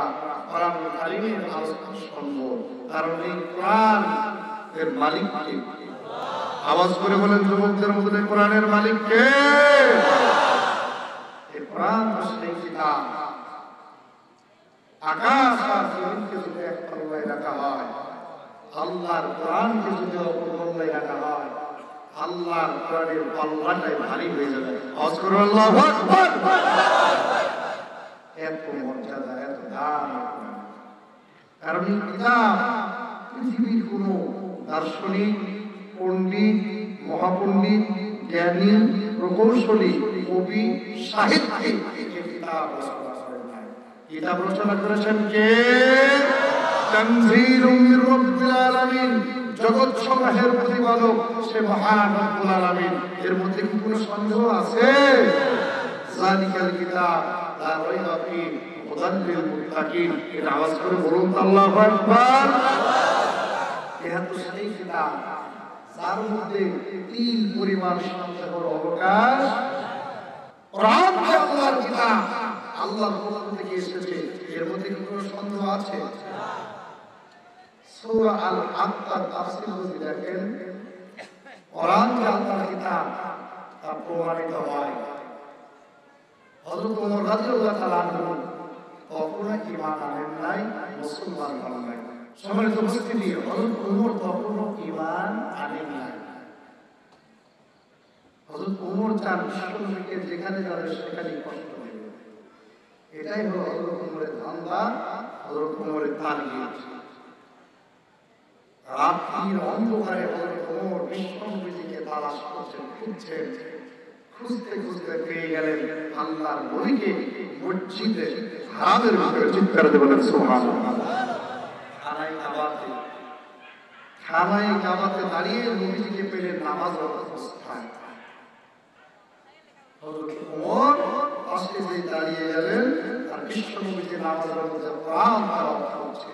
আমরা কোরআনুল কারীমের আলোচনা শুনব, কারণ এই কোরআন এর মালিক কে? আওয়াজ করে বলেন যুবকদের মধ্যে, কোরআনের মালিক কে? এই কোরআন সেই কিতাব, আকাশ আর জমিনকে যদি এক পাল্লায় রাখা হয়, আল্লাহর কোরআনকে যদি অপর পাল্লায় রাখা হয়, আল্লাহর কোরআনের পাল্লাটাই ভারী হয়ে যাবে। আওয়াজ করে আল্লাহু আকবার। এত মর্যাদা, এত দাম। কারণ এই কিতাব পৃথিবীর কোন দার্শনিক, পণ্ডিত, মহাপণ্ডিত, জ্ঞানী, প্রকৌশলী, কবি, সাহিত্যিক এই কিতাব রচনা করেন নাই। কিতাব রচনা করেছেন কে? তানজিলুম মির রাব্বিল আলামিন, জগৎ সমূহের প্রতিপালক সে মহান রব্বুল আলামিন। এর মধ্যে কি কোনো সন্দেহ আছে? যালিকাল কিতাব লা রাইবা ফীহি হুদাল লিল মুত্তাকিন। এটা আওয়াজ করে বলুন আল্লাহু আকবার। এটা তো সেই কিতাব যার মধ্যে তিল পরিমাণ সন্দেহের অবকাশ। কোরআন আল্লাহর কিতাব, আল্লাহর পক্ষ থেকে এসেছে, এর মধ্যে কি কোনো সন্দেহ আছে? সূরা আল আনফাল তাফসীর যদি দেখেন, কোরআন আল্লাহর কিতাব তা প্রমাণিত হয়। হযরত ওমর রাদিয়াল্লাহু তাআলা আনহু কখনো ঈমান আনেন নাই, মুসলমান হন নাই। সম্মানিত উপস্থিতি, হযরত ওমর কখনো ঈমান আনেন নাই। হযরত ওমর চান বিশ্বনবীকে যেখানে যাবে সেখানেই কষ্ট দেবে। এটাই হলো হযরত ওমরের ধান্দা, হযরত ওমরের তারগিব। রাত্রির অন্ধকারে হযরত ওমর বিশ্বনবীকে তালাশ করছেন, খুঁজছেন। খুঁজতে খুঁজতে পেয়ে গেলেন আল্লাহর নবীকে মসজিদে হারামের ভিতরে। চিৎকার দিয়ে বলেন সুবহানাল্লাহ। খানায় কাবাতে দাঁড়িয়ে নবীজিকে পেলেন নামাজরত অবস্থায়। হযরত ওমর পাশে যে দাঁড়িয়ে গেলেন আর বিশ্বনবীকে নামাজরত কোরআন তেলাওয়াত করছে।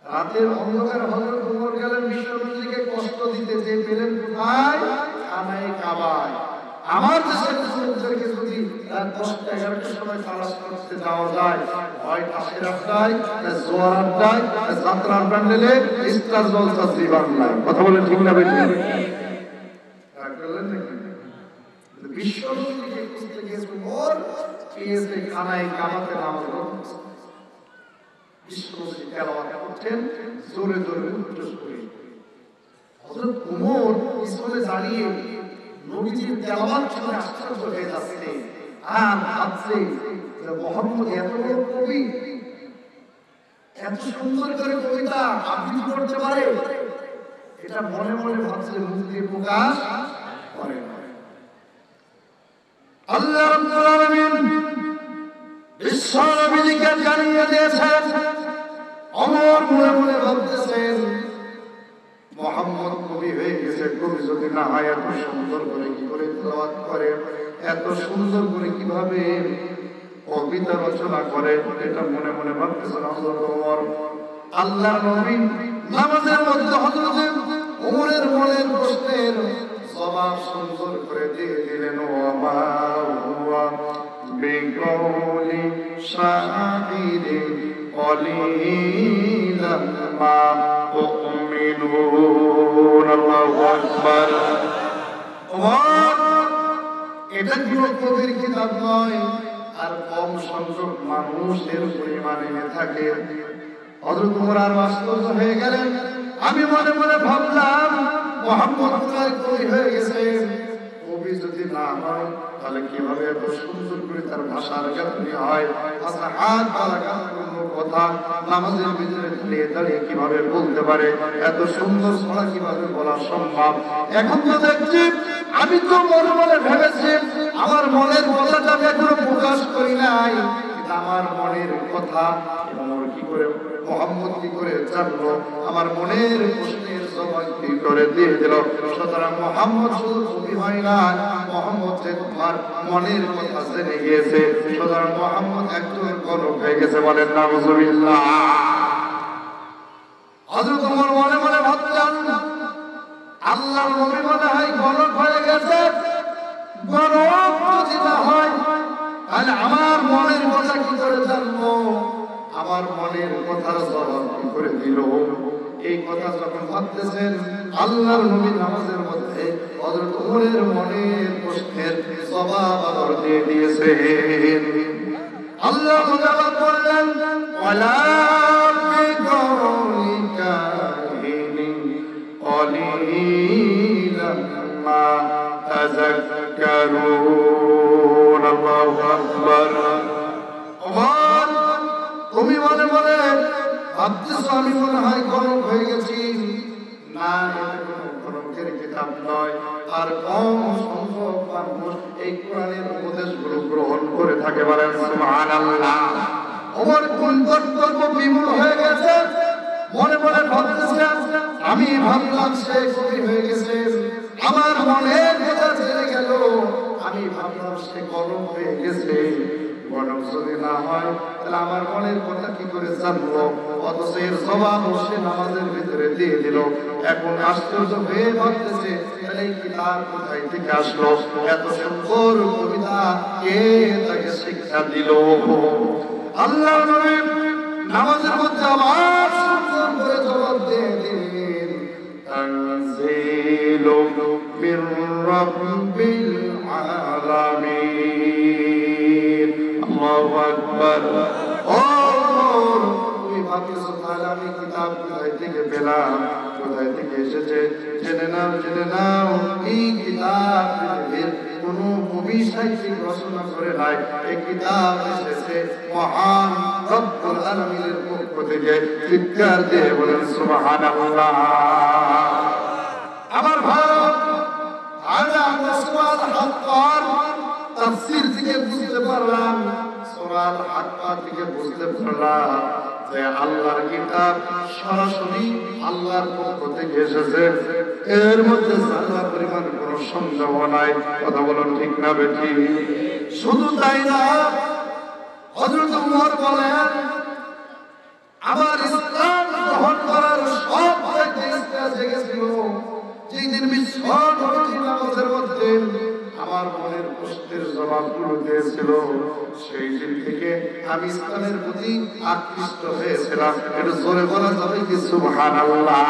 রাতের অন্ধকারে হযরত ওমর গেলেন বিশ্বনবীকে কষ্ট দিতে, যে পেলেন কোথায়? খানায় কাবায়। আমার দেশের মুসলিমদেরকে যদি রাত 10-11টার সময় তালাশ করতে যাওয়া যায়, হয় পাশের আড্ডায়, জোয়ার আড্ডায়, যাত্রার প্যান্ডেলে, ইস্টার জলসা জীবান্নায়। কথা বলেন ঠিক না বেঠিক? বিশ্বনবীকে খুঁজতে গিয়েছে ওমর, পেয়েছে খানায় কাবাতে নামাজ পড়ছে। বিশ্বনবী তেলাওয়াত করছেন জোরে জোরে উচ্চ করে। হযরত ওমর পিছনে দাঁড়িয়ে নবীজির তেলাওয়াত শুনে আশ্চর্য হয়ে যাচ্ছে আর ভাবছে যে মুহাম্মদ এত বড় কবি, এত সুন্দর করে কবিতা আবৃত্তি করতে পারে। এটা মনে মনে ভাবছে, মুখ দিয়ে প্রকাশ করে না। আল্লাহ রাব্বুল আলামিন বিশ্ব নবীকে জানিয়ে দিয়েছেন। ওমর মনে মনে ভাবতেছেন মুহাম্মদ কবি হয়ে গেছে, কবি যদি না হয় এত সুন্দর করে কি করে তেলাওয়াত করে, এত সুন্দর করে কিভাবে কবিতা রচনা করে, এটা মনে মনে ভাবতেছেন হযরত ওমর। আল্লাহর নবী নামাজের মধ্যে হযরত ওমরের মনের প্রশ্নের জবাব সুন্দর করে দিয়ে দিলেন। ওমা হুয়া বিকৌলি শাহিরি কলিলাম মা তুমিনুন। আল্লাহু আকবার। ওমর, এটা কোনো কবির কিতাব নয়, আর কম সংখ্যক মানুষের পরিমাণে থাকে। হযরত ওমর আর আশ্চর্য হয়ে গেলেন। আমি মনে মনে ভাবলাম মুহাম্মদ কবি হয়ে গেছে। কবি যদি না হয় তাহলে কিভাবে এত সুন্দর করে তার ভাষার গাঁথনি হয়, ভাষা হাত বালাগান কোনো কথা নামাজের ভিতরে দাঁড়িয়ে দাঁড়িয়ে কিভাবে বলতে পারে, এত সুন্দর ছড়া কিভাবে বলা সম্ভব। এখন তো দেখছি, আমি তো মনে মনে ভেবেছি আমার মনের কথাটা আমি এখনো প্রকাশ করি নাই, আমার মনের কথা ওমর কি করে, মুহাম্মদ কি করে জানলো, আমার মনের প্রশ্নের জবাব কি করে দিয়ে দিল। সুতরাং মুহাম্মদ শুধু কবি হয় না, মুহাম্মদ যে তোমার মনের কথা জেনে গিয়েছে, সুতরাং মুহাম্মদ একজন গণক হয়ে গেছে। বলেন নাউজুবিল্লাহ। হযরত ওমর মনে মনে ভাবলেন আল্লাহর নবী মনে হয় গণক হয়ে গেছে। গণক যদি না হয় তাহলে আমার মনের কথা কি করে জানলো দিল। এই কথা যখন ভাবতেছেন আল্লাহর নবী নামাজের মধ্যে হযরত ওমরের মনের প্রশ্নের জবাব আদর দিয়ে দিয়েছেন। আল্লাহ জবাব বললেন ওয়ালা বিকাউলিকা قليلا ما تذكرون الله أكبر ওমর তুমি মনে মনে ভাবতেছো আমি মনে হয় গরম হয়ে গেছি। না, এটা কোনো গরমের কিতাব নয়। আর কম সংখ্যক মানুষ এই কোরআনের উপদেশগুলো গ্রহণ করে থাকে। বলেন সুবহানাল্লাহ। ওমর কোন কর্তব্য বিমূঢ় হয়ে গেছে, মনে মনে ভাবতেছে আমি ভাবলাম সে কবি হয়ে গেছে, আমার মনের কথা ছেড়ে গেল, আমি ভাবলাম সে গরম হয়ে গেছে। গরম যদি না হয় তাহলে আমার মনের কথা কি করে জানবো? অথচ এর জবাব সে নামাজের ভিতরে দিয়ে দিল। এখন আশ্চর্য হয়ে ভাবতেছে তাহলে এই কিতাব কোথায় থেকে আসলো? এত সুন্দর কবিতা কে তাকে শিক্ষা দিল? আল্লাহ নবী নামাজের মধ্যে আবার সুন্দর করে জবাব দিয়ে দিলেন তানজিলুম মির রাব্বিল আলামিন। আল্লাহু আকবার। ও তুমি ভাবতেছো তাহলে আমি কিতাব কোথায় থেকে পেলাম, কোথায় থেকে এসেছে? জেনে নাও এই কিতাব কোনো কবি সাহিত্যিক রচনা করে নাই। এই কিতাব এসেছে মহান রব্বুল আলামিনের পক্ষ থেকে। চিৎকার দিয়ে বলেন সুবহানাল্লাহ। আমার ভাই, আমরা সূরা আল-হাক্কার তাফসীর থেকে বুঝতে পারলাম, সূরা আল-হাক্কার থেকে বুঝতে পারলাম যে আল্লাহর কিতাব সরাসরি আল্লাহর পক্ষ থেকে এসেছে। এর মধ্যে জানার পরিমাণ কোনো সন্দেহ নাই। কথা বলুন ঠিক না বেঠিক? শুধু তাই না, হযরত ওমর বলেন আমার ইসলাম গ্রহণ করার সব থেকে ইচ্ছা জেগেছিল যেদিন মিশন হয়েছিল নামাজের মধ্যে আমার মনের প্রশ্নের জবাবগুলো দিয়েছিল, সেই দিন থেকে আমি ইসলামের প্রতি আকৃষ্ট হয়েছিলাম। এটা জোরে বলা যাবে কি সুবহানাল্লাহ?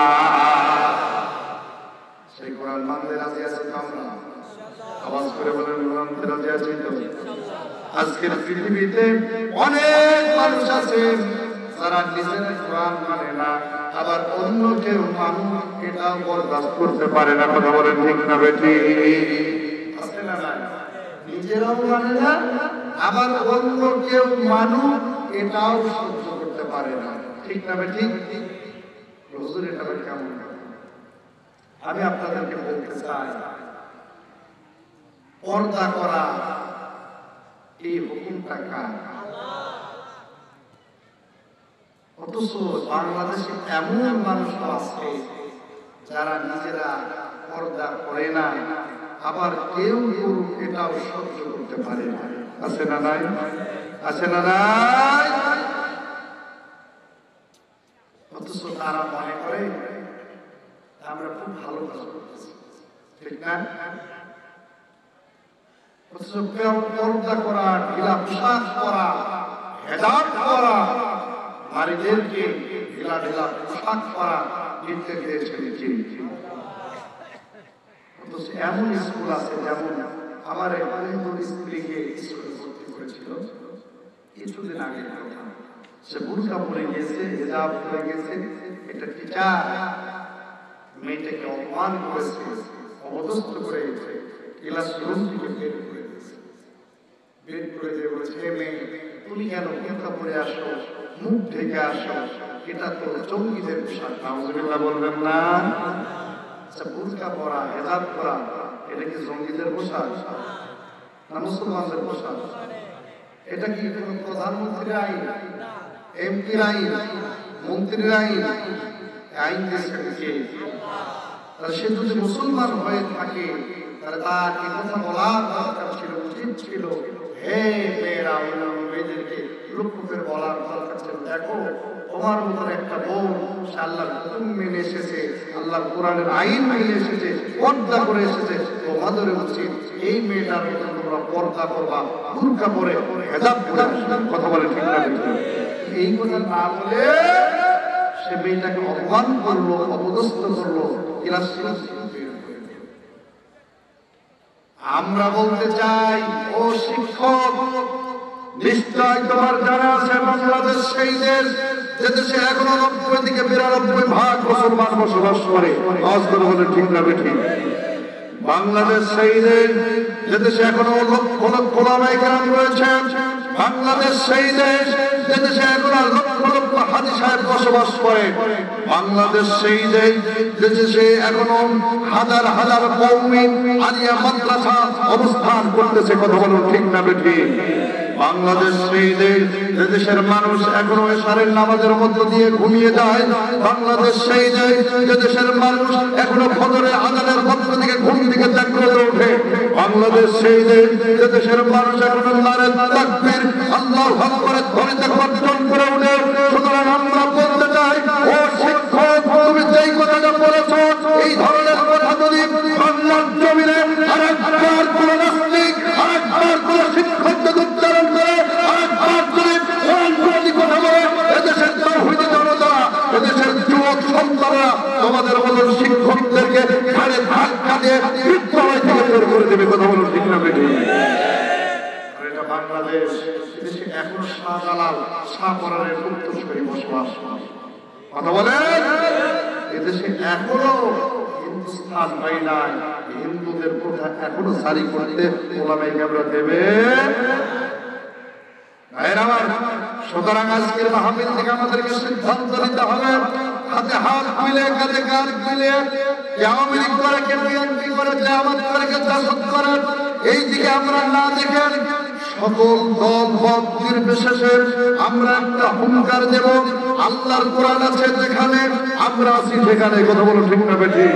সেই কোরআন মানতে রাজি আছি আমরা? আওয়াজ করে বলেন মানতে রাজি আছি তো? আজকের পৃথিবীতে অনেক মানুষ আছে যারা নিজের কোরআন মানে না, আবার অন্য কেউ মানুষ এটাও বরদাস্ত করতে পারে না। কথা বলেন ঠিক না বেঠিক? আছে না নাই? নিজেরাও মানে না, আবার অন্য কেউ মানুষ এটাও সহ্য করতে পারে না। ঠিক না বেঠিক? হুজুর এটা কেমন? আমি আপনাদেরকে বলতে চাই, পর্দা করা এই হুকুমটা কার? অথচ বাংলাদেশে এমন মানুষ আছে যারা নিজেরা পর্দা করে না, আবার কেউ কেউ এটাও সহ্য করতে পারে না। আছে না নাই? আছে না নাই? অথচ তারা মনে করে আমরা খুব ভালো কাজ করতেছি, ঠিক না? অথচ পর্দা করা, ঢিলা পোশাক পরা, হেজাব করা, নারীদেরকে ঢিলা ঢিলা পোশাক পরা নির্দেশ দিয়েছেন কে? অথচ এমন স্কুল আছে, যেমন আমার এক বন্ধু স্কুলে গিয়ে স্কুলে ভর্তি করেছিল কিছুদিন আগের কথা। সে বুরকা পরে গেছে, হেজাব পরে গেছে। একটা টিচার মেয়েটাকে অপমান করেছে, অবদস্থ করে গেছে, ক্লাসরুম থেকে বের করে দিয়েছে। বের করে দিয়ে বলেছে, হে মেয়ে, তুমি কেন বুরকা পরে আসো, মুখ ঢেকে আসো? এটা তো জঙ্গিদের পোশাক। নাউজুবিল্লাহ বলবেন না? আচ্ছা, বুরকা পরা, হেজাব পরা, এটা কি জঙ্গিদের পোশাক না মুসলমানদের পোশাক? এটা কি কোনো প্রধানমন্ত্রীর আইন, এমপির আইন, মন্ত্রীর আইন? আইন দিয়েছেন কে? সে যদি মুসলমান হয়ে থাকে তাহলে তার কি কথা বলার দরকার ছিল, উচিত ছিল? হে মেয়েরা, মেয়েদেরকে লক্ষ্য করে বলার দরকার ছিল, দেখো তোমার মতো একটা বোন সে আল্লাহর হুকুম মেনে এসেছে, আল্লাহর কোরআনের আইন মেনে এসেছে, পর্দা করে এসেছে, তোমাদের উচিত এই মেয়েটার মতো তোমরা পর্দা করবা, বুরকা পরে, হেজাব পরে। কথা বলে ঠিক না? এই কথা না বলে সে সে মেয়েটাকে অপমান করলো, অপদস্থ করলো, আমরা বলতে চাই, ও শিক্ষক, নিশ্চয় তোমার জানা আছে বাংলাদেশ সেই দেশ যে দেশে এখনো 90 থেকে 92% মুসলমান বসবাস করে। আওয়াজ করে বলেন ঠিক না বেঠিক? বাংলাদেশ সেই দেশ যে দেশে এখনো লক্ষ লক্ষ ওলামায়ে কেরাম রয়েছেন। বাংলাদেশ সেই দেশ যে দেশে এখনো লক্ষ লক্ষ হাজী সাহেব বসবাস করে। বাংলাদেশ সেই দেশ যে দেশে এখনো হাজার হাজার কওমি আলিয়া মাদ্রাসা অবস্থান করতেছে। কথা বলুন ঠিক না বেঠিক? বাংলাদেশ সেই দেশ যে দেশের মানুষ এখনো এশারের নামাজের মধ্য দিয়ে ঘুমিয়ে যায়। বাংলাদেশ সেই দেশ যে দেশের মানুষ এখনো ফজরের আযানের মধ্য থেকে ঘুম থেকে জাগ্রত ওঠে। বাংলাদেশ সেই দেশ যে দেশের মানুষ এখনো নারে তাকবীর আল্লাহু আকবারের ধ্বনিতে গর্জন করে ওঠে। সুতরাং আমরা বলতে চাই, ও শিক্ষক, তুমি যেই কথাটা বলেছো, এই ধরনের কথা যদি বাংলার জমিনে আরেকবার কোন নাস্তিক, আরেকবার কোন শিক্ষক যদি উচ্চারণ করে, আরেকবার যদি কোরআন কথা বলে, এদেশের তাওহীদি জনতা, এদেশের যুবক সন্তানরা তোমাদের মতন শিক্ষকদেরকে ঘাড়ে ধাক্কা দিয়ে বিদ্যালয় থেকে বের করে দেবে। কথা বলুন ঠিক না বেঠিক? এটা বাংলাদেশ, এদেশে এখনো শাহজালাল, শাহপরানের উত্তরসূরি বসবাস। কথা বলেন, এদেশে এখনো হিন্দুস্তান হয় নাই। হিন্দুদের কথা এখনো জারি করতে ওলামায়ে কেরামরা দেবে। সুতরাং আজকের মাহফিল থেকে আমাদেরকে সিদ্ধান্ত নিতে হবে, হাতে হাত মিলে, কাঁধে কাঁধ মিলে, কে আওয়ামী লীগ করে, কে বিএনপি করে, জামাত করে, কে জাসদ করে, এই দিকে আমরা না দেখে সকল দল মত নির্বিশেষে আমরা একটা হুঙ্কার দেব। আল্লাহর কোরআন আছে যেখানে, আমরা আছি সেখানে। কথা বলো ঠিক না বেঠিক?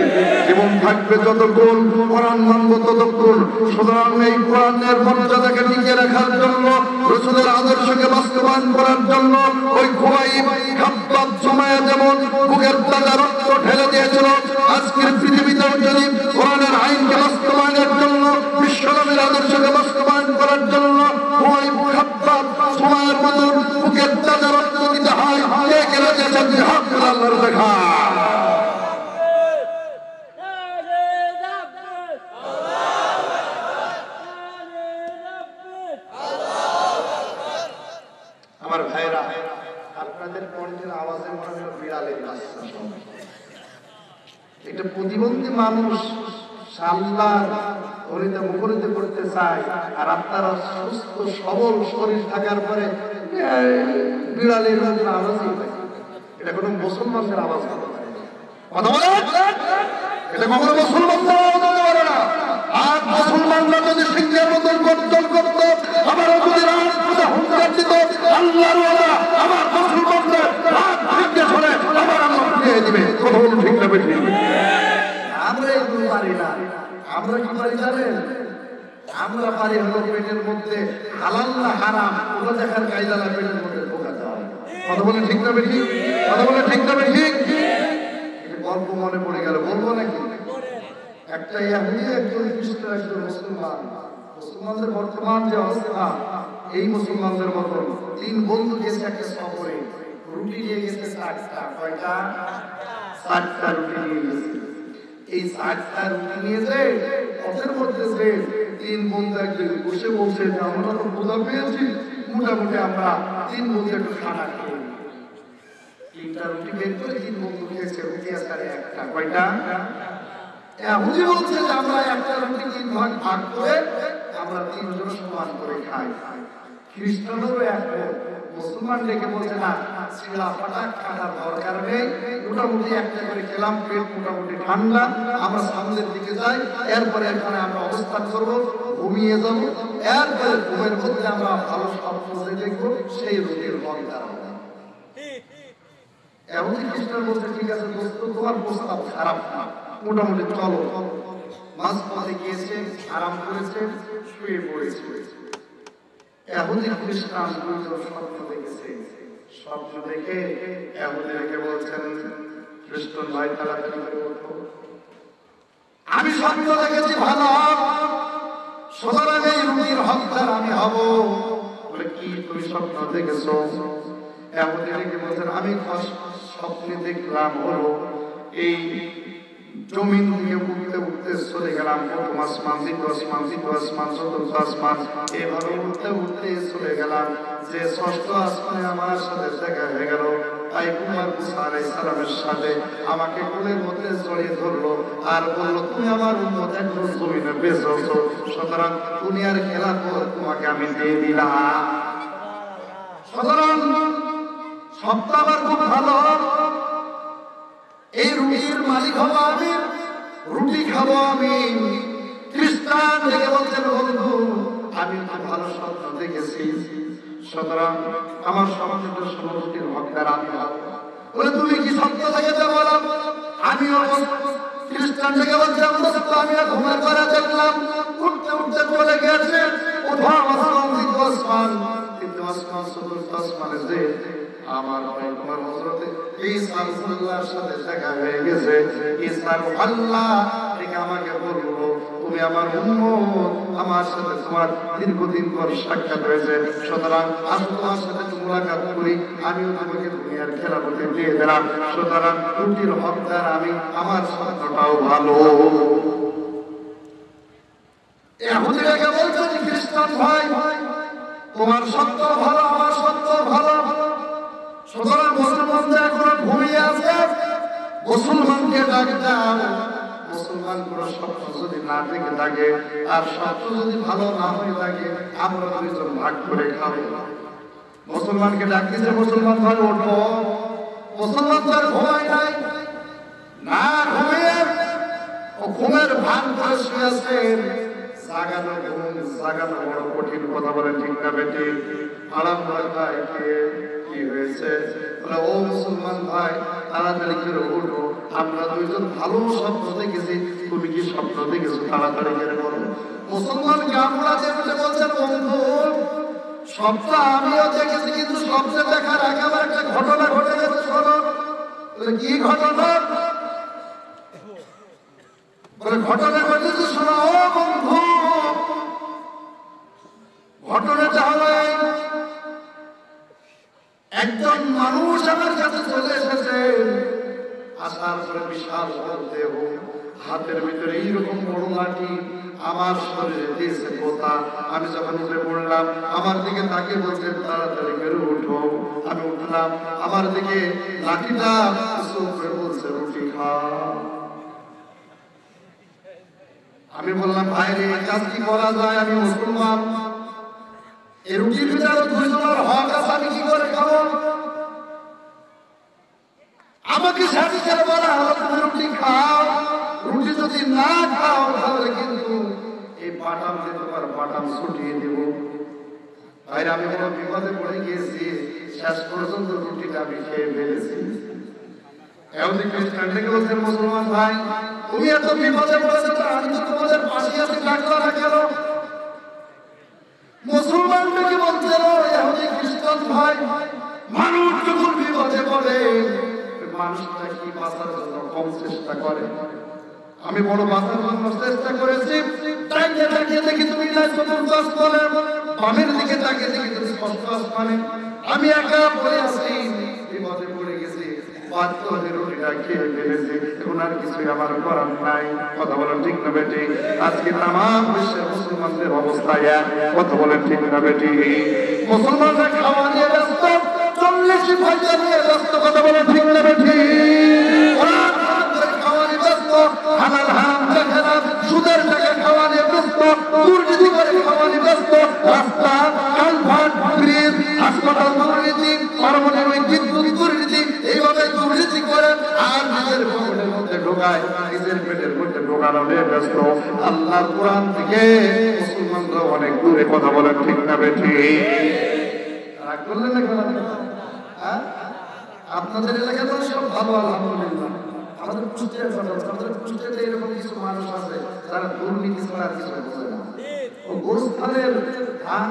জীবন থাকবে যতক্ষণ কোরআন মানব ততক্ষণ। সুতরাং এই কোরআনের মর্যাদাকে টিকিয়ে রাখার জন্য, রাসূলের আদর্শকে বাস্তবায়ন করার জন্য ওই খুবাইব, খাব্বাব, সুমাইয়া যেমন বুকের তাজা রক্ত ঢেলে দিয়েছিল, আজকের পৃথিবীতেও যদি কোরআনের আইনকে বাস্তবায়নের জন্য, বিশ্বনবীর আদর্শকে বাস্তবায়ন করার জন্য খুবাইব, খাব্বাব, সুমাইয়ার মতন বুকের তাজা রক্ত দিতে হয়, কে কে রাজি আছেন জিহাদ করে আল্লাহর দেখা? আমার ভাইরা, আপনাদের কণ্ঠের আওয়াজে মনে হয় বিড়ালের বাচ্চা। একটা প্রতিবন্ধী মানুষ আল্লাহর ধরিতে মুখরিত করতে চায়, আর আপনারা সুস্থ সবল শরীর থাকার পরে বিড়ালের আওয়াজই হয়। এটা কোনো মুসলমানদের আওয়াজ হতে পারে? কথা বলে, এটা কখনো মুসলমানদের আওয়াজ হতে পারে না। আর মুসলমানরা যদি সিংহের মতন গর্জন করত, আমারও যদি রাজপথে হুঙ্কার দিত, আল্লাহর ওয়াদা আমার মুসলমানদের রাত থেকে শুনে আমার আল্লাহ ফিরিয়ে দিবে। কথা বলুন ঠিক না বেঠিক? আমরা এগুলো পারি না। আমরা কি পারি জানেন? আমরা পারি হলো পেটের মধ্যে হালাল না হারাম ওটা দেখার কায়দা না, পেটের মধ্যে ঢোকা দেওয়া। কথা বলে ঠিক না বেঠিক? কথা বলে ঠিক না বেঠিক? গল্প মনে পড়ে গেল, বলবো নাকি? একটা ইহুদি, একজন খ্রিস্টান, একজন মুসলমান। মুসলমানদের বর্তমান যে অবস্থা, এই মুসলমানদের মতন 3 বন্ধু গেছে একটা সফরে, রুটি নিয়ে গেছে 4টা। কয়টা? 4টা রুটি নিয়ে গেছে। এই 4টা রুটি নিয়ে যে পথের মধ্যে যে 3 বন্ধু একদিন বসে বলছে যে আমরা তো ক্ষুধা পেয়েছি, মোটামুটি আমরা 3 বন্ধু একটু খানা খেয়ে। 3টা রুটি বের করে 3 বন্ধু খেয়েছে, রুটি আসারে একটা। কয়টা? ইহুদি বলছে যে আমরা একটা রুটি 3 ভাগ ভাগ করে আমরা 3 জন সমান করে খাই। খ্রিস্টানেরও এক মুসলমান ডেকে বলছে না, ছিলা ফাটা খাটার দরকার নেই, মোটামুটি একটা করে খেলাম, পেট মোটামুটি ঠান্ডা, আমরা সামনের দিকে যাই, এরপরে এখানে আমরা অবস্থান করবো, ঘুমিয়ে যাবো, এরপরে ঘুমের মধ্যে আমরা ভালো স্বপ্ন দেখবো, সেই রুটির রং দাঁড়াবো। এমনই খ্রিস্টান বলছে ঠিক আছে দোস্ত, তোমার প্রস্তাব খারাপ না, মোটামুটি চলো। মাঝ পথে গিয়েছে, আরাম করেছে, শুয়ে পড়েছে। ইহুদি খ্রিস্টান 2 জন স্বপ্ন দেখেছে। স্বপ্ন দেখে ইহুদিকে বলছেন, খ্রিস্টান ভাই তাড়াতাড়ি করে ওঠো, আমি স্বপ্ন দেখেছি ভালো, সুতরাং এই রুটির হকদার আমি হব। বলে কি তুমি স্বপ্ন দেখেছো? এমন কি বলছেন, আমি স্বপ্নে দেখলাম হলো এই জমিন থেকে উঠতে উঠতে চলে গেলাম প্রথম আসমান, দ্বিতীয় আসমান, তৃতীয় আসমান, চতুর্থ আসমান, এভাবে উঠতে উঠতে চলে গেলাম যে ষষ্ঠ আসমানে আমার সাথে দেখা হয়ে গেল। তাই কুমার মুসা আলাইহিস সালামের সাথে আমাকে কোলের মধ্যে জড়িয়ে ধরলো আর বললো, তুমি আমার উম্মত, এখন জমিনে বেঁচে আছো, সুতরাং দুনিয়ার খেলাফত তোমাকে আমি দিয়ে দিলাম। সুতরাং সবটা আমার খুব ভালো, এই রুটির মালিক হবো আমি, রুটি খাবো আমি। খ্রিস্টান থেকে বলছেন, বন্ধু আমি খুব ভালো স্বপ্ন দেখেছি, সুতরাং আমার স্বপ্নটা রুটির হকদার আমি হবো। বলে তুমি কি স্বপ্ন দেখেছো বলো? আমিও খ্রিস্টান থেকে বলছেন, আমিও ঘুমের ঘরে দেখলাম উঠতে উঠতে চলে গেছে প্রথম আসমান, দ্বিতীয় আসমান, তৃতীয় আসমান, চতুর্থ আসমানে যে আমার পয়গম্বর হযরত ঈসা আলাইহিস সাথে দেখা হয়ে গেছে। ঈসা আল্লাহ থেকে আমাকে বলল, তুমি আমার উম্মত, আমার সাথে তোমার দীর্ঘদিন পর সাক্ষাৎ হয়েছে, সুতরাং আমি তোমার সাথে মুলাকাত করি, আমিও তোমাকে দুনিয়ার খেলাফত দিয়ে দিলাম, সুতরাং রুটির হকদার আমি, আমার স্বপ্নটাও ভালো। ইহুদিরা বলছে, খ্রিস্টান ভাই তোমার সত্য ভালো, আমার সত্য ভালো, সুতরাং মুসলমানরা এখনো ঘুমিয়ে আছে, মুসলমানকে ডাক দাও। মুসলমান কোন স্বপ্ন যদি না দেখে থাকে আর স্বপ্ন যদি ভালো না হয়ে থাকে, আমরা দুইজন ভাগ করে খাবো। মুসলমানকে ডাক দিয়েছে, মুসলমান ভাই উঠবো। মুসলমান তো আর ঘুমায় নাই, না ঘুমিয়ে ও ঘুমের ভান করে শুয়ে আছে। জাগানো ঘুম, জাগানো বড় কঠিন, কথা বলে ঠিক না বেটি? আরাম ভাই কি হয়েছে? বলে, ও মুসলমান ভাই তাড়াতাড়ি করে ওঠো, আমরা দুইজন ভালো স্বপ্ন দেখেছি, তুমি কি স্বপ্ন দেখেছো? তাড়াতাড়ি করে বলো। মুসলমান আমরা যেটা বলছেন, বন্ধু স্বপ্ন আমিও দেখেছি, কিন্তু স্বপ্নে দেখার আগে আমার একটা ঘটনা ঘটে গেছে, শোনো। বলে, কি ঘটনা? বলে, ঘটনা ঘটেছে, শোনো ও বন্ধু। ঘটনাটা হলো একজন মানুষ আমার কাছে চলে এসেছে, আসার পরে বিশাল দেহ, হাতের ভিতরে এইরকম বড় লাঠি, আমার শরীরে দিয়েছে পোতা। আমি যখন উঠে পড়লাম, আমার দিকে তাকে বলতে, তাড়াতাড়ি করে উঠো। আমি উঠলাম, আমার দিকে লাঠিটা বলছে, রুটি খা। আমি বললাম, ভাই রে, কাজ কি করা যায়? আমি মুসলমান, এই রুটির ভিতরে দুইজনের হক আছে, আমি কি করে খাবো? আমাকে সাথে করে বলা হলো, তুমি রুটি খাও। রুটি যদি না খাও তাহলে কিন্তু এই বাটাম দিয়ে তোমার বাটাম ছুটিয়ে দেব। ভাইরা, আমি বড় বিপদে পড়ে গিয়েছি, শেষ পর্যন্ত রুটিটা আমি খেয়ে ফেলেছি। এমনি খ্রিস্টান থেকে বলছেন, মুসলমান ভাই তুমি এত বিপদে পড়েছো, আমি তো তোমাদের পাশে আছি, ডাকলা না কেন? মুসলমান থেকে বলছেন, এমনি খ্রিস্টান ভাই মানুষ যখন বিপদে পড়ে, মানুষটা কি বাঁচার জন্য কম চেষ্টা করে? আমি বড় বাঁচার জন্য চেষ্টা করেছি। তাকিয়ে তাকিয়ে দেখি তুমি না চতুর্থ আসমানে, বামের দিকে তাকিয়ে দেখি তুমি ষষ্ঠ আসমানে। আমি একা পড়ে আছি, বিপদে পড়ে গেছি, বাধ্য হয়ে রুটিটা খেয়ে ফেলেছি, এখন আর কিছুই আমার করার নাই। কথা বলেন ঠিক না বেটি? আজকে তামাম বিশ্বের মুসলমানদের অবস্থা এক, কথা বলেন ঠিক না বেটি? মুসলমানরা খাওয়া নিয়ে ব্যস্ত, 40 পয়সা নিয়ে ব্যস্ত, কথা বলেন ঠিক না বেটি? খাওয়া নিয়ে ব্যস্ত, হালাল হারাম দেখে না, সুদের টাকা খাওয়া নিয়ে ব্যস্ত, দুর্নীতি করে খাওয়া নিয়ে ব্যস্ত, রাস্তা, কালভার্ট, ব্রিজ, হাসপাতাল দুর্নীতি, পারমাণবিক বিদ্যুৎ দুর্নীতি, এইভাবে দুর্নীতি করে আর নিজের পকেটের মধ্যে ঢোকায়, নিজের পেটের মধ্যে ঢোকানো নিয়ে ব্যস্ত। আল্লাহর কোরআন থেকে মুসলমানরা অনেক দূরে, কথা বলেন ঠিক না বেটি? রাগ করলেন না কেন? আপনাদের এলাকাতে সব ভালো, আলহামদুলিল্লাহ। আমাদের কুষ্টিয়াতে এরকম কিছু মানুষ আছে যারা দুর্নীতি ছাড়া কিছু বোঝে না। ও গোস্থানের ধান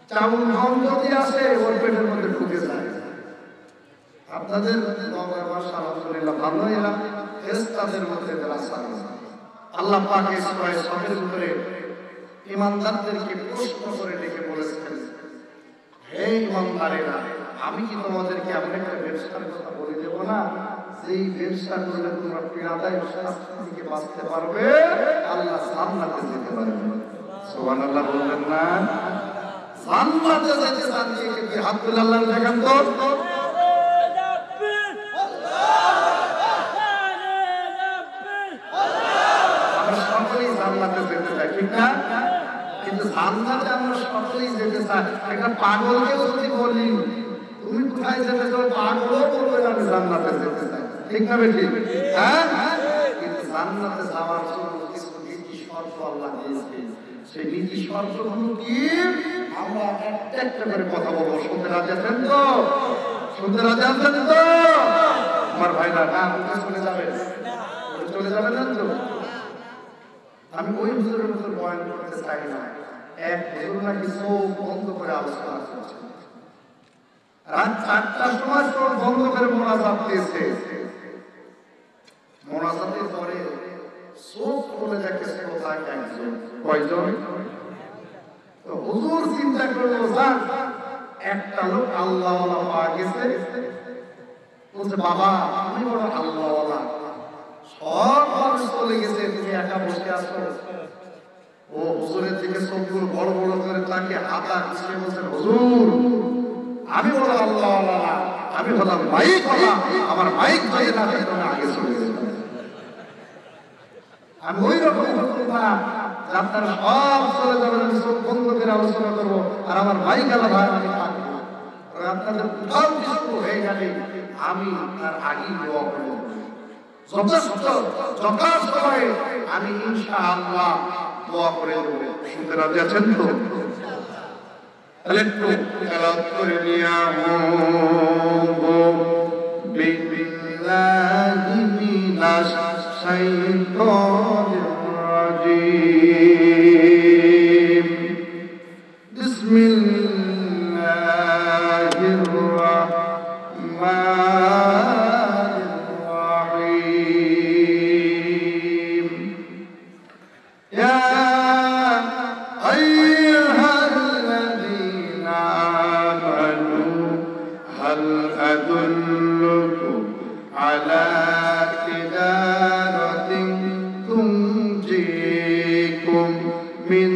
চাউল গম যদি আসে, ওর পেটের মধ্যে ঢুকে যায়। আপনাদের আলহামদুলিল্লাহ ভালো, এরা ফেরেশতাদের মধ্যে রাস্তা আছে। আল্লাহ পাক এই সূরা সফের উপরে ইমানদারদেরকে প্রশ্ন করে ডেকে বলেছেন, হে ইমানদারেরা, আমি কি তোমাদেরকে এমন একটা ব্যবসার কথা বলে দেবো না, যেই ব্যবসা করলে তোমরা পীড়াদায় শাস্তি থেকে বাঁচতে পারবে, আল্লাহ জান্নাতে যেতে পারবে। সুবহানাল্লাহ বলবেন না? জান্নাতে যেতে চান কি হাত তুলে আল্লাহ দেখান তো। আমরা সকলেই জান্নাতে যেতে চাই, ঠিক না? কিন্তু জান্নাতে আমরা সকলেই যেতে চাই। একটা পাগলকেও যদি বলি তুমি কোথায় যেতে চাও, পাগলও বলবে আমি জান্নাতে যেতে চাই, ঠিক না বেটি? হ্যাঁ, কিন্তু জান্নাতে যাওয়ার জন্য কিছু নীতি শর্ত আল্লাহ দিয়েছে। সেই নীতি শর্তগুলো কি আমরা একটা একটা করে কথা বলবো। শুনতে রাজি আছেন তো? শুনতে রাজি আছেন তো আমার ভাইরা? না চলে যাবে, চলে যাবে না তো? আমি ওই হুজুরের মতো বয়ান করতে চাই না। এক হুজুর নাকি চোখ বন্ধ করে আলোচনা করছে, রাত 4টার সময় চোখ বন্ধ করে মোনাজাত দিয়েছে। মোনাজাতের পরে চোখ খুলে দেখেছে কোথায় একজন, কয়জন? তো হুজুর চিন্তা করলো যাক একটা লোক আল্লাহওয়ালা পাওয়া গেছে। বলছে বাবা আমি বড় আল্লাহওয়ালা, সব মানুষ চলে গেছে, তুমি একা বসে আছো। ও হুজুরের দিকে চোখগুলো বড় বড় করে তাকে হাতা খুঁজে বলছেন হুজুর আমি বড় আল্লাহওয়ালা, আমি হলাম মাইক ওয়ালা, আমার মাইক ধরে না তুমি আগে চলে গেছে। আমি ওই রকম হুজুর না আপনারা সব চলে যাবেন, আমি চোখ বন্ধ করে আলোচনা করবো আর আমার মাইক আলা ভাই আমি থাকবো, আপনাদের কোথাও কিছু হয়ে যাবে আমি তার আগেই দোয়া করবো। যথাসময়ে আমি ইনশাআল্লাহ দোয়া করে দেবো। শুনতে রাজি আছেন তো? তাহলে একটু তেলাওয়াত করে নিয়া বিল্লাহি মিনাশ শাইতানির রাজিম বিসমিল্লাহির রাহমানির রাহিম ইয়া আইয়ুহাল্লাযীনা আমানু হাল আদুল্লুকুম আলা তিজারাতিন তুনজিকুম মিন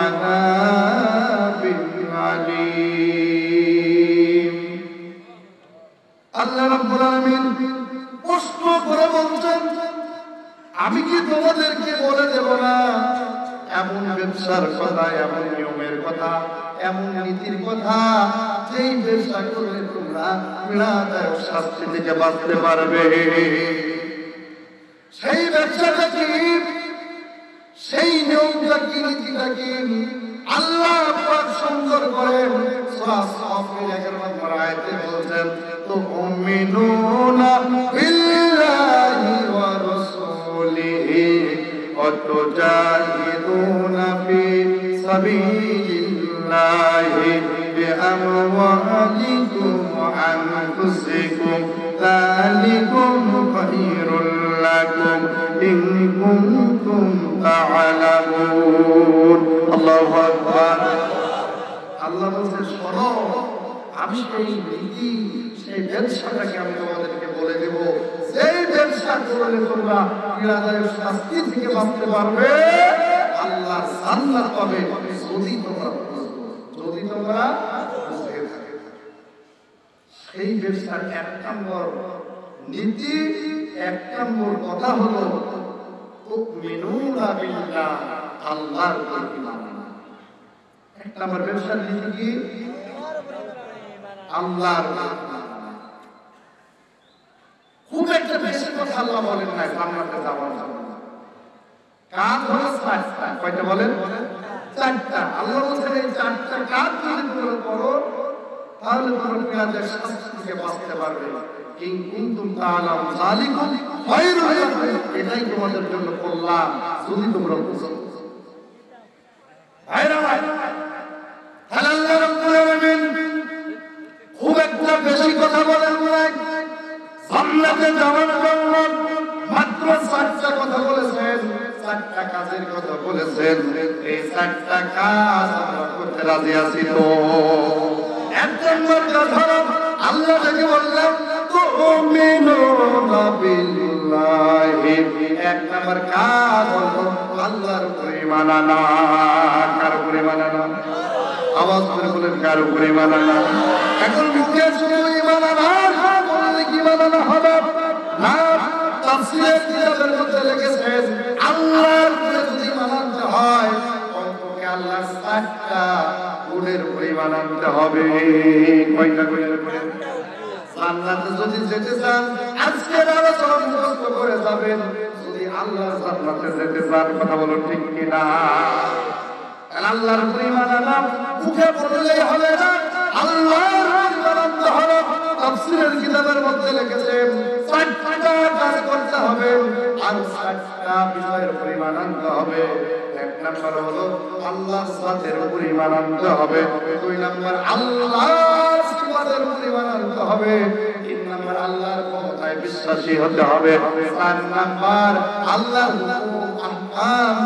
আযাবিন আলীম। আল্লাহ রাব্বুল আলামিন প্রশ্ন করে বলছেন আমি কি তোমাদেরকে বলে দেব না এমন ব্যবসার কথা, এমন নিয়মের কথা, এমন নীতির কথা, যেই ব্যবসা করলে তোমরা পীড়াদায়ক শাস্তি থেকে বাঁচতে পারবে। সেই ব্যবসাটা কি, সেই নিয়মটা কি, নীতিটা কি আল্লাহ পাক সুন্দর করে সূরা সাফের 11 নম্বর আয়াতে বলছেন তুমিনুনা বিল্লাহি ওয়া রাসূলিহি ওয়া তুজাহিদুনা ফি সাবিলিল্লাহি বিআমওয়ালিকুম ওয়া আনফুসিকুম যালিকুম খায়রুল লাকুম ইন কুনতুম তা'লামুন। আল্লাহু আকবার। আল্লাহ বলছে শোনো আমি সেই নীতি, সেই ব্যবসাটাকে আমি তোমাদেরকে বলে দেব, সেই ব্যবসা করলে তোমরা পীড়াদায়ক শাস্তি থেকে বাঁচতে পারবে, আল্লাহ জান্নাত পাবে যদি তোমরা বুঝে থাকো। সেই ব্যবসার 1 নম্বর নীতি, 1 নম্বর কথা হলো তুমিনুনা বিল্লাহ, আল্লাহর উপর ঈমান আনা। 1 নম্বর ব্যবসার নীতি কি? আল্লাহর উপর ঈমান আনা। খুব একটা বেশি কথা আল্লাহ বলেন না জান্নাতে যাওয়ার জন্য। কাজ হলো 4টা। কয়টা বলেন? 4টা। আল্লাহ বলেন এই 4টা কাজ যদি তোমরা করো তাহলে তোমরা পীড়াদায়ক শাস্তি থেকে বাঁচতে পারবে। ইন কুনতুম তা'লামুন যালিকুম খায়রুল লাকুম, এটাই তোমাদের জন্য কল্যাণ যদি তোমরা বুঝো। ভাইরা ভাই, আল্লাহ রাব্বুল আলামিন খুব একটা বেশি কথা বলেন নাই, জান্নাতে যাওয়ার জন্য মাত্র 4টা কথা বলেছেন, 4টা কাজের কথা বলেছেন। এই 4টা কাজ আমরা করতে রাজি আছি তো? 1 নম্বর কাজ হলো আল্লাহ থেকে বললাম তুমিনুনা বিল্লাহি, এক নাম্বার কাজ হলো আল্লাহর উপরে ঈমান আনা। কার উপরে ঈমান আনা? আওয়াজ করে বলেন, কার উপরে ঈমান আনা? এখন মুখে শুধু ঈমান আনা বললে কি ঈমান আনা হবে না? তাফসীরের কিতাবের মধ্যে লিখেছেন আল্লাহর উপরে যদি ঈমান আনতে হয় অন্তকে আল্লাহর 7টা গুণের উপরে ঈমান আনতে হবে। কয়টা গুণের উপরে? জান্নাতে যদি যেতে চান আজকের আলোচনা মুখস্থ করে যাবেন। যদি আল্লাহর জান্নাতে যেতে চান, কথা বলুন ঠিক কি না? আল্লাহর উপরে ঈমান আনা মুখে বললেই হবে না, আল্লাহর উপরে ঈমান আনতে হবে। তাফসীরের কিতাবের মধ্যে লিখেছেন 7টা কাজ করতে হবে আর 7টা বিষয়ের উপরে ঈমান আনতে হবে। এক নাম্বার হলো আল্লাহর জাতের উপরে ঈমান আনতে হবে। দুই নাম্বার আল্লাহর সিফাতের উপরে ঈমান আনতে হবে। তিন নাম্বার আল্লাহর ক্ষমতায় বিশ্বাসী হতে হবে। চার নাম্বার আল্লাহর হুকুম আহকাম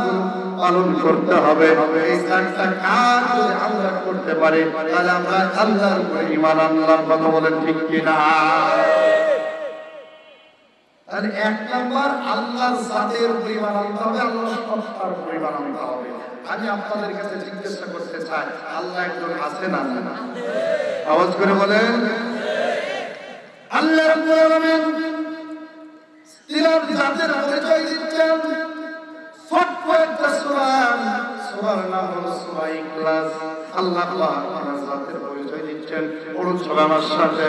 পালন করতে হবে। এই 4টা কাজ যদি আমরা করতে পারি তাহলে আমরা আল্লাহর উপরে ঈমান আনলাম। কথা বলেন ঠিক কি না? তাহলে এক নাম্বার আল্লাহর জাতের উপরে ঈমান আনতে হবে, আল্লাহর সত্তার উপরে ঈমান আনতে হবে। আমি আপনাদের কাছে জিজ্ঞাসা করতে চাই, আল্লাহ একজন আছে না? আওয়াজ করে বলেন। আল্লাহ রাব্বুল আলামিন তিনার জাতের পরিচয় দিচ্ছেন ছোট্ট একটা সূরার নাম হলো সূরা ইখলাস। আল্লাহ পাক তার জাতের পরিচয় দিচ্ছেন। পড়ুন সবাই আমার সাথে,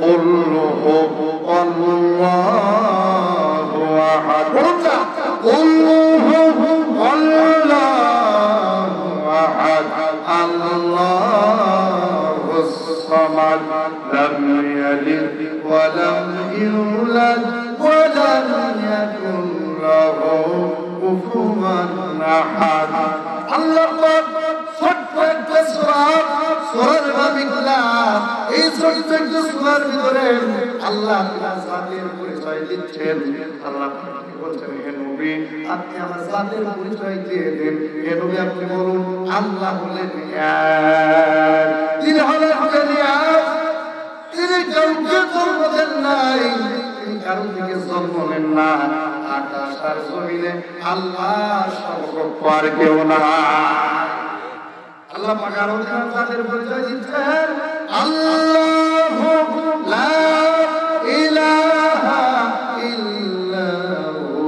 আল্লাহু আল্লাহু আহাদ। বলুন না, আল্লাহু আল্লাহু আহাদ, আল্লাহুস সামাদ, লাম ইয়ালিদ ওয়া লাম ইউলাদ ওয়া লাম ইয়াকুন লাহু কুফুয়ান আহাদ। আল্লাহ পাক ছোট্ট একটা সূরার নাম ইখলাস। এই ছোট্ট একটা সূরার ভিতরে আল্লাহ তাআলা জাতের পরিচয় দিচ্ছেন। আল্লাহ বলছেন, হে নবী আপনি আমার জাতের পরিচয় দিয়ে দেন। হে নবী আপনি বলুন আল্লাহ হলেন এক। তিনি হলেন এক। তিনি কাউকে জন্ম দেন নাই, তিনি কারো থেকে জন্ম নেন না। আকাশ আর জমিনে আল্লাহ সমকক্ষ আর কেউ না। আল্লাহ পাক আরো জাতের পরিচয় দিচ্ছেন, আল্লাহু লা ইলাহা ইল্লাহু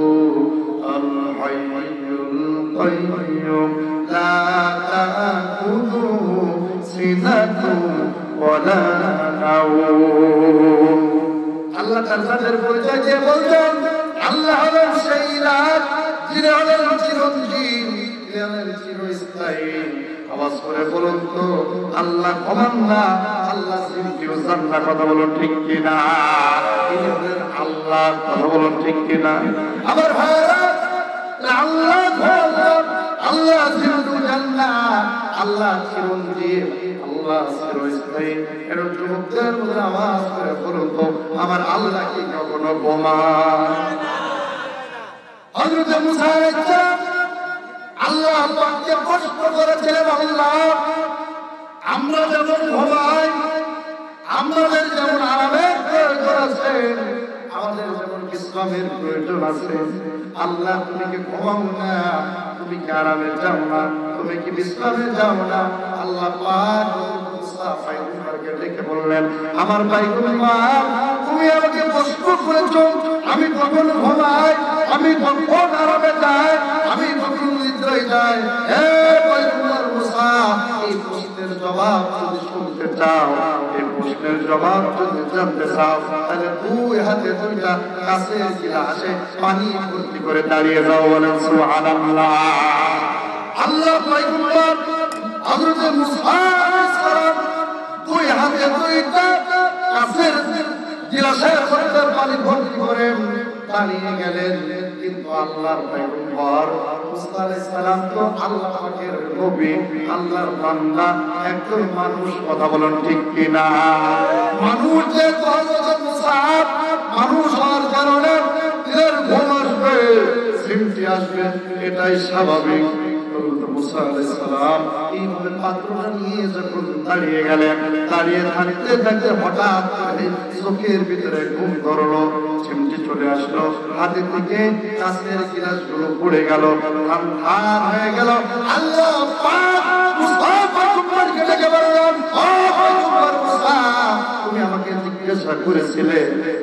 আল হাইয়ুল কাইয়্যুম লা তা'খুযুহু সিনাতুন ওয়া লা নাওম। আল্লাহ তার জাতের পরিচয় দিয়ে বলছেন আল্লাহ হলেন সেই রাত, যিনি হলেন চিরঞ্জীব, তিনি হলেন চিরস্থায়ী। আওয়াজ করে বলুন তো আল্লাহ ক্ষমান না, আল্লাহ চিরঞ্জীব জান্নাত। কথা বলুন ঠিক কি না? তিনি হলেন আল্লাহ। কথা বলুন ঠিক কি না? আবার ভাইরা আল্লাহ আল্লাহ চিরঞ্জীব জান্নাত, আল্লাহ চিরঞ্জীব, আল্লাহ চিরস্থায়ী। এর যুবকদের মধ্যে আওয়াজ করে বলুন তো আমার আল্লাহ কি কখনো বোমা? হযরত মুসা আলাইহিস সালাম আল্লাহ পাককে প্রশ্ন করেছিলেন, আল্লাহ আমরা যেমন ঘুমাই, আমাদের যেমন আরামের প্রয়োজন আছে, আমাদের যেমন বিশ্রামের প্রয়োজন আছে, আল্লাহ তুমি কি ঘুমাও না? তুমি কি আরামে যাও না? তুমি কি বিশ্রামে যাও না? আল্লাহ পাক মুসা পয়গম্বরকে ডেকে বললেন, আমার পয়গম্বর তুমি আমাকে প্রশ্ন করেছো আমি কখন ঘুমাই, আমি কখন আরামে যাই, আমি কখন নিদ্রায় যাই। হে পয়গম্বর মুসা, এই প্রশ্নের জবাব যদি শুনতে চাও, এই প্রশ্নের জবাব যদি জানতে চাও, তাহলে দুই হাতে দুইটা কাছের গিলাসে পানি ভর্তি করে দাঁড়িয়ে যাও। বলেন সুবহানাল্লাহ। আল্লাহ পয়গম্বর হযরত মুসা আলাইহিস সালাম দুই হাতে দুইটা কাছের গিলাসের মধ্যে পানি ভর্তি করে দাঁড়িয়ে গেলেন। কিন্তু আল্লাহর পয়গম্বর মুসা আলাইহিস সালাম তো আল্লাহ পাকের নবী, আল্লাহর বান্দা, একজন মানুষ। কথা বলুন ঠিক কি না? মানুষ যে হযরত মুসা মানুষ হওয়ার কারণে এর ঘুম আসবে, চিন্তা আসবে, এটাই স্বাভাবিক। মুসা আলাইহিস সালাম এইভাবে পাত্রটা নিয়ে যখন দাঁড়িয়ে গেলেন, দাঁড়িয়ে থাকতে থাকতে হঠাৎ করে চোখের ভিতরে ঘুম ধরলো, চিমটি চলে আসলো, হাতে থেকে কাঁচের গিলাসগুলো পড়ে গেল, ঠান্ডা হয়ে গেল। আল্লাহ পাক মুসা পয়গম্বরকে ডেকে বললেন, ও পয়গম্বর মুসা, তুমি আমাকে জিজ্ঞাসা করেছিলে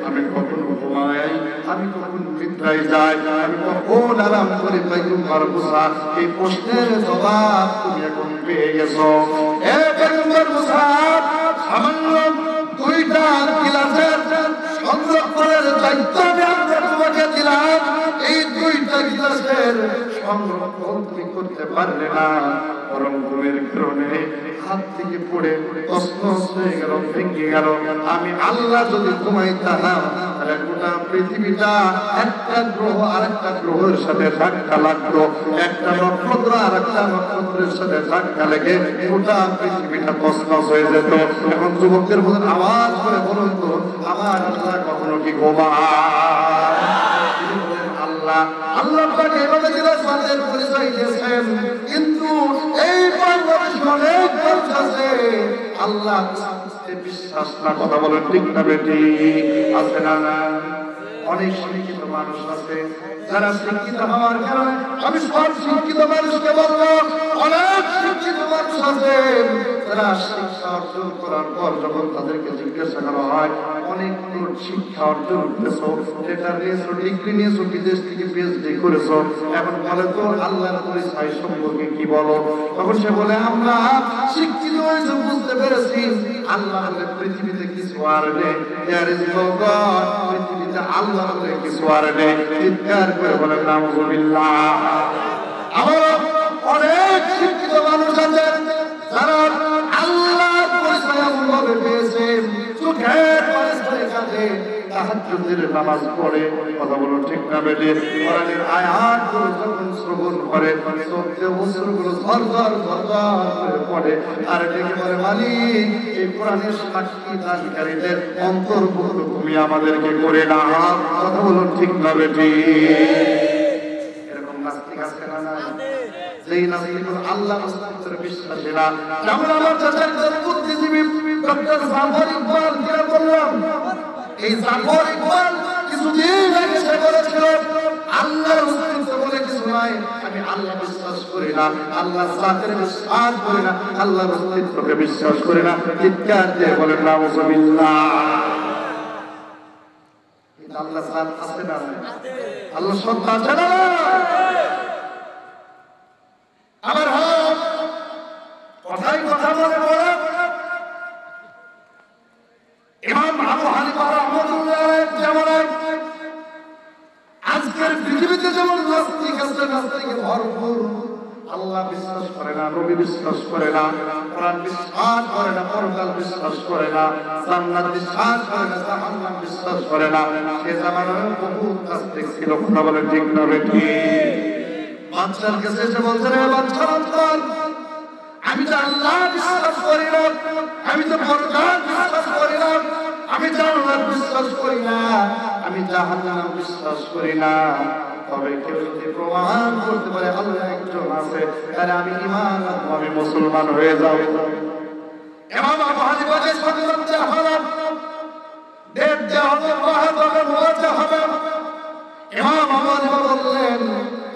আমি কখন ঘুমাই, আমি কখন নিদ্রায় যাই, আমি কখন আরাম করি। পয়গম্বর মুসা, এই প্রশ্নের জবাব তুমি এখন পেয়ে গেছো। এ পয়গম্বর মুসা, সামান্য দুইটা গিলাসের সংরক্ষণের দায়িত্ব আমি তোমাকে দিলাম, এই দুইটা গিলাসের সংরক্ষণ তুমি করতে পারলে না, বরং ঘুমের কারণে হাত থেকে পড়ে তছনছ হয়ে গেল, ভেঙে গেল। আমি আল্লাহ যদি ঘুমাইতাম তাহলে গোটা পৃথিবীটা একটা গ্রহ আরেকটা গ্রহের সাথে ধাক্কা লাগতো, একটা নক্ষত্র আরেকটা নক্ষত্রের সাথে ধাক্কা লেগে গোটা পৃথিবীটা তছনছ হয়ে যেত। এখন যুবকদের মধ্যে আওয়াজ করে বলুন তো, আমার আল্লাহ কখনো কি ঘুমায়? আল্লাহ আল্লাহ পাক এভাবে জিলাসের পরিচয় দিয়েছেন, কিন্তু এই বাংলাদেশে অনেক মানুষ আছে আল্লাহ বিশ্বাস না, কথা বলেন ঠিক না বেটি? আছে না? অনেক শিক্ষিত মানুষ আছে যারা শিক্ষিত হওয়ার কারণে, আমি সব শিক্ষিত মানুষকে বলবো, অনেক শিক্ষিত মানুষ আছে যারা শিক্ষা অর্জন করার পর যখন তাদেরকে জিজ্ঞাসা করা হয় অনেক শিক্ষা অর্জন করেছো, যেটা নিয়েছো, ডিগ্রি নিয়েছো, বিদেশ থেকে পিএইচডি করেছো, এখন বলে তো আল্লাহর পরিচয় সম্পর্কে কি বলো? তখন সে বলে, আমরা শিক্ষিত হয়েছে, বুঝতে পেরেছি আল্লাহ বলে পৃথিবীতে কিছু আর নেই, দেয়ার ইজ নো গড, পৃথিবীতে আল্লাহ বলে কিছু আর নেই। চিৎকার করে বলেন নাউযুবিল্লাহ। আমার অনেক শিক্ষিত মানুষ আছে যারা আল্লাহর পরিচয় এমনভাবে পেয়েছে, চোখের পরিচয় কাঁদে, তাহাজ্জুদের নামাজ পড়ে, কথা বলো ঠিক না বেটে? কোরআনের আয়াতগুলো যখন শ্রবণ করে চোখে অশ্রুগুলো ঝরঝর ঝরঝর করে পড়ে, আর ডেকে বলে, মালিক এই কোরআনের সাক্ষী দানকারীদের অন্তর্ভুক্ত তুমি আমাদেরকে করে নাও, কথা বলো ঠিক না বেটি? এরকম নাস্তিক আছে না? না, যেই নাস্তিকগুলো আল্লাহ রাসূলের বিশ্বাসী না, যেমন আমার চাচার বুদ্ধিজীবী ডক্টর জাফর ইকবাল কে বললাম, এই জাফর ইকবাল কিছুদিন আগে সে বলেছিল আল্লাহর অস্তিত্ব বলে কিছু নাই, আমি আল্লাহ বিশ্বাস করি না, আল্লাহর জাতের বিশ্বাস করি না, আল্লাহর অস্তিত্বকে বিশ্বাস করি না। চিৎকার দিয়ে বলেন নাউযুবিল্লাহ। কিন্তু আল্লাহ জাত আছে না? আল্লাহ সত্তা আছে না? আমার হক কথাই কথা বলে বলে ইমাম আবু হানিফা রাহমাতুল্লাহ আলাইহি যেমন আজকের পৃথিবীতে যেমন নাস্তিক আছে, নাস্তিকে ভরপুর, আল্লাহ বিশ্বাস করে না, নবী বিশ্বাস করে না, কোরআন বিশ্বাস করে না, পরকাল বিশ্বাস করে না, জান্নাত বিশ্বাস করে না, জাহান্নাম বিশ্বাস করে না, সে জামানায় বহু নাস্তিক ছিল, কথা বলে ঠিক না বেটি? বাচ্চার কাছে এসে বলছে, রে বাচ্চা, আমি তো আল্লাহ বিশ্বাস করি না, আমি তো পরকাল বিশ্বাস করি না, আমি জান্নাত বিশ্বাস করি না, আমি জাহান্নাম বিশ্বাস করি না, তবে কেউ যদি প্রমাণ করতে পারে আল্লাহ একজন আছে, তাহলে আমি ঈমান আনবো, আমি মুসলমান হয়ে যাব। ইমাম আবু হানিফাকে সাধারণ জাহালাম দেব জাহালাম ওয়াহাবে মুওয়াজ্জা হবে। ইমাম আবু হানিফা বললেন,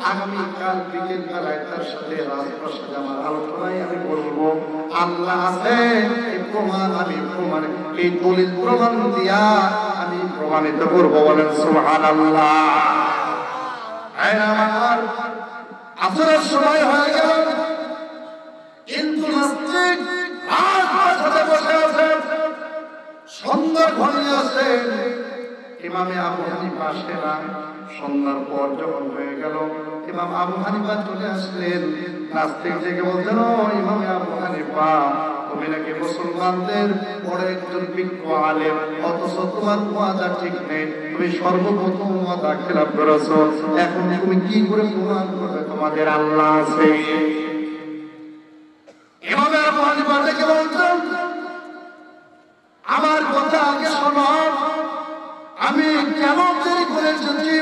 আগামী কাল বিকেল বেলায় তার সাথে রাজপ্রাসাদে আমার আলোচনায় আমি বলবো আল্লাহ আছে, এই প্রমাণ আমি প্রমাণ, এই দলিল প্রমাণ দিয়া আমি প্রমাণিত করবো। বলেন সুবহানাল্লাহ। আমার আসরের সময় হয়ে গেল, কিন্তু নাস্তিক রাজপ্রাসাদে বসে আছে, সন্ধ্যা ঘনিয়ে আসে, ইমামে আবু হানিফা আসে না। সন্ধ্যার পর যখন হয়ে গেল, ইমাম আবু হানিফা চলে আসলেন। নাস্তিক থেকে বলতেন, ও ইমামে আবু হানিফা, তুমি নাকি মুসলমানদের বড় একজন বিজ্ঞ আলেম, অথচ তোমার ওয়াদা ঠিক নেই, তুমি সর্বপ্রথম ওয়াদা খেলাপ করেছো, এখন তুমি কি করে প্রমাণ করবে তোমাদের আল্লাহ আছে? ইমামে আবু হানিফা থেকে বলতেন, আমার কথা আগে শোনো, আমি কেন দেরি করে এসেছি,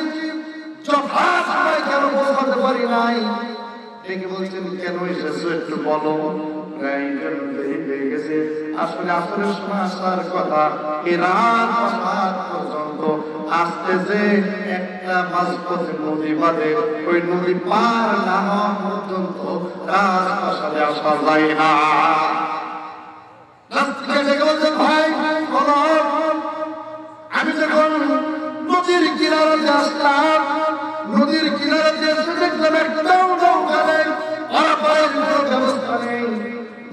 যথা সময় কেন পৌঁছাতে পারি নাই, ডেকে বলছেন কেন এসেছো একটু বলো। এই জন্য দেরি হয়ে গেছে, আসলে আসরের সময় আসার কথা, এই রাত পর্যন্ত আসতে যে একটা মাঝপথে নদী বাদে, ওই নদী পার না হওয়া পর্যন্ত রাজপ্রাসাদে আসা যায় না। ভাই বলো, আমি যখন নদীর কিনারে আসলাম, নদীর কিনারে এসে দেখলাম একদম নৌকা নেই, পারাপারের কোনো ব্যবস্থা নেই,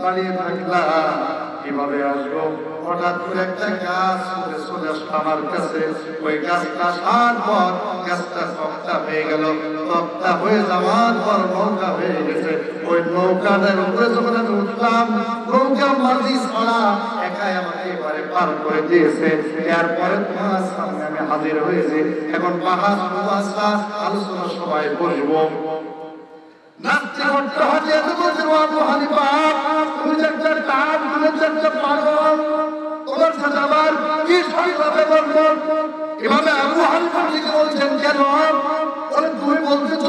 দাঁড়িয়ে থাকলাম কিভাবে আসবো। হঠাৎ করে একটা গাছ চলে আসলো আমার কাছে। ওই গাছটা আসার পর গাছটা তক্তা হয়ে গেল, তক্তা হয়ে যাওয়ার পর নৌকা হয়ে গেছে। ওই নৌকাটার উপরে যখন আমি উঠলাম, নৌকা মাঝি ছাড়া একাই আমাকে এবারে পার করে দিয়েছে। এরপরে তোমার সামনে আমি হাজির হয়েছি। এখন পাহাড় আলোচনা সবাই বসবো। নাচতে করতে হবে, এত বলছে আবু হানিফা তুমি একটা কাজ, তুমি একটা পাগল, তোমার সাথে আমার কি সংলাপে বলবো। এভাবে আবু হানিফা লিখে বলছেন কেন? বলে তুমি বলতেছ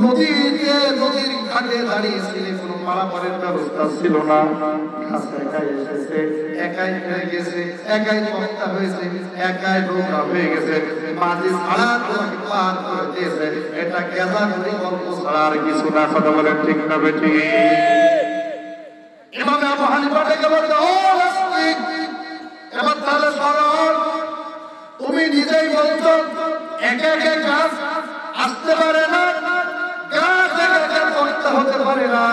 নদীর ঘাটে দাঁড়িয়েছিলে, কোনো পারাপারের ব্যবস্থা ছিল না, একাই এসেছে, একাই হয়ে গেছে, একাই তক্তা হয়েছে, একাই নৌকা হয়ে গেছে, মাঝি ছাড়া তোমাকে পার করে দিয়েছে। এটা কেজা করে গল্প ছাড়া আর কিছু না। কথা বলেন ঠিক না বেটি? এভাবে আবু হানিফা ডেকে বলছে ও নাস্তিক, এবার তাহলে শোনো, তুমি নিজেই বলছো একা একা গাছ আসতে পারে না, গাছ একা একা তক্তা হতে পারে না,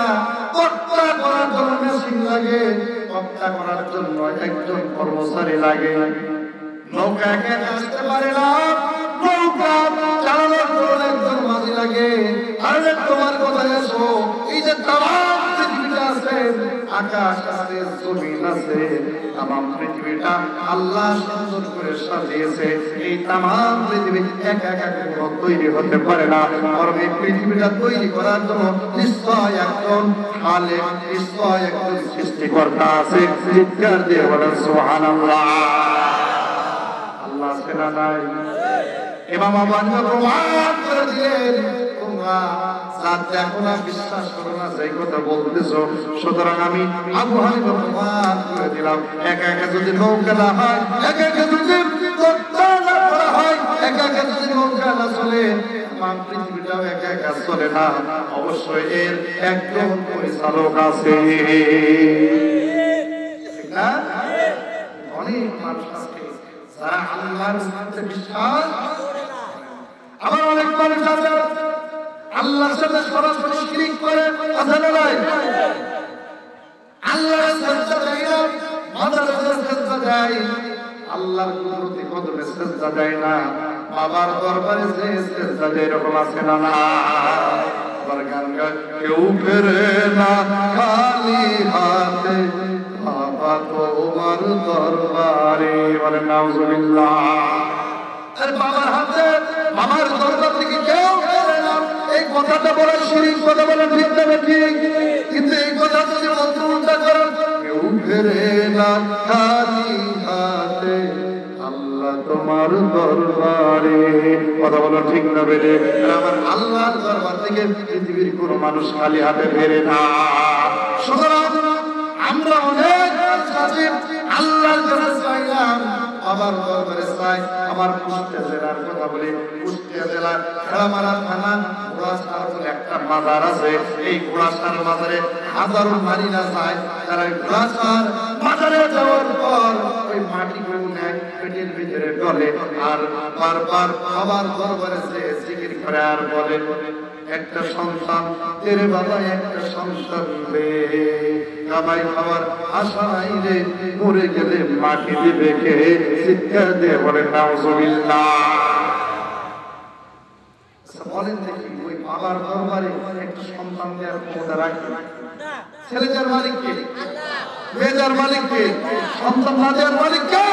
তক্তা করার জন্য মেশিন লাগে, তক্তা করার জন্য একজন কর্মচারী লাগে, নৌকা একা একা আসতে পারে না, নৌকা চালানোর জন্য একজন মাঝি লাগে। আরে তোমার কথা এসো, এই যে তামাম পৃথিবীটা আছে, আকাশ আছে, জমিন আছে, তামাম পৃথিবীটা আল্লাহ সুন্দর করে সাজিয়েছে। এই তামাম পৃথিবী একা একা কোনো তৈরি হতে পারে না, বরং এই পৃথিবীটা তৈরি করার জন্য নিশ্চয় একজন খালেক, নিশ্চয় একজন সৃষ্টিকর্তা আছে। চিৎকার দিয়ে বলেন সুবহানাল্লাহ। আল্লাহ আছে না নাই? ইমাম আবু হানিফা প্রমাণ করে দিলেন তোমরা যা দেখো না, বিশ্বাস করো না, সেই কথা বলতেছো। সুতরাং আমি আবু হানিফা প্রমাণ করে দিলাম, একা একা যদি নৌকা না হয়, একা একা যদি তক্তা না করা হয়, একা একা যদি নৌকা না চলে, তাম পৃথিবীটাও একা একা চলে না। অবশ্যই এর একজন পরিচালক আছে, ঠিক না? অনেক মানুষ আছে যারা আল্লাহর সাথে বিশ্বাস, আবার অনেক মানুষ আছে আল্লাহর সাথে সরাসরি শিরক করে। আছে না নাই? আল্লাহর সাজদা দেয় না, মাদারের সাজদা দেয়, আল্লাহর কুদরতি কদমে সাজদা দেয় না, বাবার দরবারে যে সাজদা দেয়, এরকম আছে না না? আবার গান গায় কেউ ফেরে না খালি হাতে, বাবা তোমার দরবারে, বলেন নাউজুবিল্লাহ। আরে বাবার হাতে, বাবার দরবার থেকে কেউ ফেরে না, এই কথাটা বলা শিরক, কথা বলা ঠিক না ঠিক? কিন্তু এই কথা যদি মন্ত্র উল্টা করেন, কেউ ফেরে না খালি হাতে, আল্লাহ তোমার দরবারে, কথা বলা ঠিক না বেড়ে? আমার আল্লাহর দরবার থেকে পৃথিবীর কোনো মানুষ খালি হাতে ফেরে না। সুতরাং আমরা অনেক কাছে আল্লাহর কাছে চাইলাম, আবার দরবারে চাই। আমার কুষ্টিয়া জেলার কথা বলি, কুষ্টিয়া জেলার খেলামারা থানা ঘোড়াসার বলে একটা মাজার আছে। এই ঘোড়াসার মাজারে হাজারো নারীরা যায়, তারা ঘোড়াসার মাজারে যাওয়ার পর ওই মাটিগুলো নেয়, পেটের ভিতরে ডলে, আর বারবার আবার দরবারে যে জিকির করে আর বলে একটা সন্তান তেরে বাবা, একটা সন্তান রে, কামাই খাওয়ার আশা নাই রে, মরে গেলে মাটি দিবে কে? চিৎকার দিয়ে বলেন নাউজুবিল্লাহ। বলেন দেখি, ওই বাবার দরবারে একটা সন্তান দেওয়ার ক্ষমতা রাখে? ছেলেটার মালিক কে? মেয়েটার মালিক কে? সন্তান না দেওয়ার মালিক কে?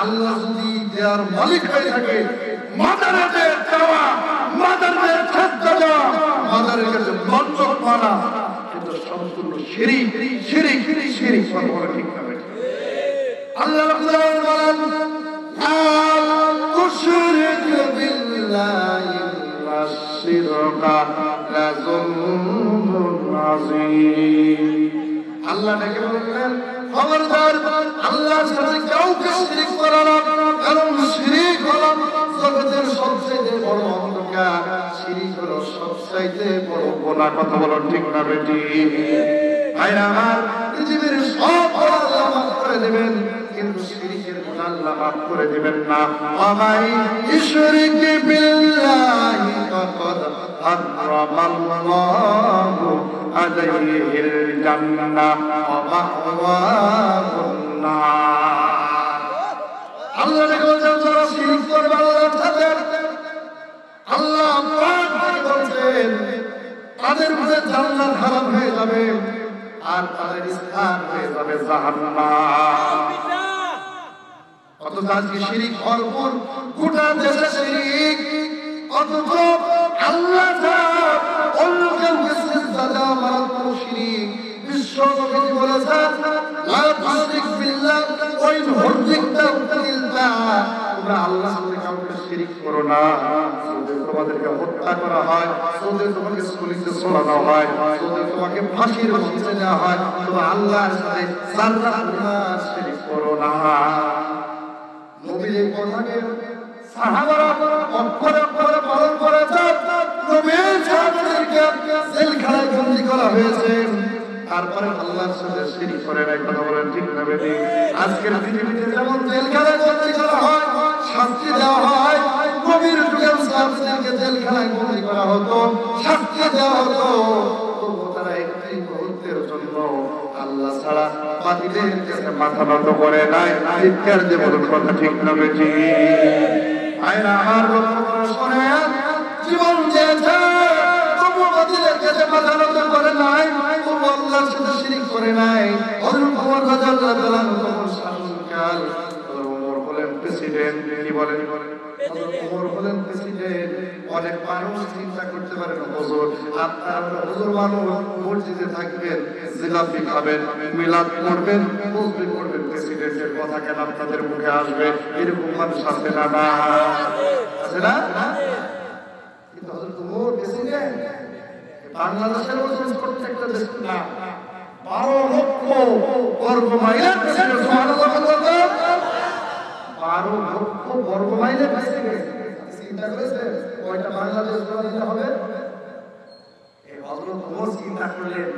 আল্লাহ যদি দেওয়ার মালিক হয়ে থাকে, মাদারে দেওয়া, মাদারে সাজদা দেওয়া, মাদারের কাছে মন্ত্র মানা, এটা সম্পূর্ণ শিরক, শিরক, শিরক। কথা বলা ঠিক না? আল্লাহ রাব্বুল আলামিন বলেন লা তুশরিক বিল্লাহি সিরকা লাযুলমুন আযীম। আল্লাহ ডেকে বললেন, খবরদার আল্লাহর সাথে কাউকে শিরক করো না, কারণ শিরক হলো জগতের সবচেয়ে বড় অন্ধকার, শিরক হলো সবচেয়ে বড় গুনাহ। কথা বলো ঠিক না বেটি? ভাইরা আমার, পৃথিবীর সব গুনাহ আল্লাহ মাফ করে দেবেন, কিন্তু শিরকের গুনাহ আল্লাহ মাফ করে দিবেন না। ওয়ামাই ইশরিক বিল্লাহি ফাকাদ হারামাল্লাহু আলাইহিল জান্নাহ ওয়া মাওয়াহুন নার। আল্লাহ বলেন যারা শিরক করবে আল্লাহর সাথে, আল্লাহ পাক বলেন তাদের উপরে জান্নাত হারাম হয়ে যাবে আর তাদের স্থান হয়ে যাবে জাহান্নাম। অথচ আজকে শিরক ভরপুর, গোটা দেশে শিরক, অথচ আল্লাহ ছাড়া অন্য কাউকে সিজদা দেওয়া মারাত্মক শিরক। বিশ্ব নবী বলেছেন, লা তুশরিক বিল্লাহ ওয়া ইন হুররিকতা বিল্লাহ, তোমরা আল্লাহর সাথে কাউকে শিরক করো না। যদি তোমাদেরকে হত্যা করা হয়, যদি তোমাকে স্কুলিতে ছোড়ানো হয়, যদি তোমাকে ফাঁসির মঞ্চে দেওয়া হয়, তোমরা আল্লাহর সাথে যারা পরিমাণ শিরক করো না। নবীর এই কথাকে সাহাবারা অক্ষরে অক্ষরে পালন করেছেন। নবীর সাহাবাদেরকে জেলখানায় বন্দী করা হয়েছে, তারপরে আল্লাহর সাথে শিরক করে নাই। কথা বলেন ঠিক না বেটি? আজকের পৃথিবীতে যেমন জেলখানায় বন্দী করা হয়, শাস্তি দেওয়া হয়, নবীর যুগে সাহাবাদেরকে জেলখানায় বন্দী করা হতো, শাস্তি দেওয়া হতো, তবু তারা একটি মুহূর্তের জন্য আল্লাহ ছাড়া বাতিলের কাছে মাথা নত করে নাই। চিৎকার দিয়ে বলুন কথা ঠিক না বেটি? আয়না আমার বক্তব্য শোনেন, জীবন দিয়েছে তবু বাতিলের কাছে মাথা নত করে নাই, তবু আল্লাহর সাথে শিরক করে নাই। হযরত ওমর রাদিয়াল্লাহু তাআলা তখন শাসনকাল, ওমর হলেন প্রেসিডেন্ট। কি বলেন? ওমর হলেন প্রেসিডেন্ট। অনেক মানুষ চিন্তা করতে পারেন, হুজুর আপনারা হুজুর মানুষ মসজিদে থাকবেন, জিলাপি খাবেন, মিলাদ করবেন, তাসবিহ করবেন, প্রেসিডেন্টের কথা কেন আপনাদের মুখে আসবে? এরকম মানুষ আছে না? না আছে না? কিন্তু হযরত ওমর প্রেসিডেন্ট, বাংলাদেশের মতো প্রত্যেকটা দেশ না, 12 লক্ষ বর্গ মাইলের প্রেসিডেন্ট। সুবহানাল্লাহ বলুন, 12 লক্ষ বর্গ মাইলের প্রেসিডেন্ট। চিন্তা করেছেন কয়টা বাংলাদেশ দিতে হবে? এই হযরত ওমর চিন্তা করলেন,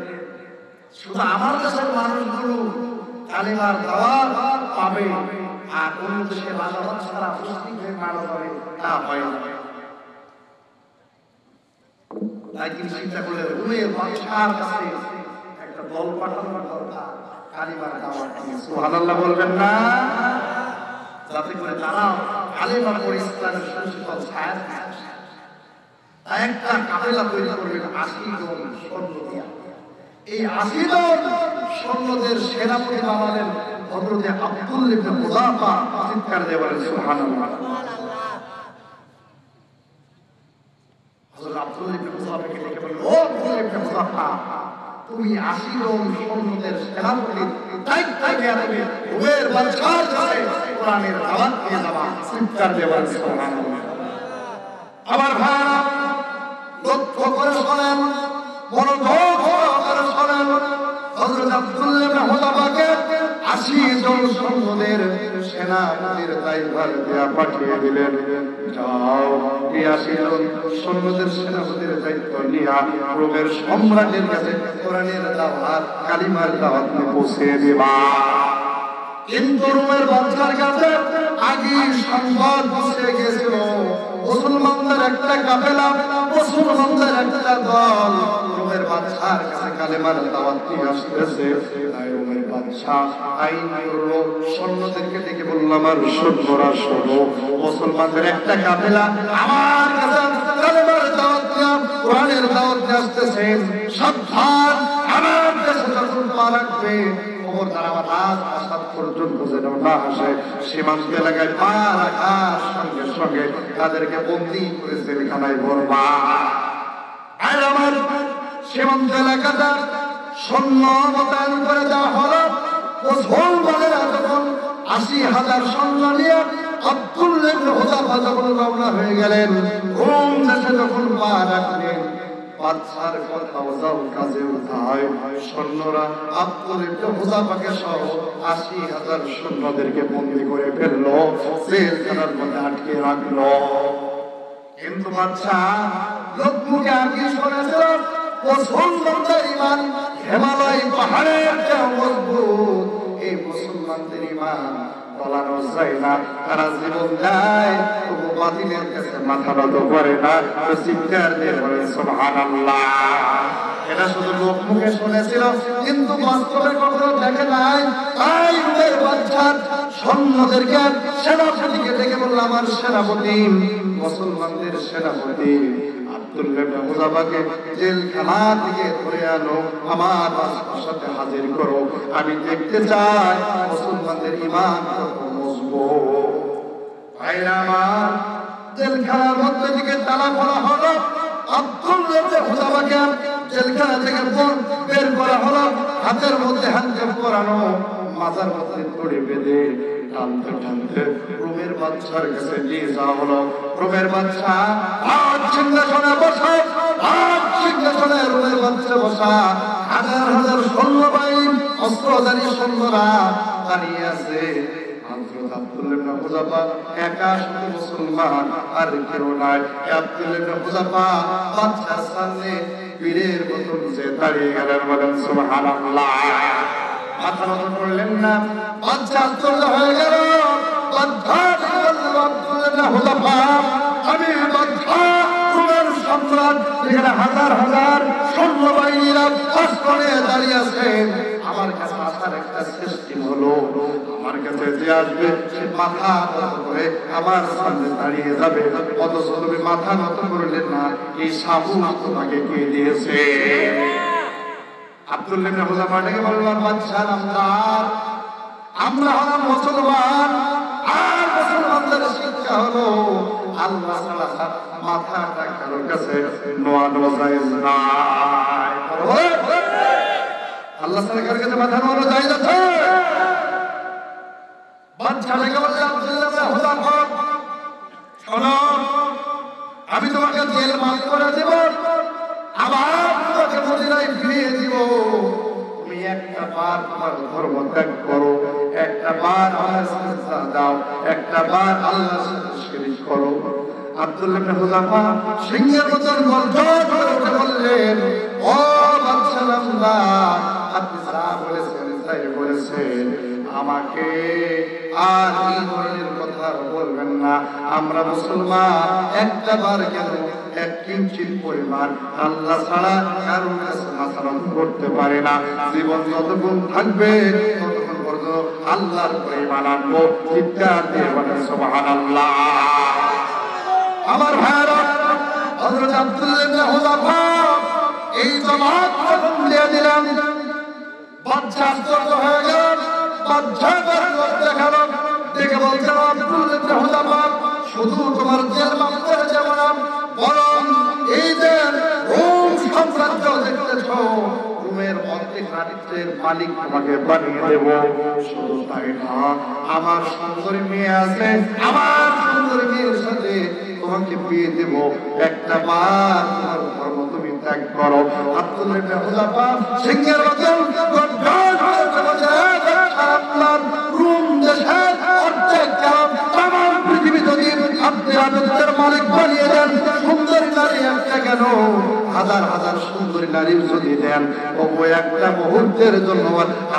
শুধু আমার দেশের মানুষগুলো কালিমার দাওয়াত পাবে আর অন্য দেশের আলাদা ছাড়া মুসলিম হয়ে মারা যাবে, তা হয় না। তাই তিনি চিন্তা করলেন, রুমের বাদশার কাছে একটা দল পাঠানোর দরকার, কালিমার দাওয়াত দিয়ে। সুবহানাল্লাহ বলবেন না? যাতে করে তারা কালিমা পড়ে ইসলামের সুশীতল ছায়া থাকে। তাই একটা কাফেলা তৈরি করবেন 80 জন সৈন্য দিয়া। এই 80 জন সৈন্যদের সেনাপতি বানালেন হযরত আব্দুল ইবনে হুযাফা। চিৎকার দিয়ে বলেন সুবহানাল্লাহ। হযরত আব্দুল ইবনে হুযাফাকে ডেকে বললেন, ও আব্দুল ইবনে হুযাফা, তুমি 80 জন সৈন্যদের সেনাপতির দায়িত্ব নিয়ে নেবে, রোমের বাদশার কাছে কোরআনের দাওয়াত দিয়ে যাবা। চিৎকার দিয়ে বলেন সুবহানাল্লাহ। আমার ভাইরা লক্ষ্য করে শোনেন, মনোযোগ সহকারে শোনেন, হযরত আব্দুল ইবনে হুযাফাকে 80 জন সৈন্যদের সেনাপতির দায়িত্ব দিয়ে পাঠিয়ে দিলেন, যাও এই 80 জন সৈন্যদের সেনাপতির দায়িত্ব নিয়ে রোমের সম্রাটের কাছে কোরআনের দাওয়াত, কালিমার দাওয়াত পৌঁছে দিবা। কিন্তু রোমের বাদশার কাছে আগে সংবাদ পৌঁছে গেছিল, মুসলমানদের একটা কাফেলা, মুসলমানদের একটা দল রোমের বাদশার কাছে কালেমার দাওয়াত নিয়ে আসতেছে। তাই রোমের বাদশা আইন করলো, সৈন্যদেরকে ডেকে বলল, আমার সৈন্যরা শোনো, মুসলমানদের একটা কাফেলা আমার কাছে কালেমার দাওয়াত নিয়ে, কোরআনের দাওয়াত নিয়ে আসতেছে, সাবধান, আমার কাছে যখন পা রাখবে খবরদার আমার রাত আসাদ পর্যন্ত যেন না আসে। সীমান্ত এলাকায় পা রাখার সঙ্গে সঙ্গে তাদেরকে বন্দী করে জেলখানায় ভরবা। আর আমার সীমান্ত এলাকাটা সৈন্য মোতায়েন করে দেওয়া হলো। মুসলমানেরা যখন 80,000 সৈন্য নিয়ে আব্দুল্লাহ ইবনে হুযাফা যখন রওনা হয়ে গেলেন, রোম দেশে যখন পা রাখলেন, বাদশার কথাও যাও কাজে উঠায়, সৈন্যরা আব্দুল্লাহ ইবনে হুযাফাকে সহ ৮০,০০০ সৈন্যদেরকে বন্দী করে ফেললো, জেলখানার মধ্যে আটকে রাখলো। কিন্তু বাদশা লোকমুখে আগে শুনেছিল মুসলমানদের ঈমান হিমালয় পাহাড়ের চেয়ে মজবুত, এই মুসলমানদের ঈমান বলানো যায় না। তারা জীবন দেয় তবু বাতিলের কাছে মাথা নত করে না। চিৎকার দিয়ে বলে সুবহানাল্লাহ। এটা শুধু লোকমুখে শুনেছিল, কিন্তু বাস্তবে কখনো দেখে নাই। তাই রুমের বাদশার সৈন্যদেরকে সেনাপতিকে ডেকে বলল, আমার সেনাপতি, মুসলমানদের সেনাপতি আব্দুল্লাহ ইবনে হুযাফাকে জেলখানা থেকে ধরে আনো, আমার সাথে হাজির করো। আমি দেখতে চাই মুসলমানদের ঈমান কত মজবুত। ভাইরা আমার, জেলখানার মধ্যে থেকে তালা করা হলো, আব্দুল্লাহ ইবনে হুযাফাকে জেলখানা থেকে বের করা হলো, হাতের মধ্যে হ্যান্ডকাফ পরানো, মাথার মধ্যে দড়ি বেঁধে টানতে টানতে রোমের বাদশার কাছে নিয়ে যাওয়া হলো। রোমের বাদশা আজ সিংহাসনে বসা, আজ সিংহাসনে রোমের বাদশা বসা, হাজার হাজার সৈন্যবাহিনী অস্ত্রধারী সৈন্যরা দাঁড়িয়ে আছে। হযরত আব্দুল্লাহ ইবনে হুযাফা একা শুধু মুসলমান, আর কেউ নাই। আব্দুল্লাহ ইবনে হুযাফা বাদশার সামনে বীরের মতো যে দাঁড়িয়ে গেলেন, বলেন সুবহানাল্লাহ। মাথা নত করলেন না, বাদশা আশ্চর্য হয়ে গেল। বাদশা বলল, আব্দুল্লাহ ইবনে হুযাফা, আমি বাদশা রোমের সম্রাট, যেখানে হাজার হাজার সৈন্যবাহিনীরা অস্ত্র নিয়ে দাঁড়িয়ে আছেন, আমার কাছে আসার একটা সিস্টেম হলো, আমার কাছে যে আসবে সে মাথা নত করে আমার সামনে দাঁড়িয়ে যাবে, অথচ তুমি মাথা নত করলেন না, এই সাহস তোমাকে কে দিয়েছে? আব্দুল্লাহ ইবনে হুযাফা ডেকে বললেন, বাদশা নামদার, আমরা হলাম মুসলমান, আর মুসলমানদের শিক্ষা হলো আল্লাহ ছাড়া মাথাটা কারোর কাছে নোয়ানো জায়েজ নাই। আল্লাহ ছাড়া কারোর কাছে মাথা নোয়ানো জায়েজ আছে? বাদশা ডেকে বললেন, আব্দুল্লাহ ইবনে হুযাফা, শোনো, আমি তোমাকে জেল মাফ করে দেব, আবার তোমাকে মদিনায় ফিরিয়ে দিব। তুমি একটা বার তোমার ধর্ম ত্যাগ করো, একটা বার আমার সাজদা দাও, একটা বার আল্লাহর সাথে শিরক করো। আব্দুল্লাহ ইবনে হুযাফা সিংহের মতন গর্জন করে বললেন, ও বাদশা নামদার, আপনি যা বলেছেন তাই বলেছেন, আমাকে আর এই ধরনের কথা বলবেন না। আমরা মুসলমান, একটা বার কেন এক কিঞ্চিত পরিমাণ আল্লাহ ছাড়া কারোর কাছে মাথা নত করতে পারে না। জীবন যতক্ষণ থাকবে ততক্ষণ পর্যন্ত আল্লাহর উপরে ঈমান আনবো। চিৎকার দিয়ে বলেন সুবহানাল্লাহ। আমার ভাইরা, হযরত আব্দুল্লাহ ইবনে হুযাফা এই জমাত যখন দিয়ে দিলেন, বাদশা আশ্চর্য হয়ে গেল। বাদশা দেখালো, দেখে বলছেন, আব্দুল্লাহ ইবনে হুযাফা, শুধু তোমার জেল মাফ করে যাব না, বরং এই যে রোম সাম্রাজ্য দেখতেছ, রোমের অর্ধেক রাজ্যের মালিক তোমাকে বানিয়ে দেব। শুধু তাই না, আমার সুন্দরী মেয়ে আছে, আমার সুন্দরী মেয়ের সাথে তোমাকে বিয়ে দেব, একটা বার তোমার ধর্ম তুমি ত্যাগ করো। আব্দুল্লাহ ইবনে হুযাফা সিংহের মতন গর্জন করে বলছে, আল্লাহর রোম দেশের অর্ধেক গ্রাম তামাম পৃথিবী যদি আপনি রাজত্বের মালিক বানিয়ে দেন, সুন্দরী নারী একটা কেন, হাজার হাজার সুন্দরী নারী যদি দেন, তবু একটা মুহূর্তের জন্য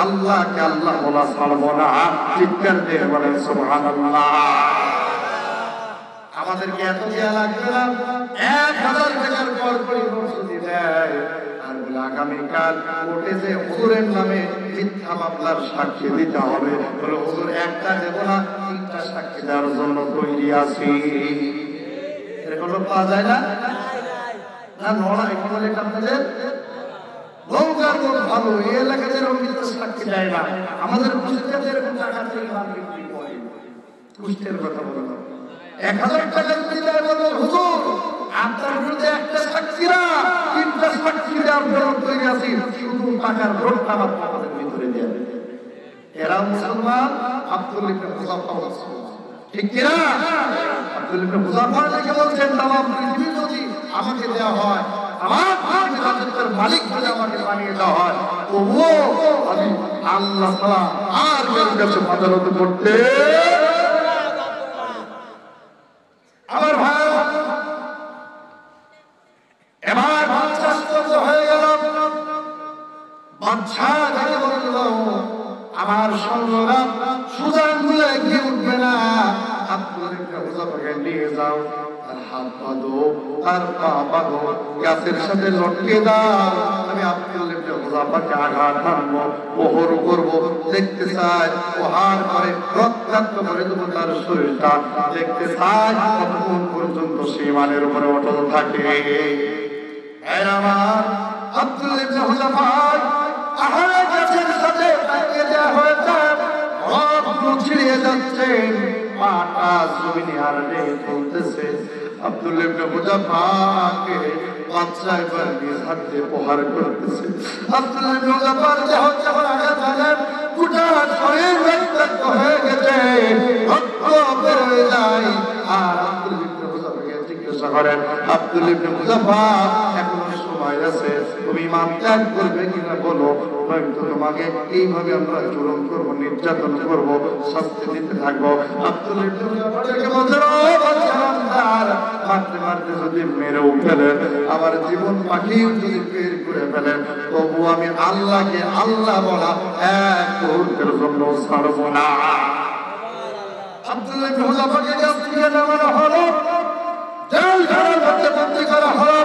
আল্লাহকে আল্লাহ বলা ছাড়বো না। চিৎকার দিয়ে বলেন সুবহানাল্লাহ। আমাদেরকে এত দেয়া লাগবে না, ১,০০০ টাকার কর পরিমাণ যদি দেয়, আর বলে আগামীকাল কোর্টে যে হুজুরের নামে মিথ্যা মামলার সাক্ষী দিতে হবে, বলে হুজুর একটা দেব না, ৩টা সাক্ষী দেওয়ার জন্য তৈরি আছি। এরকম লোক পাওয়া যায় না? না, নড়া এখন বলে আপনাদের নৌকার লোক ভালো, এই এলাকাতে এরকম মিথ্যা সাক্ষী দেয় না। আমাদের কুষ্টিয়াতে এরকম টাকা থেকে মাল বিক্রি করে, কুষ্টিয়ার কথা বলে ১,০০০ টাকা যদি দেয়, বলবে হুজুর আপনার বিরুদ্ধে একটা সাক্ষী না, ৩টা সাক্ষী দেওয়ার জন্য তৈরি আছি, শুধু টাকার ভোটটা আমার আমাদের ভিতরে দেন। এরা মুসলমান, আব্দুল্লাহ ইবনে হুযাফা মুসলমান। ঠিক কিনা? আব্দুল ইবনে হুযাফা লিখে বলছেন, তামাম পৃথিবী যদি আমাকে দেওয়া হয়, আমার পৃথিবীর রাজত্বের মালিক যদি আমাকে বানিয়ে দেওয়া হয়, তবুও আমি আল্লাহ ছাড়া আর কারোর কাছে মাথা নত করতে। আমার ভাই এবার বাদশা আশ্চর্য হয়ে গেল। বাদশা দেখে বলল, আমার সৈন্যরা সুজান গুলো এগিয়ে উঠবে না, আব্দুল ইবনে হুযাফাকে নিয়ে যাও, তার হাত বাঁধো, তার পা বাঁধো, গাছের সাথে লটকে দাও, আমি আব্দুল ইবনে হুযাফাকে আঘাত হানবো, প্রহর করবো, দেখতে চাই প্রহার করে রক্তাক্ত করে দেবো তার শরীরটা, দেখতে চাই কতক্ষণ পর্যন্ত সে ইমানের উপরে অটল থাকে। আমার আব্দুল ইবনে হুযাফা আহারে গাছের সাথে লাগিয়ে দেওয়া হয়েছে, রক্ত ছিড়িয়ে যাচ্ছে, পাটা জমিনে আড়ে চলতেছে। আব্দুল ইবনে হুযাফাকে বাদশা এবার নিজ হাত দিয়ে প্রহার করতেছে। আব্দুল ইবনে হুযাফার দেহ যখন আঘাত লাগে, গোটা শরীর রক্তাক্ত হয়ে গেছে, রক্ত বের হয়ে যায়। আর আব্দুল ইবনে হুযাফাকে জিজ্ঞাসা করেন, আব্দুল ইবনে হুযাফা এখনো সময় আছে, তুমি ইমান ত্যাগ করবে কিনা বলো, নয়তো তোমাকে এইভাবে আমরা জুলুম করবো, নির্যাতন করবো, শাস্তি দিতে থাকবো। আব্দুল ইবনে হুযাফাকে বললেন, ও বাদশাহ, মারতে মারতে যদি মেরেও ফেলেন, আমার জীবন পাখিও যদি বের করে ফেলেন, তবু আমি আল্লাহকে আল্লাহ বলা এক মুহূর্তের জন্য ছাড়বো না। আব্দুল ইবনে হুযাফাকে কাছ থেকে নামানো হলো, জেলখানার মধ্যে বন্দী করা হলো।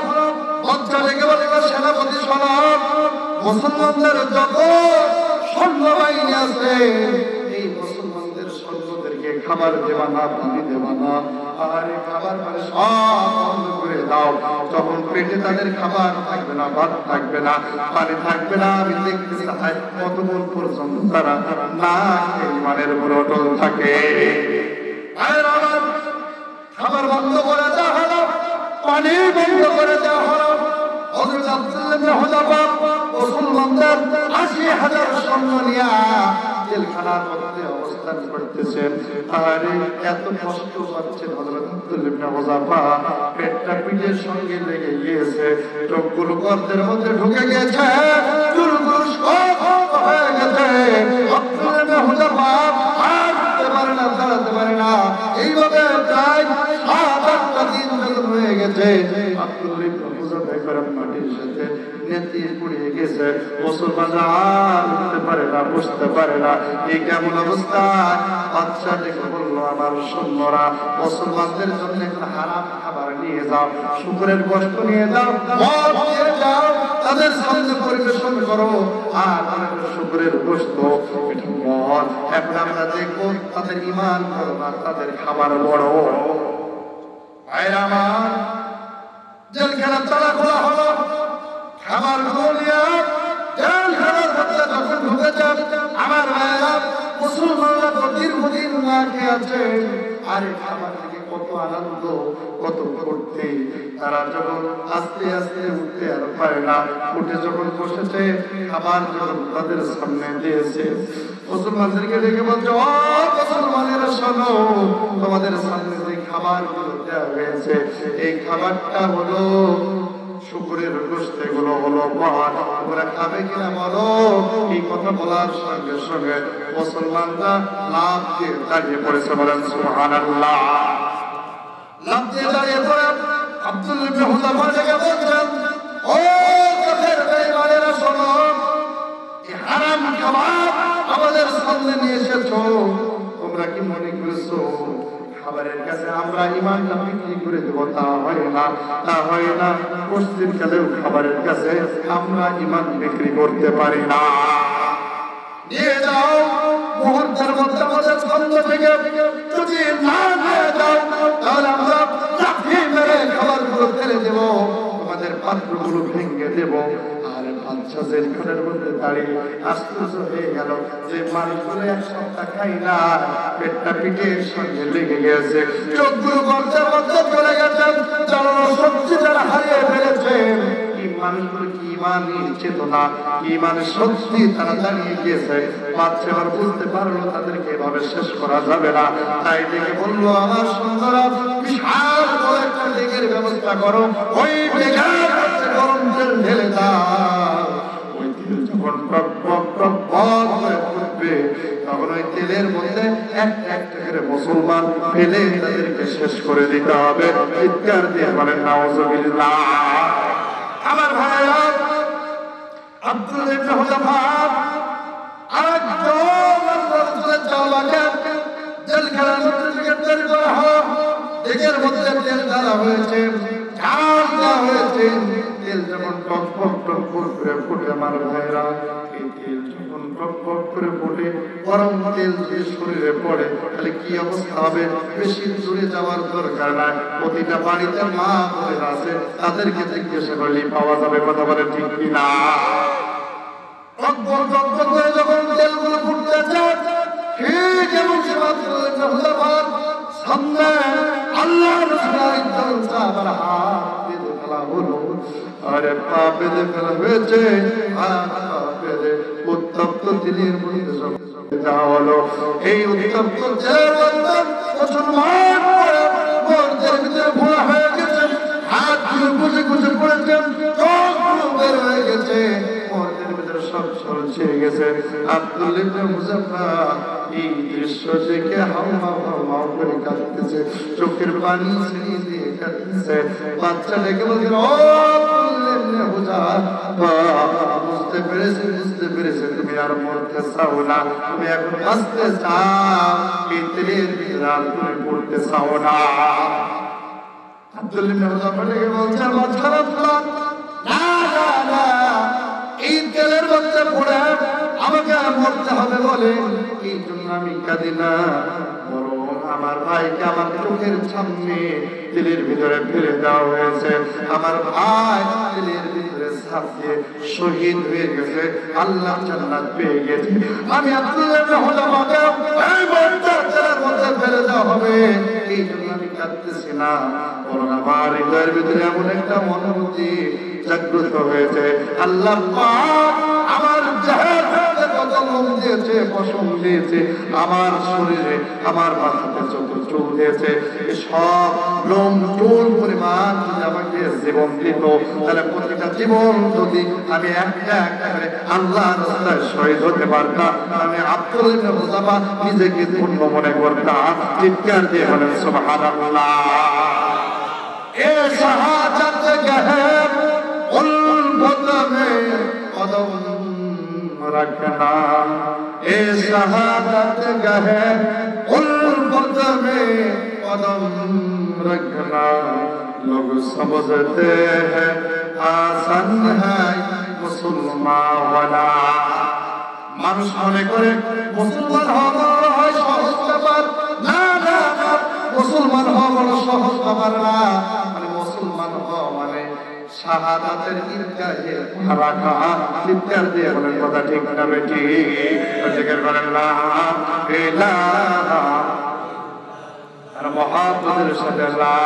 বাদশা ডেকে বলল, সেনাপতি শোনো, মুসলমানদের যত সৈন্যবাহিনী আছে, এই মুসলমানদের সৈন্যদেরকে খাবার দেবা না, পানি দেবা না, আর খাবার মানে সব বন্ধ করে দাও। যখন পেটে তাদের খাবার থাকবে না, ভাত থাকবে না, পানি থাকবে না, আমি দেখতে চাই কতক্ষণ পর্যন্ত তারা না খেয়ে ইমানের উপর অটল থাকে। খাবার বন্ধ করে দেওয়া হলো, পানি বন্ধ করে দেওয়া হলো। হযরত আব্দুল ইবনে হুযাফা মুসলমানদের ৮০,০০০ সৈন্য নিয়ে জেলখানার মধ্যে অবস্থান করতেছেন। আর এত কষ্ট পাচ্ছেন হযরত আব্দুল ইবনে হুযাফা, পেটটা পিঠের সঙ্গে লেগে গিয়েছে, চোখগুলো গর্তের মধ্যে ঢুকে গিয়েছে, চুলগুলো শক্ত হয়ে গেছে। আব্দুল ইবনে হুযাফা আর উঠতে পারে না, দাঁড়াতে পারে না। এইভাবে প্রায় ৭-৮টা দিন যখন হয়ে গেছে, আব্দুল ইবনে হুযাফা গরম মাটির সাথে নেতিয়ে পড়ে গেছে। মুসলমানরা আর উঠতে পারে না, বসতে পারে না। এই কেমন অবস্থা? বাদশা ডেকে বললো, আমার সৈন্যরা মুসলমানদের জন্য একটা হারাম খাবার নিয়ে যাও, শুকরের গোশত নিয়ে যাও, মদ নিয়ে যাও, তাদের সামনে পরিবেশন করো। আর শুকরের গোশত, এটা মদ, এখন আমরা দেখবো তাদের ঈমান বড় না তাদের খাবার বড়। ভাইরা আমার, জেলখানা তালা খোলা হলো, খাবার নিয়ে জেলখানার মধ্যে যখন ঢুকেছেন, আমার ভাইরা মুসলমানরা তো দীর্ঘদিন না খেয়ে আছে। আরে খাবার থেকে কত আনন্দ, কত করতে, তারা যখন আস্তে আস্তে উঠতে আর পারে না, উঠে যখন বসেছে, খাবার যখন তাদের সামনে দিয়েছে, মুসলমানদেরকে দেখে বলছে, ও মুসলমানেরা শোনো, তোমাদের সামনে যে খাবারগুলো দেওয়া হয়েছে, এই খাবারটা হলো শুকরের গোশত, এগুলো হলো মদ, তোমরা খাবে কিনা বলো। এই কথা বলার সঙ্গে সঙ্গে মুসলমানরা লাফ দিয়ে দাঁড়িয়ে পড়েছে, বলেন সুবহানাল্লাহ। লাফ দিয়ে দাঁড়িয়ে পড়ে আব্দুল ইবনে হুযাফা থেকে বলছেন, ও কাফের বেঈমানেরা শোনো, এই হারাম খাবার আমাদের সামনে নিয়ে এসেছো, তোমরা কি মনে করেছো খাবারের কাছে আমরা ঈমানটা বিক্রি করে দেবো? তা হয় না, তা হয় না। মসজিদ কালেও খাবারের কাছে আমরা ঈমান বিক্রি করতে পারি না। নিয়ে যাও, মুহূর্তের মধ্যে আমাদের সামনে থেকে যদি না নিয়ে যাও, তাহলে আমরা লাঠি মেরে খাবারগুলো ফেলে দেবো, তোমাদের পাত্রগুলো ভেঙে দেবো। আর বাদশা জেলখানার মধ্যে দাঁড়িয়ে আশ্চর্য হয়ে গেল যে মানুষগুলো এক সপ্তাহ খাই না, পেটটা পিঠের সঙ্গে লেগে গেছে, চোখগুলো গর্তের মধ্যে চলে গেছে, যারা সবজি যারা হারিয়ে ফেলেছে, এই মানুষগুলো কি ইমানই চেতনা, ইমানের শক্তি তারা দাঁড়িয়ে গিয়েছে। বাচ্চা এবার বুঝতে পারলো তাদেরকে এভাবে শেষ করা যাবে না, তাই ডেকে বললো, আমার সুন্দরা বিশাল বড় একটা ডেকের ব্যবস্থা করো, ওই ডেকের মধ্যে গরম তেল ঢেলে দাও। ওই তেল যখন টক টক টক বল করে ফুটবে, তখন ওই তেলের মধ্যে একটা একটা করে মুসলমান ফেলে তাদেরকে শেষ করে দিতে হবে। চিৎকার দিয়ে বলেন নাউজুবিল্লাহ। আমার ভাইরা, আব্দুল ইবনে হুযাফা আরেকজন রাসূলের জামাকে জেলখানার মধ্যে গ্রেফতার করা হয়। ডেকের মধ্যে তেল ঢালা হয়েছে, ঝাল দেওয়া হয়েছে। তেল যখন টক টক টক করে ফুটে, আমার ভাইরা, এই তেল যখন টক টক করে ফুটে, গরম তেল যে শরীরে পড়ে, তাহলে কি অবস্থা হবে? বেশি দূরে যাওয়ার দরকার নাই, প্রতিটা বাড়িতে মা বোনেরা আছে, তাদেরকে জিজ্ঞাসা করলে পাওয়া যাবে। কথা বলে ঠিক কিনা? যখন তেলগুলো ফুটতেছে, ঠিক এমন সামনে আল্লাহ রাসূল সাহাবার হাত বেঁধে ফেলা হলো। আরে পা বেঁধে ফেলা হয়েছে, উত্তপ্ত তেলের মধ্যে দেওয়া হলো। এই উত্তপ্ত তেলের মধ্যে মুসলমান মর্দের ভিতরে ফোড়া হয়ে গেছে, হাত গুলো কুচে কুচে পড়েছেন, চোখগুলো বের হয়ে গেছে, মর্দের ভিতরে সব ছেড়ে গেছে। আব্দুল ইবনে হুযাফা এই দৃশ্য দেখে হাওয়া হাওয়া করে কাঁদতেছে, চোখের পানি ছেড়ে দিয়ে কাঁদতেছে। বাচ্চা ডেকে বলছে, ও আব্দুল ইবনে হুযাফা, বুঝতে পেরেছে তুমি আর মরতে চাও না, তুমি এখন বাঁচতে চাও, এই তেলের ভিতরে আর তুমি পড়তে চাও না। আব্দুল ইবনে হুযাফা ডেকে বলছে, বাচ্চারা না না না, এই তেলের মধ্যে পড়ে আমাকে মরতে হবে বলে এই জন্য আমি কাঁদি না, বরং আমার ভাইকে আমার চোখের সামনে তেলের ভিতরে ফেলে দেওয়া হয়েছে। আমার ভাই তেলের ভিতরে ঝাঁপ দিয়ে শহীদ হয়ে গেছে, আল্লাহ জান্নাত পেয়ে গেছে। আমি আব্দুল ইবনে হুযাফাকে এই তেলের মধ্যে ফেলে দেওয়া হবে এই জন্য আমি কাঁদতেছি না, বরং আমার হৃদয়ের ভিতরে এমন একটা অনুভূতি জাগ্রত হয়েছে, আল্লাহ পাক আমার দেহে কত লোম দিয়েছে, পশম দিয়েছে, আমার শরীরে আমার মাথাতে যত চুল দিয়েছে, সব লোম চুল পরিমাণ যদি আমাকে জীবন দিত, তাহলে প্রতিটা জীবন যদি আমি একটা একটা করে আল্লাহর রাস্তায় শহীদ হতে পারতাম, আমি আব্দুল ইবনে হুযাফা নিজেকে ধন্য মনে করতাম। চিৎকার দিয়ে বলেন সুবহানাল্লাহ। এ শাহাদাত গাহে उल्फत में कदम रखना, ए शहादत गहे उल्फत में कदम रखना, लोग समझते हैं आसान है मुसलमान होना। মানুষ মনে করে মুসলমান হওয়া হয় সহজ ব্যাপার, না না না, মুসলমান হওয়া বড় সহজ ব্যাপার না। মানে মুসলমান হওয়া মানে শাহাদাতের ঈদগাহে রাখা। চিৎকার দিয়ে বলেন কথা ঠিক না বেটি? জিকির করেন লা ইলাহা, আর মুহাম্মাদুর সাথে লা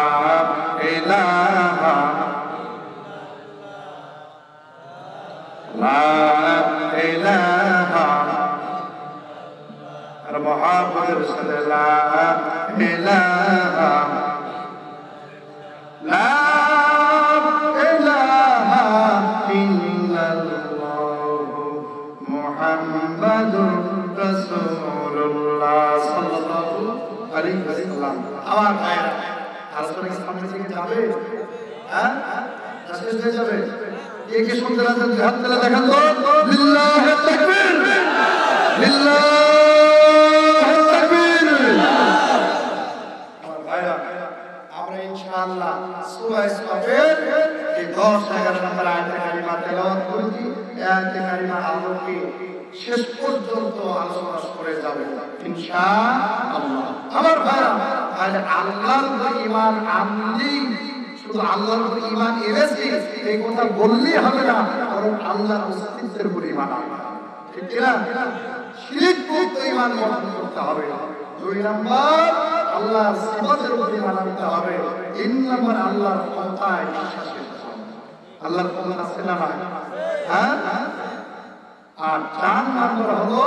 ইলাহা, লা ইলাহা, আর মুহাম্মাদুর সাথে লা ইলাহা, লা আমার ভাইরা আলোচনা কি সামনে থেকে যাবে? হ্যাঁ, শেষ হয়ে যাবে। কে শুনতে রাখেন? হাত তুলে দেখান তো। লিল্লাহি তাকবীর, লিল্লাহি তাকবীর। আমার ভাইরা, আমরা ইনশাআল্লাহ সূরা ইসরাফিল এই 10-11 নম্বর আয়াতে কারিমা তেলাওয়াত করেছি। এই আয়াতে কারিমা আলোকে শেষ পর্যন্ত আলোচনা করে যাবে ইনশাআল্লাহ। আমার ভাইরা, তাহলে আল্লাহর উপর ঈমান আনলি, শুধু আল্লাহর উপর ঈমান এনেছি এই কথা বললেই হবে না, বরং আল্লাহর অস্তিত্বের উপর ঈমান আনতে হবে। ঠিক কি না? শিরক মুক্ত ঈমান গঠন করতে হবে। 2 নাম্বার আল্লাহর সিফাতের উপর ঈমান আনতে হবে। 3 নাম্বার আল্লাহর ক্ষমতায় বিশ্বাস করতে হবে। আল্লাহর ক্ষমতা আছে না নাই? হ্যাঁ। আর 4 নম্বর হলো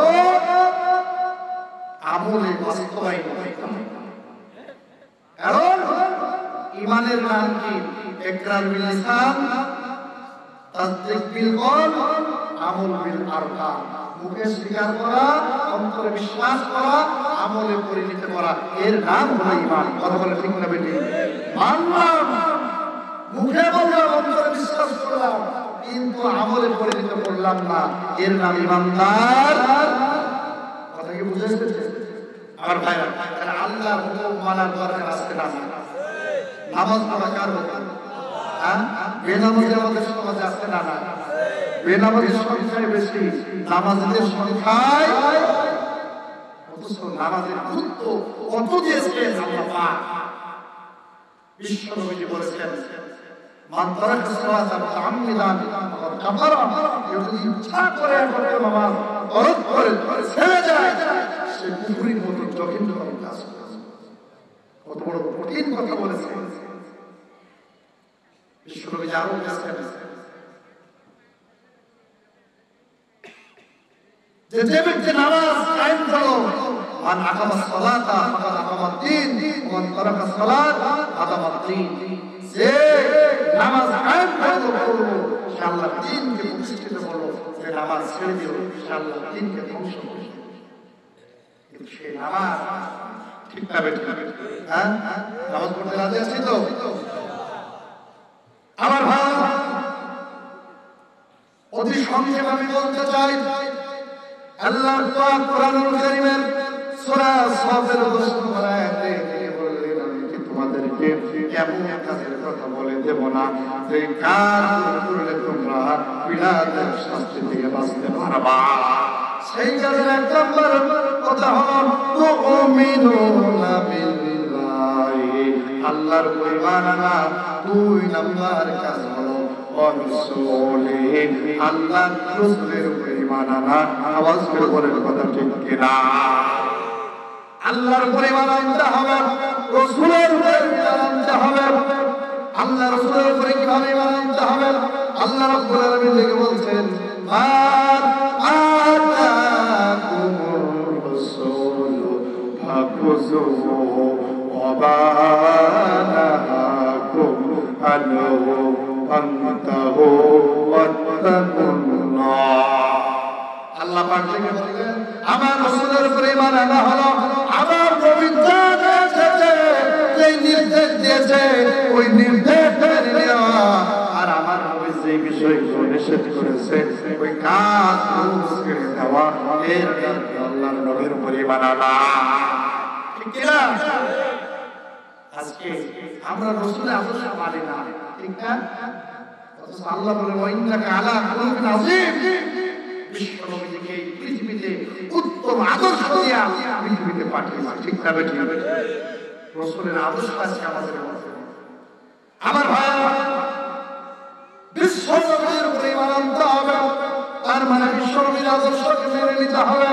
আমলে বাস্তবায়ন করতে হবে। কারণ ঈমানের নাম কি? ইকরার বিল লিসান, তাসদীক বিল কলব, আমল বিল আরকান। মুখে স্বীকার করা, অন্তরে বিশ্বাস করা, আমলে পরিণত করা, এর নাম হলো ঈমান। কথা বলে ঠিক না বেঠিক? মানলাম, মুখে বললাম, অন্তরে বিশ্বাস করলাম, কিন্তু আমলে পরিণত করলাম না, এর নাম ঈমানদার। কথা কি বুঝে এসেছে আমার ভাইরা? আল্লাহর হুকুম মানার দরকার আছে না? নামাজ পড়া কার হুকুম? হ্যাঁ, বেনামাজি আমাদের সমাজে আছে না? বেনামাজির সংখ্যায় বেশি, নামাজীদের সংখ্যায়। অথচ নামাজের গুরুত্ব কত দিয়েছেন আল্লাহ পাক। বিশ্বনবী বলেছেন, মান তারাকা সালাতান মুতাআম্মিদান ফাকাদ কাফারা। কেউ যদি ইচ্ছা করে একটা নামাজ তরক করে ছেড়ে যায়, সে কুফরির মতো জঘন্যতম কাজ করেছে। কত বড় কঠিন কথা বলেছেন বিশ্বনবী। আরো বলেছেন যে ব্যক্তি নামাজ কায়েম করলো, মান আকামাস সালাতা ফাকাদ আকামাদ দ্বীন, ওয়া মান তারাকা সালাত আকামাদ দ্বীন। যে নামাজ কায়েম করলো, সে আল্লাহর দ্বীনকে প্রতিষ্ঠিত করলো। যে নামাজ ছেড়ে দিল, সে আল্লাহর দ্বীনকে ধ্বংস করলো। কিন্তু সে নামাজ ঠিক না বেঠিক? হ্যাঁ, নামাজ পড়তে রাজি আছি তো আমার ভাই? অতি সংক্ষেপে আমি বলতে চাই, আল্লাহ পাক কোরআনুল কারীমের সূরা সাফের 10 নম্বর আয়াতে বললেন, আমি কি তোমাদেরকে এমন কাজের কথা বলে দেব না যে কাজ করলে তোমরা বিনাদের শাস্তি থেকে বাঁচতে পারবা? সেই কাজের এক নম্বর কথা হলো তুমিনুনা বিল্লাহি, আল্লাহর ঈমান আনা। 2 নম্বর কাজ হলো রাসূলিহি, আল্লাহর রাসূলের উপর ঈমান আনা। আওয়াজ করে বলেন কথা ঠিক কিনা? আল্লাহর উপর ঈমান আনতে হবে, রাসূলের উপর ঈমান আনতে হবে। আল্লাহ রাসূলের উপর কিভাবে ঈমান আনতে হবে? আল্লাহ রাব্বুল আলামিন লিখে বলছেন, মা আতাকুমুর রাসূলু ফাখুযুহু ওয়া মা নাহাকুম আনহু ফান্তাহু ওয়াত্তাকুল্লাহ। আল্লাহ পাক লিখে বললেন, আমার রাসূলের উপর ঈমান আনা হলো আমার নবী যা দিয়েছে, যেই নির্দেশ দিয়েছে ওই নির্দেশ মেনে নেওয়া, আর আমার নবী যে বিষয়গুলো নিষেধ করেছে ওই কাজগুলো ছেড়ে দেওয়া। এর নাম আল্লাহর নবীর উপর ঈমান আনা। ঠিক কি না? আজকে আমরা রাসূলের আদর্শ মানি না, ঠিক না? অথচ আল্লাহ বলে, ওয়া ইন্নাকা আলা খুলুকিন আযীম। বিশ্বনবীকে এই পৃথিবীতে উত্তম আদর্শ দিয়া পৃথিবীতে পাঠিয়েছে। ঠিক না বেঠিক? রাসূলের আদর্শ আছে আমাদের মধ্যে। আমার ভাইরা, বিশ্বনবীর উপরে ঈমান আনতে হবে, তার মানে বিশ্বনবীর আদর্শকে মেনে নিতে হবে।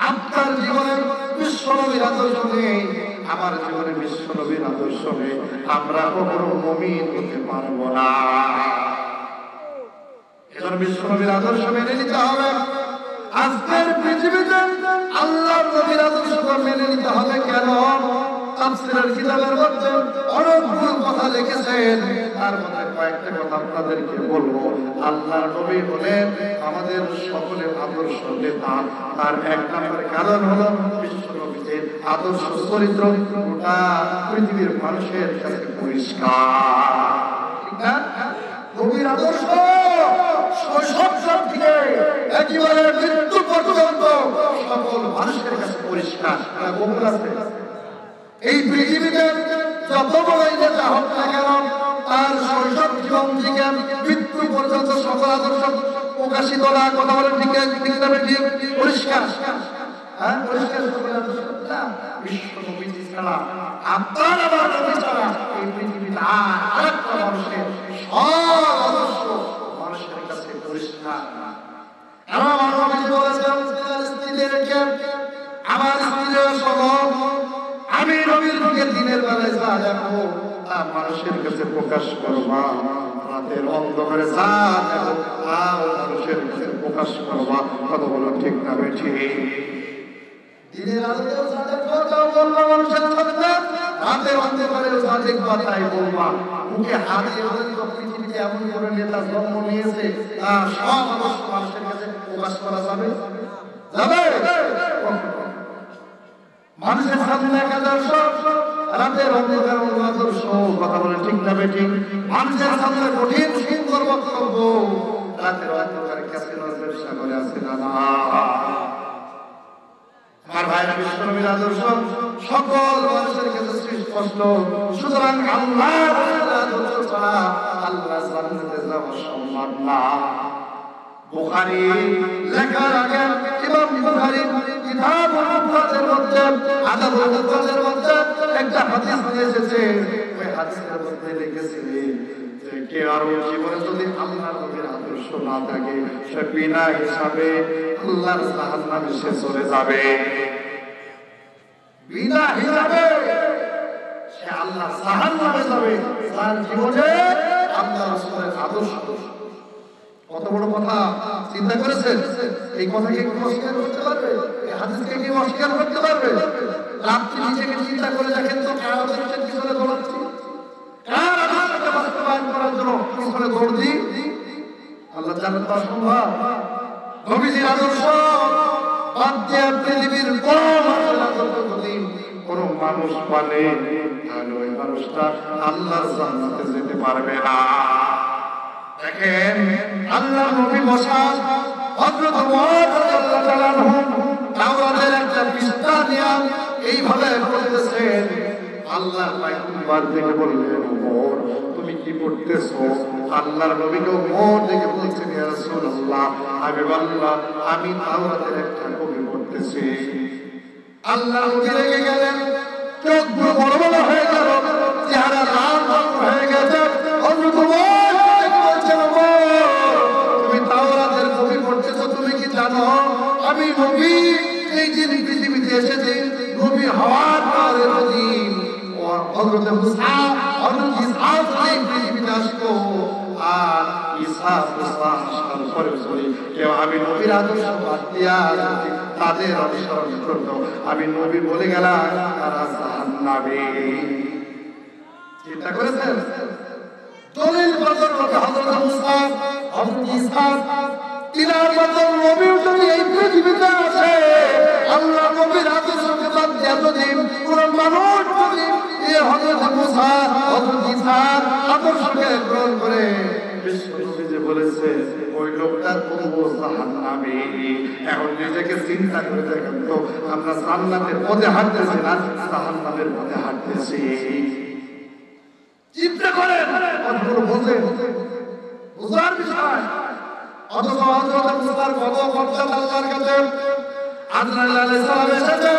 আপনার জীবনে বিশ্বনবীর আদর্শ নেই, আমার জীবনে বিশ্বনবীর আদর্শ নেই, আমরা কখনো মুমিন হতে পারবো না। এজন্য বিশ্বনবীর আদর্শ মেনে নিতে হবে। আজকের পৃথিবীতে আল্লাহর নবীর আদর্শ মেনে নিতে হবে। কেন? তাফসীরের কিতাবের মধ্যে অনেকগুলো কথা লিখেছেন, তার মধ্যে কয়েকটা কথা আপনাদেরকে বলবো। আল্লাহর নবী হলেন আমাদের সকলের আদর্শ নেতা। তার 1 নম্বর কারণ হলো বিশ্বনবীর আদর্শ চরিত্র গোটা পৃথিবীর মানুষের কাছে পরিষ্কার। ঠিক না? নবীর আদর্শ শৈশব থেকে একেবারে মৃত্যু পর্যন্ত সকল মানুষের কাছে পরিষ্কার। গোপন আছে এই পৃথিবীতে যত বড় নেতা হোক না কেন, তার শৈশব জীবন থেকে মৃত্যু পর্যন্ত সকল আদর্শ প্রকাশিত না। কথা বলে ঠিক ঠিক পরিষ্কার। হ্যাঁ, পরিষ্কার বিশ্বনবী ছাড়া, আপনার আমার নবী ছাড়া এই পৃথিবীতে আরেকটা মানুষের সব আদর্শ মানুষের কাছে পরিষ্কার। আমার নবী বলেছেন, স্ত্রীদেরকে, আমার স্ত্রীরা সব আমি নবীর দিনের বেলায় যা দেখো তা মানুষের কাছে প্রকাশ করবা। রাতের অন্ধকারে জাত এবং মানুষের কাছে প্রকাশ করবা, কথা বলো ঠিক না বেঠিক? দিনের আলোতেও সাদেক কথা বলবা মানুষের সামনে, রাতের অন্ধকারেও সাদেক কথাই বলবা। মুখে হাতে ধরে তো পৃথিবীতে এমন করে নেতা জন্ম নিয়েছে, সব মানুষের কাছে প্রকাশ করা যাবে? মানুষের সামনে এক আদর্শ, রাতের অন্ধকার অন্য আদর্শ, কথা বলে ঠিক না বেঠিক? মানুষের সামনে কঠিন সুন্দর বক্তব্য, রাতের অন্ধকারে ক্যাসিনোর ব্যবসা করে আছে না? আমার ভাইরা, বিশ্বনবীর আদর্শ সকল মানুষের কাছে সুস্পষ্ট। সুতরাং আল্লাহর আদর্শ ছাড়া আল্লাহ জান্নাতে যাওয়া সম্ভব না। বুখারী লেখার আগে ইমাম বুখারী কিতাবুল মুফতাদের মধ্যে, আদাবুল মুফতাদের মধ্যে একটা হাদিস নিয়ে এসেছে। ওই হাদিসের মধ্যে লিখেছিলেন যে কেউ জীবনে যদি আল্লাহর নবীর আদর্শ না থাকে, সে বিনা হিসাবে আল্লাহর জাহান্নামে সে চলে যাবে। বিনা হিসাবে সে আল্লাহর জাহান্নামে যাবে, তার জীবনে আল্লাহর রাসূলের আদর্শ। কত বড় কথা চিন্তা করেছেন? এই কথাকে কি অস্বীকার করতে পারবে? এই হাদিসকে কি অস্বীকার করতে পারবে? রাত্রি নিজেকে চিন্তা করে দেখেন তো, কার আদর্শের পিছনে দৌড়াচ্ছি, কার আদর্শকে বাস্তবায়ন করার জন্য পিছনে দৌড় দিই? আল্লাহ জানেন তা সম্ভব? নবীজির আদর্শ বাদ দিয়ে পৃথিবীর কোন মানুষের আদর্শ যদি কোনো মানুষ মানে, তাহলে ওই মানুষটা আল্লাহর জান্নাতে যেতে পারবে না। দেখেন, আল্লাহ নবী বসা হযরত ওমর রাদিয়াল্লাহু তাআলা আনহু তাওরাতের একটা পৃষ্ঠা নিয়ে এইভাবে বলতেছেন। আল্লাহ পয়গম্বর থেকে বললেন, ওমর তুমি কি পড়তেছো? আল্লাহর নবীকে ওমর থেকে বলছেন, ইয়া রাসূলুল্লাহ, হাবিবাল্লাহ, আমি তাওরাতের একটা কপি পড়তেছি। আল্লাহ নবী রেগে গেলেন, চোখ বড় বড় হয়ে গেল, চেহারা লাল হয়ে গেছে। হযরত ওমর বলছেন, তুমি তাওরাতের কপি পড়তেছো, তুমি কি জানো আমি নবী এই দিন পৃথিবীতে এসেছি, নবী হওয়ার পরে যদি হযরত মুসা হযরত ঈসা পৃথিবীতে আসতো, আর ঈসা আসার পরে যদি কেউ আমি নবীর আদর্শ বাদ দিয়া তাদের অনুসরণ করত, আমি নবী বলে গেলাম তারা জাহান্নামী। চিন্তা করেছেন? দলিল বদল করতে হযরত মুসা হযরত ঈসা তিনার মতো নবী যদি এই পৃথিবীতে আসে, আল্লাহ নবীর আদর্শকে বাদ দিয়া যদি কোন মানুষ যদি এই হযরত মুসা হযরত ঈসার আদর্শকে গ্রহণ করে, বিশ্বনবী যে বলেছে ওই লোকটা তবুও জাহান্নামী। এখন নিজেকে চিন্তা করে দেখেন তো, আমরা জান্নাতের পথে হাঁটতেছি না জাহান্নামের পথে হাঁটতেছি? চিন্তা করেন, কতগুলো বোঝেন বুঝার বিষয়। অথচ হযরত মুসার কত মর্যাদা আল্লাহর কাছে। আজরাইল আলাইহিস সালাম এসেছে,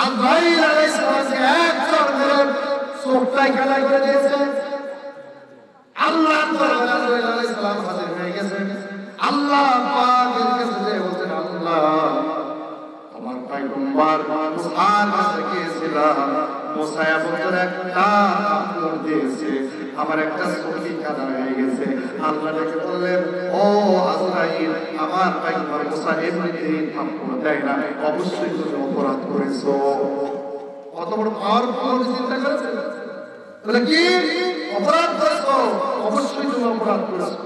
আজরাইল আলাইহিস সালামকে এক চড় মেরে চোখটাই কাটা করে দিয়েছে। আল্লাহর দরবারে আজরাইল আলাইহিস সালাম হাজির হয়ে গেছে। আল্লাহ পাকের কাছে যে বলছেন, আল্লাহ আমার পয়গম্বর মুসার কাছে গিয়েছিলাম, মুসা এবছর একটা কাপড় দিয়েছে, আমার একটা চোখই কাটা হয়ে গেছে। আল্লাহ ডেকে বললেন, ও আজরাইল, আমার পয়গম্বর মুসা এমনিতেই কাপড় দেয় না, অবশ্যই তুমি অপরাধ করেছো। কত বড় পাওয়ারফুল, চিন্তা করেছেন? বলে কি অপরাধ করেছো? অবশ্যই তুমি অপরাধ করেছো।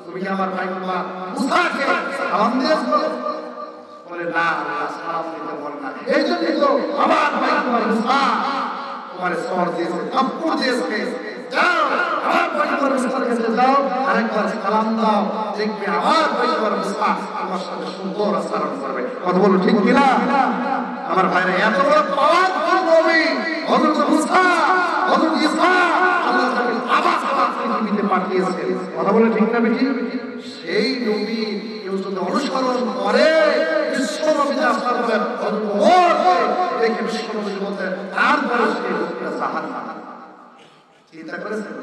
তুমি কি আমার পয়গম্বর মুসাকে সালাম দিয়েছো? বলে না, আল্লাহ সালাম দিতে বলে না। এই জন্যই তো আমার পয়গম্বর মুসা তোমার সর দিয়েছে, কাপড় দিয়েছে। যাও আমার পয়গম্বর মুসার কাছে যাও, আরেকবার সালাম দাও, দেখবে আমার পয়গম্বর মুসা তোমার সাথে সুন্দর আচরণ করবে। কথা বলো ঠিক কিনা? আমার ভাইরা, এত বড় পাওয়ারফুল নবী হযরত মুসা হযরত ঈসা আল্লাহ তাকে আবার পৃথিবীতে পাঠিয়েছেন। কথা বলে ঠিক না বেটি? সেই নবী কেউ যদি অনুসরণ করে, বিশ্বনবী আসার পরে দেখে বিশ্বনবী বলতে তারপরে সেই লোকটা জাহান্নামী। চিন্তা করেছেন?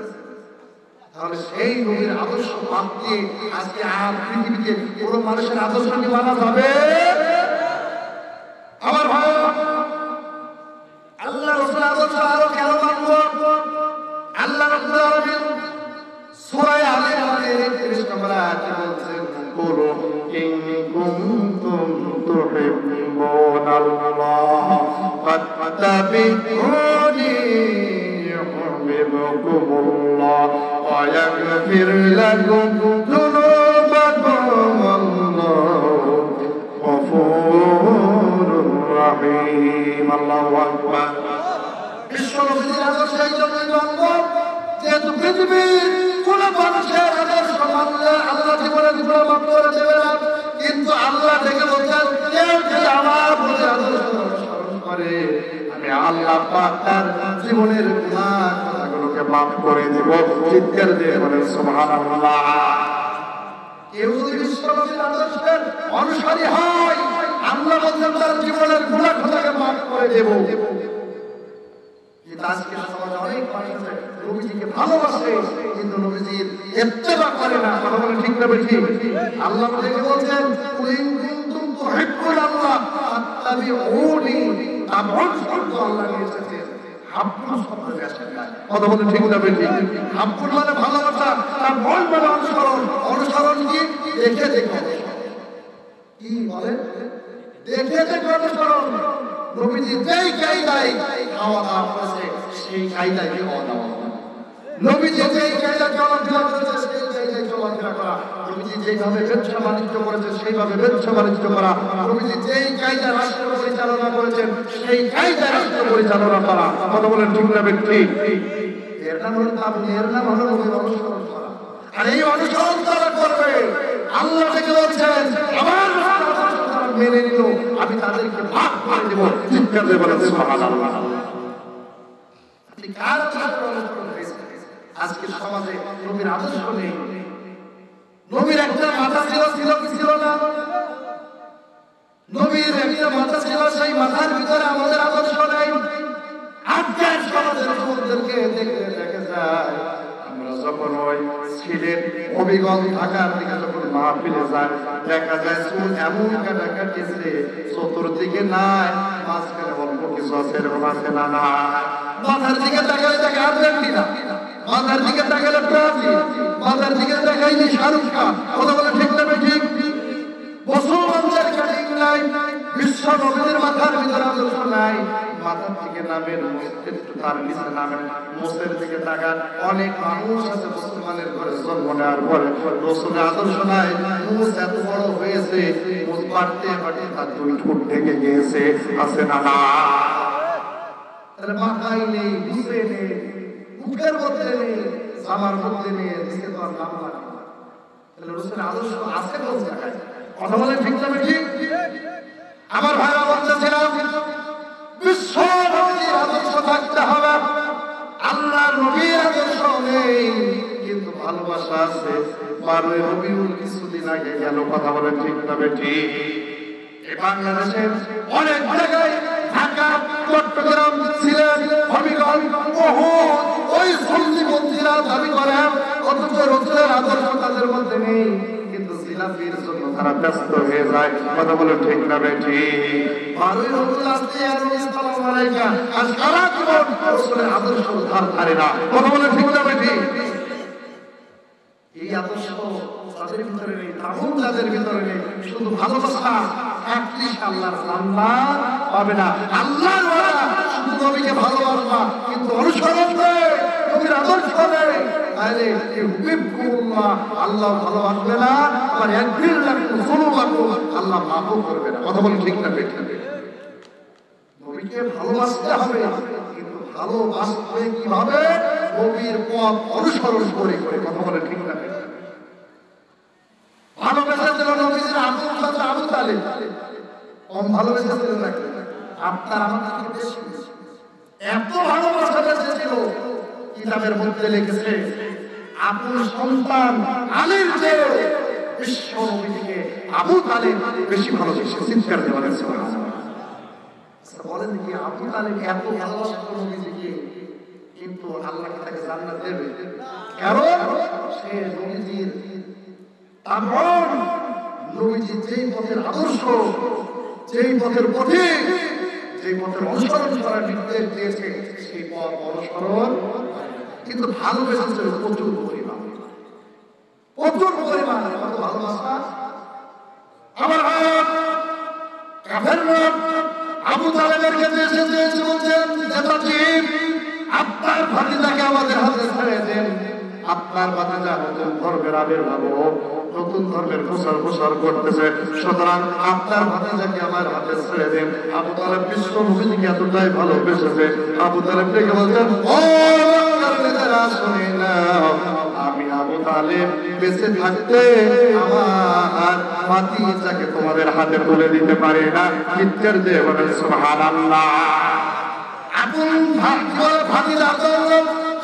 তাহলে সেই নবীর আদর্শ বাদ দিয়ে আজকে আর পৃথিবীতে কোনো মানুষের আদর্শ কি মানা যাবে? আমার ভাই, আল্লাহ রাসূলের আদর্শ আরো কেন মানব? আল্লাহ রাব্বুল আলামিন সূরা আল্লাহ ফাত্তাবিউনি ইউহিব্বুকুমুল্লাহ ওয়া ইয়াগফির লাকুম যুনুবাকুম আল্লাহু গফুরুর রহিম। আল্লাহু আকবার। বিশ্বনবীর আদর্শ এই জন্যই মানব যেহেতু পৃথিবীর কোন মানুষের আদর্শ মানলে আল্লাহ জীবনের গুনাহ মাফ করে দেবে না, কিন্তু আল্লাহ থেকে বলছেন কেউ যদি আমার প্রতি আদর্শ অনুসরণ করে আমি আল্লাহ পাক তার জীবনের গুনাহ কথাগুলোকে মাফ করে দেব। চিৎকার দিয়ে বলেন সুবহানাল্লাহ। কেউ যদি বিশ্বনবীর আদর্শের অনুসারী হয় আল্লাহ বলছেন তার জীবনের গুনাহ কথাকে মাফ করে দেব। আজকে সমাজে অনেক মানুষ আছে নবীজিকে ভালোবাসে কিন্তু নবীজির ইত্তেবা করে না। কথা বলে ঠিক না বেশি? আল্লাহ থেকে বলছেন কুলিন কুনতুম তুহিব্বুনাল্লাহ ফাত্তাবিউনি। তাবউন শব্দ আল্লাহ নিয়েছে হাব্বুন শব্দ আসে না। কথা বলে ঠিক না বেশি? হাব্বুন মানে ভালোবাসা, তাবউন মানে অনুসরণ। অনুসরণ কি? দেখে দেখে। কি বলে? দেখে দেখে অনুসরণ। নবীজি যেই কায়দায় খাওয়া দাওয়া করেছে সেই কায়দায় খাওয়া দাওয়া করা, নবীজি যেই কায়দায় চলাফেরা করেছে সেই কায়দায় চলাফেরা করা, নবীজি যেইভাবে ব্যবসা বাণিজ্য করেছে সেইভাবে ব্যবসা বাণিজ্য করা, নবীজি যেই কায়দায় রাষ্ট্র পরিচালনা করেছেন সেই কায়দায় রাষ্ট্র পরিচালনা করা। কথা বলেন ঠিক না ব্যক্তি? এর নাম হলো তাবলীগ, এর নাম হলো নবীর অনুসরণ করা। আর এই অনুসরণ যারা করবে আল্লাহ থেকে বলছেন আমার মেনে নিল আমি তাদেরকে ভাগ করে দেব। চিৎকার দিয়ে বলেন সুবহানাল্লাহ। আপনি কার অনুসরণ করেছেন? আজকে সমাজে নবীর আদর্শ নেই। নবীর একটা মাথা ছিল কি ছিল না? নবীর একটা মাথা ছিল, সেই মাথার ভিতরে আমাদের আদর্শ নেই। আজকের সমাজের যুবকদেরকে দেখে দেখা যায় আমরা যখন ওই সিলেট হবিগঞ্জ ঢাকার দিকে যখন মাহফিলে যায় দেখা যায় চুল এমন কাটা কাটিয়েছে চতুর্দিকে নাই, মাঝখানে অল্প কিছু আছে, এরকম আছে না? না। মাথার দিকে তাকালে তাকে আর্জেন্টিনা, মাথার দিকে তাকালে ব্রাজিল, মাথার দিকে তাকাইলে শাহরুখ খান। কথা বলে ঠিক না ঠিক? মুসলমানদের কাটিং নাই, বিশ্ব নবীদের মাথার ভিতরে আদর্শ নাই। মাথার দিকে নামেন, একটু তার নিচে নামেন, মোষের দিকে তাকান। অনেক মানুষ আছে মুসলমানের ঘরে জন্ম নেওয়ার পরে রসুলের আদর্শ নাই। মোষ এত বড় হয়েছে, মোষ বাড়তে বাড়তে তার 2 ফুট ঢেকে গিয়েছে, আছে না? না। তাহলে মাথায় নেই, বুঝে নেই, মুখের মধ্যে নেই, জামার মধ্যে নেই, দিকে তো আর নাম লাগে। তাহলে রসুলের আদর্শ আছে কোন জায়গায়? কথা বলে ঠিক না ঠিক? আমার ভাইরা বলতেছিলাম বিশ্ব নবীর আদর্শ থাকতে হবে, আল্লাহর নবীর আদর্শ নেই কিন্তু ভালোবাসা আছে। 12 রবিউল কিছুদিন আগে গেল। কথা বলে ঠিক না ঠিক? এই বাংলাদেশের অনেক জায়গায় ঢাকা, চট্টগ্রাম, সিলেট, হবিগঞ্জ, বহুত ওই সুন্নিপন্থীরা দাবি করে অথচ রসুলের আদর্শ তাদের মধ্যে নেই, কিন্তু জিলাপির জন্য তারা ব্যস্ত হয়ে যায়। কথা বলে ঠিক না বেঠি? 12 রবিউল আসতে আর আসসালামু আলাইকুম আর সারা জীবন রসুলের আদর্শ ধার ধারে না। কথা বলে ঠিক না বেঠি? এই আদর্শ তাদের ভিতরে নেই, তাবুন তাদের ভিতরে নেই। শুধু ভালোবাসা, আল্লাহর জান্নাত পাবে না। আল্লাহর ওয়াদা শুধু নবীকে ভালোবাসবা কিন্তু অনুসরণ নেই, নবীর আদর্শ নেই, তাহলে ইউহিব্বুকুল্লাহ আল্লাহ ভালোবাসবে না, আবার ইয়াগফির লাকুম যুনুবাকুম আল্লাহ মাফও করবে না। কথা বলে ঠিক না ঠিক? নবীকে ভালোবাসতে হবে কিন্তু ভালোবাসবে কিভাবে? নবীর পথ অনুসরণ করে করে। কথা বলে ঠিক না ঠিক? ভালোবেসেছিল নবীজির আবু তালেব, কম ভালোবেসেছিল নাকি? আপনার আমার থেকে বেশি। এত ভালোবাসা বেসেছিল, কিতাবের মধ্যে লিখেছে আপুর সন্তান আলীর চেয়ে বিশ্ব নবীকে আবু তালেব বেশি ভালোবেসে। চিৎকার দিয়ে বলেন সুবহানাল্লাহ। বলেন কি আবু তালেব এত ভালোবাসা নবীজিকে, কিন্তু আল্লাহ তাকে জান্নাত দেবে? কারণ সে নবীজির তাবউন, নবীজি যেই পথের আদর্শ, যেই পথের পথিক, যেই পথের অনুসরণ করার নির্দেশ দিয়েছে সেই পথ অনুসরণ, কিন্তু ভালোবেসেছিল প্রচুর পরিমাণ, প্রচুর পরিমাণ। কত ভালোবাসা! আমার কাফেররা আবু তালেবের কাছে এসে বলছেন, নেতাজি আপনার ভাতিজাকে আমাদের হাতে ছেড়ে দেন। আপনার ভাতিজা নতুন ধর্মের আবির্ভাব, নতুন ধর্মের প্রসার করতেছে, সুতরাং আপনার ভাতিজাকে আমার হাতে ছেড়ে দেন। আবু তালেব বিশ্ব নবীজিকে এতটাই ভালোবেসেছে, আবু তালেব ডেকে বলছেন, ও নেতারা শুনে নাও, আমি আবু তালেব বেঁচে থাকতে আমার ভাতিজাকে তোমাদের হাতে তুলে দিতে পারি না। চিৎকার দিয়ে বলেন সুবহানাল্লাহ। আপন ভাতিজার জন্য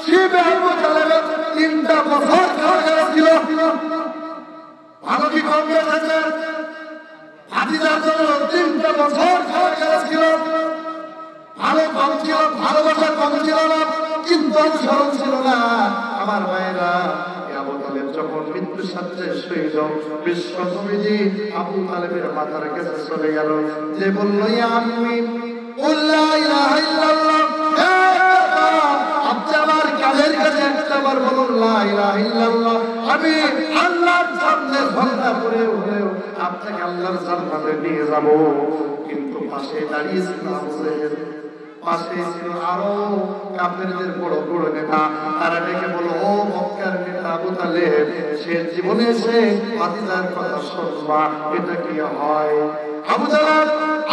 শিবে আবু তালেবের 3টা বছর কারাগারে ছিল। ভালো কি কম গেছে? ভাতিজার জন্য 3টা বছর কারাগারে ছিল। ভালো কম ছিল, ভালোবাসা কম ছিল না, কিন্তু অনুসরণ ছিল না। আমার ভাইরা, আবু তালেব যখন মৃত্যুর সাথে শহীদ, বিশ্ব নবীজি আবু তালেবের মাথার কাছে চলে গেল, যে বলল, ইয়া আম্মি কুল লা ইলাহা ইল্লাল্লাহ, আপনি আমার কানের কাছে একবার বলুন লা ইলাহা ইল্লাল্লাহ, আমি আল্লাহর সামনে ঘোষণা করে আপনাকে আল্লাহর জান্নাতে নিয়ে যাব। কিন্তু পাশে দাঁড়িয়ে ছিল আবু জেহেল, পাশে ছিল আরো কাফেরদের বড় বড় নেতা। তারা ডেকে বলল, ও মক্কার নেতা আবু তালেব, সে জীবনে এসে ভাতিজার কথা শুনবা, এটা কি হয়? আবু তালেব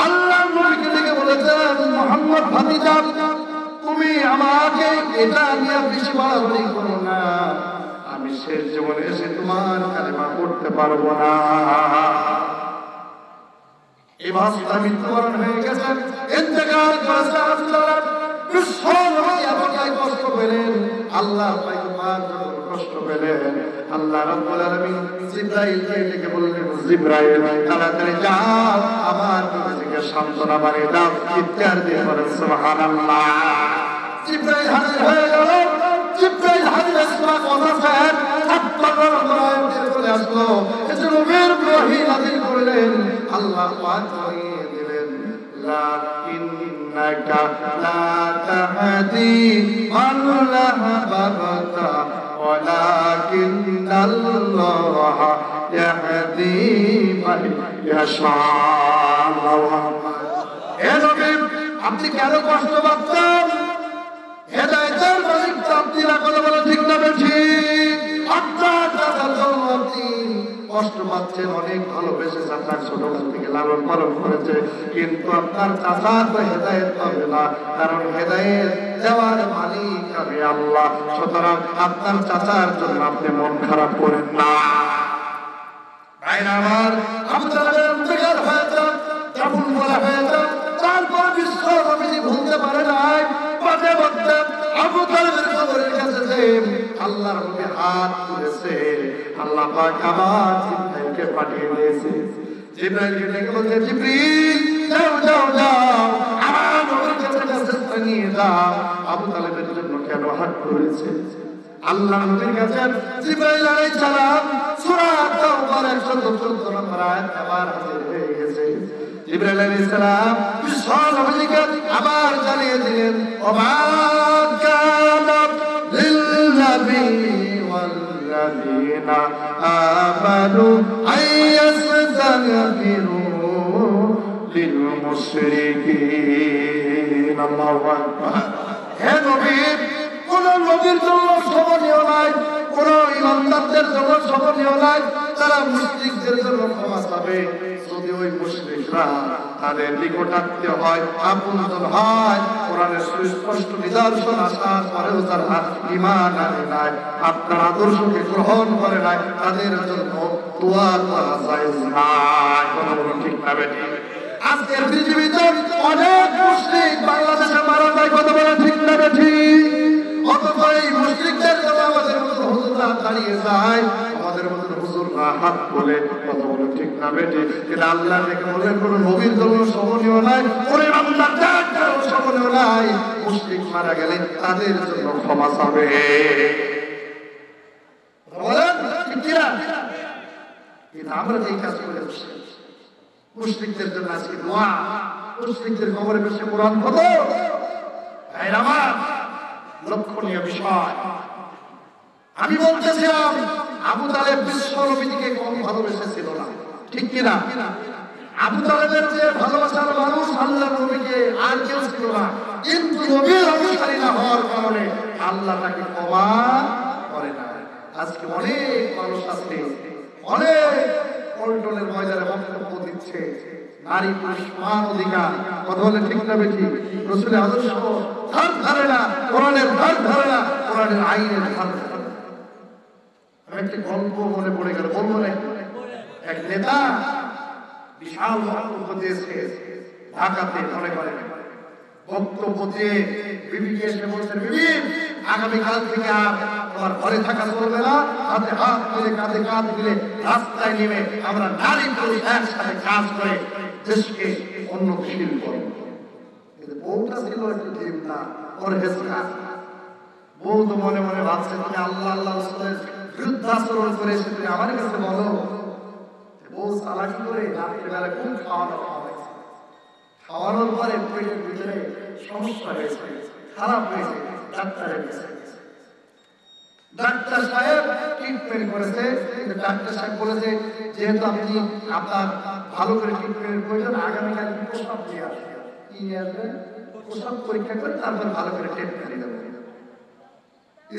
আল্লাহর নবীকে ডেকে বলেছেন, মুহাম্মদ ভাতিজা, তুমি আমাকে এটা নিয়ে বেশি বাড়াবাড়ি করো না, আমি শেষ জীবনে এসে তোমার কালেমা পড়তে পারবো না। এই ভাষা মৃত্যুবরণ হয়ে গেছে, ইন্তেকাল করেছে আবু তালেব। বিশ্ব নবী এতটাই কষ্ট পেলেন, আল্লাহ পয়গম্বর যখন কষ্ট পেলেন, আল্লাহ রাব্বুল আলামিন জিবরাইলকে ডেকে বললেন, জিবরাইল তাড়াতাড়ি যাও, আমার নবীকে সান্ত্বনা বানিয়ে দাও। চিৎকার দিয়ে বলেন সুবহানাল্লাহ। জিবরাইল হাজির হয়ে গেল। জিবরাইল হাজির হওয়ার কথা স্যার আপনার আয়াতের চলে আসলো, এটা নবীর ওহী নাযিল করলেন। আল্লাহ পাক জানিয়ে দিলেন, লা ইন্নাকা লা তাহদি মান আহবাবতা ওয়ালাকিন্নাল্লাহ ইয়াহদি মান ইয়াশা। হে নবী, আপনি কেন কষ্ট পাচ্ছেন? হেদায়েতের মালিক আপনি না, কথা বলে ঠিক না বেশি? আপনার চাচার জন্য আপনি কষ্ট পাচ্ছেন, অনেক ভালোবেসে চাচার ছোটবেলা থেকে লালন পালন করেছে, কিন্তু আপনার চাচা তো হেদায়েত পাবে না, কারণ হেদায়েত দেওয়ার মালিক আমি আল্লাহ। সুতরাং আপনার চাচার জন্য আপনি মন খারাপ করেন না। আমার আবু তালেবের ইন্তেকাল হয়েছে, কাফন বলা হয়েছে, তারপর বিশ্ব নবীজি ভুলতে পারে নাই। পথে পথে আবু তালেবের কবরের কাছে যে আল্লাহর নবী হাত তুলেছে, আল্লাহ পাক আবার জিবরাইলকে পাঠিয়ে দিয়েছে। জিবরাইলকে ডেকে বলছে, জিবরিল যাও যাও যাও, আমার নবীর কাছে নিয়ে যাও, আবু তালেবের জন্য কেন হাত তুলেছে? আল্লাহ নবীর কাছে জিবরাইল আলাইহিস সালাম সূরা তাওবার 114 নম্বর আয়াত আবার হাজির হয়ে গেছে। জিবরাইল আলাইহিস সালাম বিশ্ব নবীকে আবার জানিয়ে দিলেন, ওমা কানা লিল নবী ওয়াল লাযিনা আমানু আইয়াসতাগফিরু লিল মুশরিকিন। আল্লাহু আকবার। হে নবী, কোন নবীর জন্য শোভনীয় নাই, কোন ইমানদারদের জন্য শোভনীয় নাই, তারা মুশরিকদের জন্য ক্ষমা চাবে যদি ওই মুশরিকরা তাদের নিকটাত্মীয় হয়, আপনজন হয়। কোরআনের সুস্পষ্ট নিদর্শন আসার পরেও তারা ঈমান আনে নাই, আপনার আদর্শকে গ্রহণ করে নাই, তাদের জন্য দোয়া করা জায়েজ নাই। কথা বলুন ঠিক না বেঠিক? আজকের পৃথিবীতে অনেক মুশরিক বাংলাদেশে মারা যায়, কথা বলুন ঠিক না বেঠিক? অথচ এই মুশরিকদের জন্য আমাদের মতো হুজুররা দাঁড়িয়ে যায়, আমাদের মতো হুজুররা হাত বলে, কথা বলুন ঠিক না বেঠিক? কিন্তু আল্লাহ দেখে বলেন, কোন নবীর জন্য শোভনীয় নাই, কোন ইমানদারদের জন্য শোভনীয় নাই। মুশরিক মারা গেলে তাদের জন্য ক্ষমা চাবে। বলেন ঠিক কি না? কিন্তু আমরা এই কাজ করে বসে মুশরিকদের জন্য আজকে দোয়া, মুশরিকদের কবরে বসে কোরআন পড়ো। এই আমার লক্ষণীয় বিষয়। আমি বলতেছিলাম আবু তালেব বিশ্ব নবীকে কম ভালোবেসেছিল না, ঠিক কিনা? আবু তালেবের যে ভালোবাসার মানুষ আল্লাহর নবীকে আর কেউ ছিল না, কিন্তু নবীর অনুসারী না হওয়ার কারণে আল্লাহ তাকে ক্ষমা করে না। আজকে অনেক মানুষ আছে, অনেক পল্টনের ময়দানে বক্তব্য দিচ্ছে নারী পুরুষ সমান অধিকার, কথা বলে ঠিক না বেঠিক? রাসূলের আদর্শ ধার ধারে না, কোরআনের ধার ধারে না, কোরআনের আইনের ধার ধারে না। একটা গল্প মনে পড়ে গেল, বলবো না? এক নেতা বিশাল বক্তব্য দিয়েছে ঢাকাতে, মনে করেন বক্তব্য দিয়ে বিবিকে এসে বলছেন, বিবি আগামীকাল থেকে আর তোমার ঘরে থাকা চলবে না, হাতে হাত মিলে কাঁধে কাঁধ মিলে রাস্তায় নেমে আমরা নারী পুরুষ একসাথে কাজ করে দেশকে উন্নতিশীল করব। কিন্তু বউটা ছিল একটু ঠিক না, পরহেজগার। বউ তো মনে মনে ভাবছে, তুমি আল্লাহ আল্লাহ রাসূলের বিরুদ্ধাচরণ করে এসে তুমি আমার কাছে বলো। বউ চালাকি করে রাত্রিবেলা খুব খাওয়ানো খাওয়াইছে, খাওয়ানোর পরে পেটের ভিতরে সমস্যা হয়েছে, খারাপ হয়েছে, ডাক্তারের কাছে। ডাক্তার সাহেব ট্রিটমেন্ট করেছে, কিন্তু ডাক্তার সাহেব বলেছে যেহেতু আপনি আপনার ভালো করে ট্রিটমেন্টের প্রয়োজন, আগামীকাল প্রস্রাব দিয়ে আসবেন। কি নিয়ে আসবেন? প্রস্রাব পরীক্ষা করে তারপর ভালো করে ট্রিটমেন্ট দেবেন।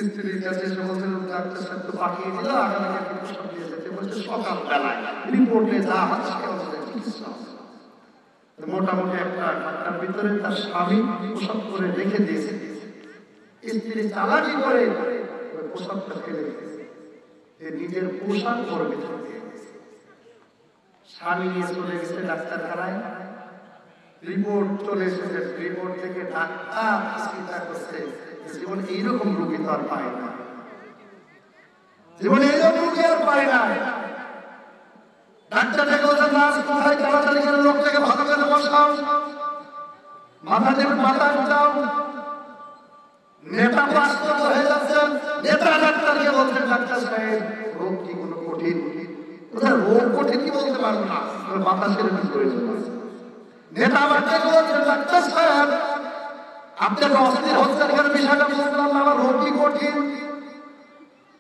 স্ত্রীর কাছে এসে বলছেন, ডাক্তার সাহেব তো পাঠিয়ে দিল, আগামীকাল প্রস্রাব দিয়ে যেতে বলছে, সকালবেলায় রিপোর্টে যা আছে চিকিৎসা। মোটামুটি একটা ঘন্টার ভিতরে তার স্বামী প্রস্রাব করে রেখে দিয়েছে। স্ত্রী চালাকি করে পোশাকটা ফেলে দিয়েছে, নিজের পোশাক পরবে। স্বামী নিয়ে চলে গেছে ডাক্তারখানায়, রিপোর্ট চলে এসেছে। রিপোর্ট থেকে ডাক্তার চিন্তা করছে, জীবন এইরকম রোগী তো আর পায় না, জীবনে এইরকম রোগী আর পায় না। ডাক্তার থেকে বলছে, নার্স কোথায়, তাড়াতাড়ি করে লোকটাকে ভালো করে বসাও, মাথা দেবে, মাথা উঠাও। নেতা বাস্তব হয়ে যাচ্ছেন, নেতা ডাক্তারকে বলছেন, ডাক্তার সাহেব রোগ কি কোনো কঠিন? রোগ কঠিন কি বলতে পারবো না, মাথা সেরে প্রয়োজন। নেতা ডাক্তারকে বলছেন, ডাক্তার সাহেব আপনি অস্থির হচ্ছেন কেন, বিষয়টা বুঝলাম না, আমার রোগ কি কঠিন?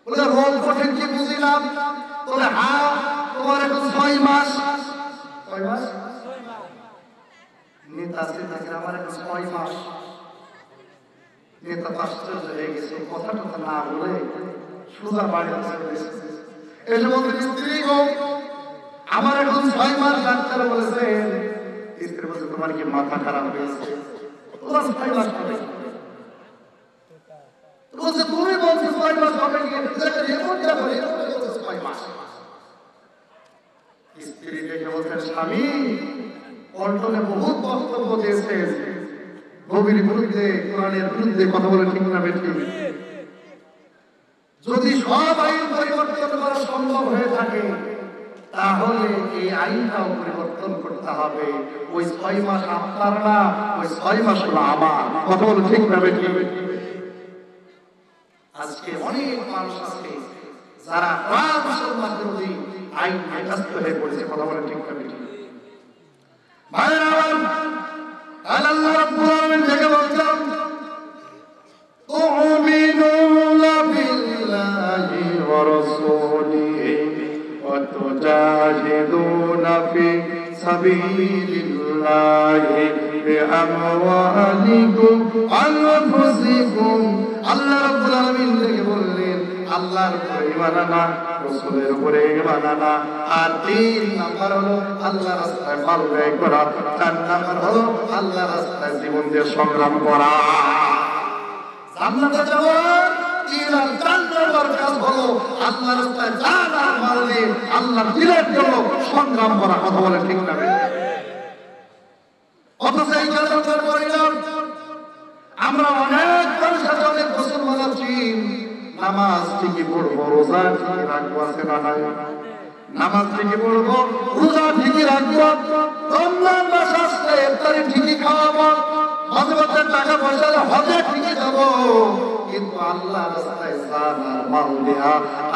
বলে রোগ কঠিন কি বুঝিলাম? বলে হ্যাঁ, তোমার এখন 6 মাস। 6 মাস? নেতা আছে, আমার এখন 6 মাস। নেতা আশ্চর্য হয়ে গেছে, কথাটা তো না বলে সোজা বাড়ি এসে বলতে, স্ত্রী গো আমার এখন 6 মাস। ডাক্তার বলেছেন, স্ত্রী বলছে, তোমার কি মাথা খারাপ হয়েছে? তোমার 6 মাস হবে? বলছে, তুমি বলছো 6 মাস হবে, রিপোর্ট যাবো, রিপোর্ট বলছে 6 মাস। স্ত্রী দেখে বলছেন, স্বামী পল্টনে বহুত বক্তব্য দিয়েছেন, নবীর বিরুদ্ধে, কোরআনের বিরুদ্ধে কথা বলে, ঠিক না বেঠিক? যদি সব আইন পরিবর্তন করা সম্ভব হয়ে থাকে, তাহলে এই আইনটাও পরিবর্তন করতে হবে। ওই 6 মাস আপনার না, ওই 6 মাস হলো আমার, কথা বলে, ঠিক না বেঠিক? আজকে অনেক মানুষ আছে যারা মুসলমান বিরোধী আইন ব্যস্ত হয়ে পড়েছে, কথা বলে, ঠিক না বেঠিক? ভাইরা আল্লাহ রাব্বুল আলামিন থেকে বলছেন, তুমিনুনা বিল্লাহি ওয়া রাসূলিহি ওয়া তুজাহিদুনা ফি সাবিলিল্লাহি বিআমওয়ালিকুম ওয়া আনফুসিকুম। আল্লাহ রাব্বুল আলামিন থেকে বললেন, আল্লাহর উপরে ঈমান আনা, রাসূলের উপরে ঈমান আনা, আর 3 নাম্বার হলো আল্লাহর রাস্তায় মাল ব্যয় করা, 4 নাম্বার হলো আল্লাহর রাস্তায় জীবন দিয়ে সংগ্রাম করা। জান্নাতে যাওয়ার 3 আর 4 নাম্বার কাজ হলো আল্লাহর রাস্তায় জান আর মাল দিয়ে আল্লাহর দ্বীনের জন্য সংগ্রাম করা, কথা বলে, ঠিক না? অথচ এই কাজটার পরিণাম আমরা অনেক মানুষের অনেক মুসলমান আছি, নামাজ ঠিকই পড়বো, রোজা ঠিকই রাখবো, আছে না নাই? নামাজ ঠিকই পড়বো, রোজা ঠিকই রাখবো, রমজান মাস আসলে ইফতারি ঠিকই খাওয়াবো, মাঝে মাঝে টাকা পয়সা হজে ঠিকই যাবো, কিন্তু আল্লাহর রাস্তায় জান আর মাল দিয়া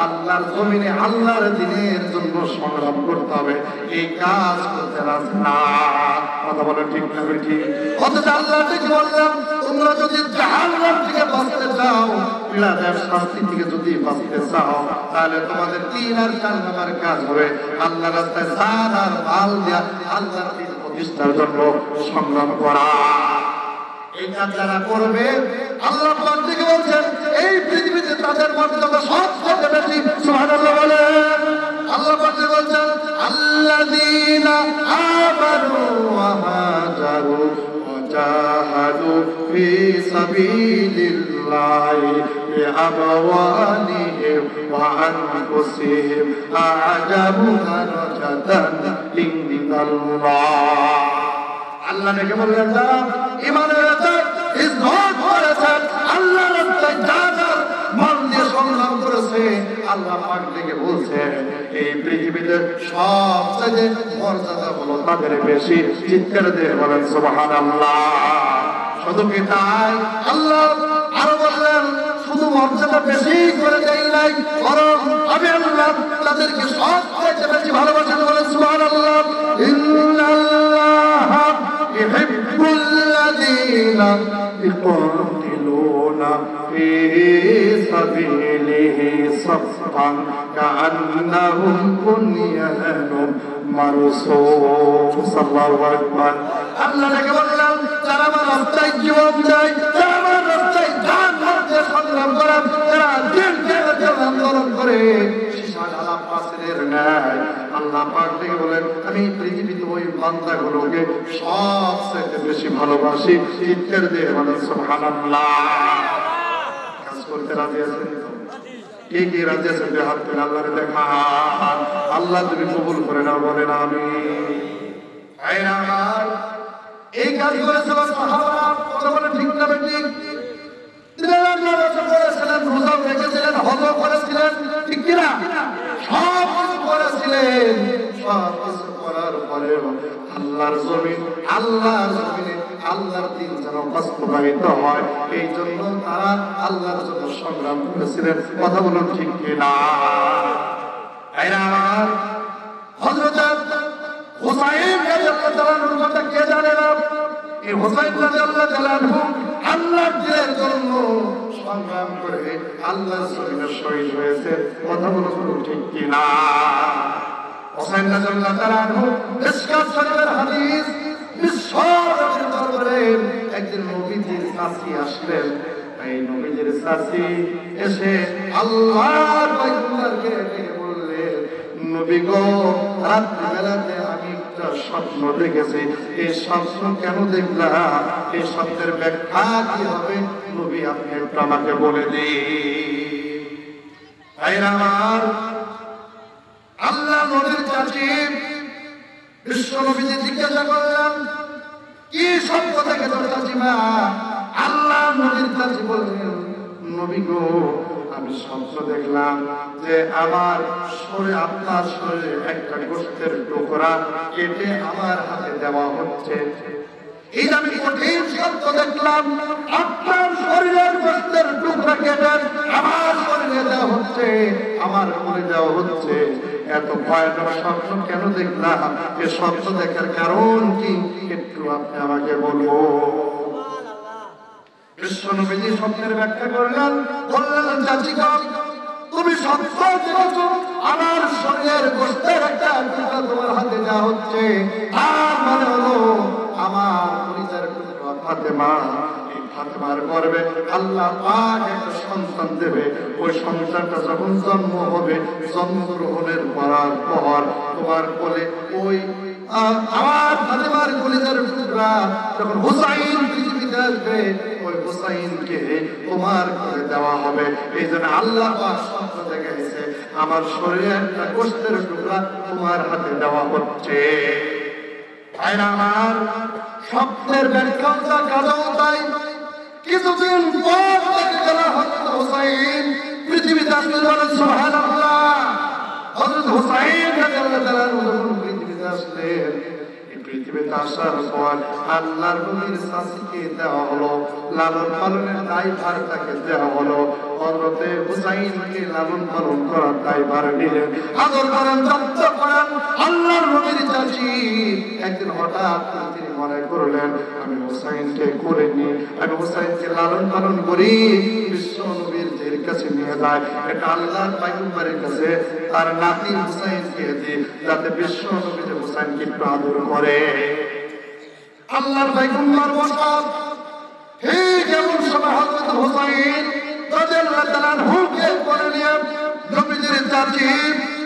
আল্লাহর জমিনে আল্লাহর দ্বীনের জন্য সংগ্রাম করতে হবে, এই কাজ করতে রাজি না, কথা বলে, ঠিক না বেঠিক? অথচ আল্লাহ ঠিক বললাম, তোমরা যদি জাহান্নাম থেকে বাঁচতে চাও, তুমি পীড়া দেব শাস্তি থেকে যদি বাঁচতে চাও তাহলে তোমাদের 3 আর 4 নম্বর কাজ হবে আল্লাহর রাস্তায় জান আর মাল দেয়া আল্লাহর দ্বীন প্রতিষ্ঠার জন্য সংগ্রাম করা। এই কাজ যারা করবে আল্লাহ পাক থেকে বলছেন এই পৃথিবীতে তাদের মর্যাদা সবচেয়ে বেশি। সুবহানাল্লাহ বলেন। আল্লাহ পাক বলছেন আল্লাযীনা আমানু ওয়া হাজারু ওয়া জাহাদু ফি সাবিলিল্লাহি বিআমওয়ালিহিম ওয়া আনফুসিহিম আ'জাবু দারাজাতান ইনদাল্লাহ। আল্লাহ নাকি বললেন যারা ঈমানের সাথে ইসবাত করেছেন আল্লাহর রাস্তায় জাহাদ মাল দিয়ে সংগ্রাম করেছে আল্লাহ পাক থেকে বলছেন এই পৃথিবীতে সবচেয়ে মর্যাদা হলো তাদের বেশি। চিৎকার দিয়ে বলেন সুবহানাল্লাহ। শুধু কি তাই আল্লাহ আরো বললেন শুধু মর্যাদা বেশি করে দেই নাই বরং আমি আল্লাহ তাদেরকে সবচেয়ে বেশি ভালোবাসেন। বলেন সুবহানাল্লাহ। ইন্নাল্লাহা ইউহিব্বুল লাযীনা ইউকাতিলুনা ফি সাবিলিহি সাফফান কাআন্নাহুম বুনয়ানুম মারসুস। আল্লাহু আকবার। আল্লাহ নাকি বললেন যারা আমার রাস্তায় জীবন দেয়, যারা আমার রাস্তায় জান মারতে সংগ্রাম করে, যারা দিনকে আন্দোলন করে আল্লাহ পাক থেকে বলেন আমি পৃথিবীতে ওই বান্দাগুলোকে সবচেয়ে বেশি ভালোবাসি। চিৎকার দিয়ে বলেন সুবহানাল্লাহ। কাজ করতে রাজি আছেন তো? কে কে রাজি আছেন? হাত তুলে আল্লাহরে দেখা। আল্লাহ তুমি কবুল করে নাও। বলেন আমিন। এই কাজ করেছিল সাহাবারা। কথা বলেন ঠিক না ঠিক? রোজা রেখেছিলেন, হজ করেছিলেন, ঠিক কিনা? সব কিছু করেছিলেন। সব কিছু করার পরে আল্লাহর জমিনে আল্লাহর দিন যেন বাস্তবায়িত হয় এই জন্য তারা আল্লাহর জন্য সংগ্রাম করেছিলেন। কথা বলুন ঠিক কিনা? হযরত হুসাইন রাদিয়াল্লাহু তাআলার কথা কে জানে না? এই হুসাইন রাদিয়াল্লাহু তাআলা আল্লাহর দিনের জন্য সংগ্রাম করে আল্লাহর জমিনে শহীদ হয়েছে। কথা বলুন ঠিক কিনা? হুসাইন রাদিয়াল্লাহু তাআলা মিশকাত শরীফের হাদিস, বিশ্বনবীর দরবারে একদিন নবীজির চাচী আসলেন। এই নবীজির চাচী এসে আল্লাহর পয়গম্বরকে ডেকে বললেন নবী গো রাত্রিবেলাতে আমি একটা স্বপ্ন দেখেছি। এই স্বপ্ন কেন দেখলাম? এই স্বপ্নের ব্যাখ্যা কি হবে? নবী আপনি একটু আমাকে বলে দিন। আমার আল্লাহ নবীর চাচী বিশ্ব নবীজি জিজ্ঞাসা করলাম কি স্বপ্ন দেখে তোর চাচিমা? আল্লাহ নবীর চাচী বললেন নবী গো আমি স্বপ্ন দেখলাম যে আমার শরীরে আপনার শরীরে একটা গোশতের টুকরা কেটে আমার হাতে দেওয়া হচ্ছে। এই আমি কঠিন স্বপ্ন দেখলাম আপনার শরীরের গোশতের টুকরা কেটে আমার শরীরে দেওয়া হচ্ছে, আমার শরীরে দেওয়া হচ্ছে। এত ভয়ানক স্বপ্ন কেন দেখলাম? এই স্বপ্ন দেখার কারণ কি একটু আপনি আমাকে বলবো। বিশ্বনবীজি স্বপ্নের ব্যাখ্যা করলেন। বললেন চাচী তুমি স্বপ্ন দেখেছো আমার শরীরের গোশতের একটা টুকরা তোমার হাতে দেওয়া হচ্ছে, তার মানে হলো আমার পরিচয়ের টুকরা ফাতেমা। এই ফাতেমার গর্ভে আল্লাহ পাক একটা সন্তান দেবে। ওই সন্তানটা যখন জন্ম হবে, জন্মগ্রহণের পর তোমার কোলে ওই আমার ফাতেমার কলিজার টুকরা যখন হুসাইন পৃথিবীতে আসবে, ওই হুসাইনকে তোমার করে দেওয়া হবে। এই জন্য আল্লাহ পাক স্বপ্ন দেখাইছে আমার শরীরে একটা গোশতের টুকরা তোমার হাতে দেওয়া হচ্ছে। আমার স্বপ্নের ব্যাখ্যা কাজও তাই। কিছুদিন পর থেকে গেল হযরত হুসাইন পৃথিবীতে আসলেন। বলেন সুবহানাল্লাহ। হযরত হুসাইন রাদিয়াল্লাহু তাআলা যখন পৃথিবীতে আসলেন, পৃথিবীতে আসার পর আল্লাহর নবীর চাচীকে দেওয়া হলো লালন পালনের দায়ভার, তাকে দেওয়া হলো। হযরত হুসাইনকে লালন পালন করার দায়ভার নিলেন, আদর করেন, যত্ন করেন। আল্লাহর নবীর চাচী একদিন হঠাৎ তিনি মনে করলেন আমি হুসাইনকে করে নিই, আমি হুসাইনকে লালন পালন করি, বিশ্ব নবীর যের কাছে নিয়ে যায়, এটা আল্লাহর পয়গম্বরের কাছে তার নাতি হুসাইনকে দিই, যাতে বিশ্ব নবী যে হুসাইনকে একটু আদর করে। আল্লাহর পয়গম্বর বসা ঠিক এমন সময় হযরত হুসাইন রাদিয়াল্লাহু তাআলা আনহুকে করে নিয়ে নবীজির চাচি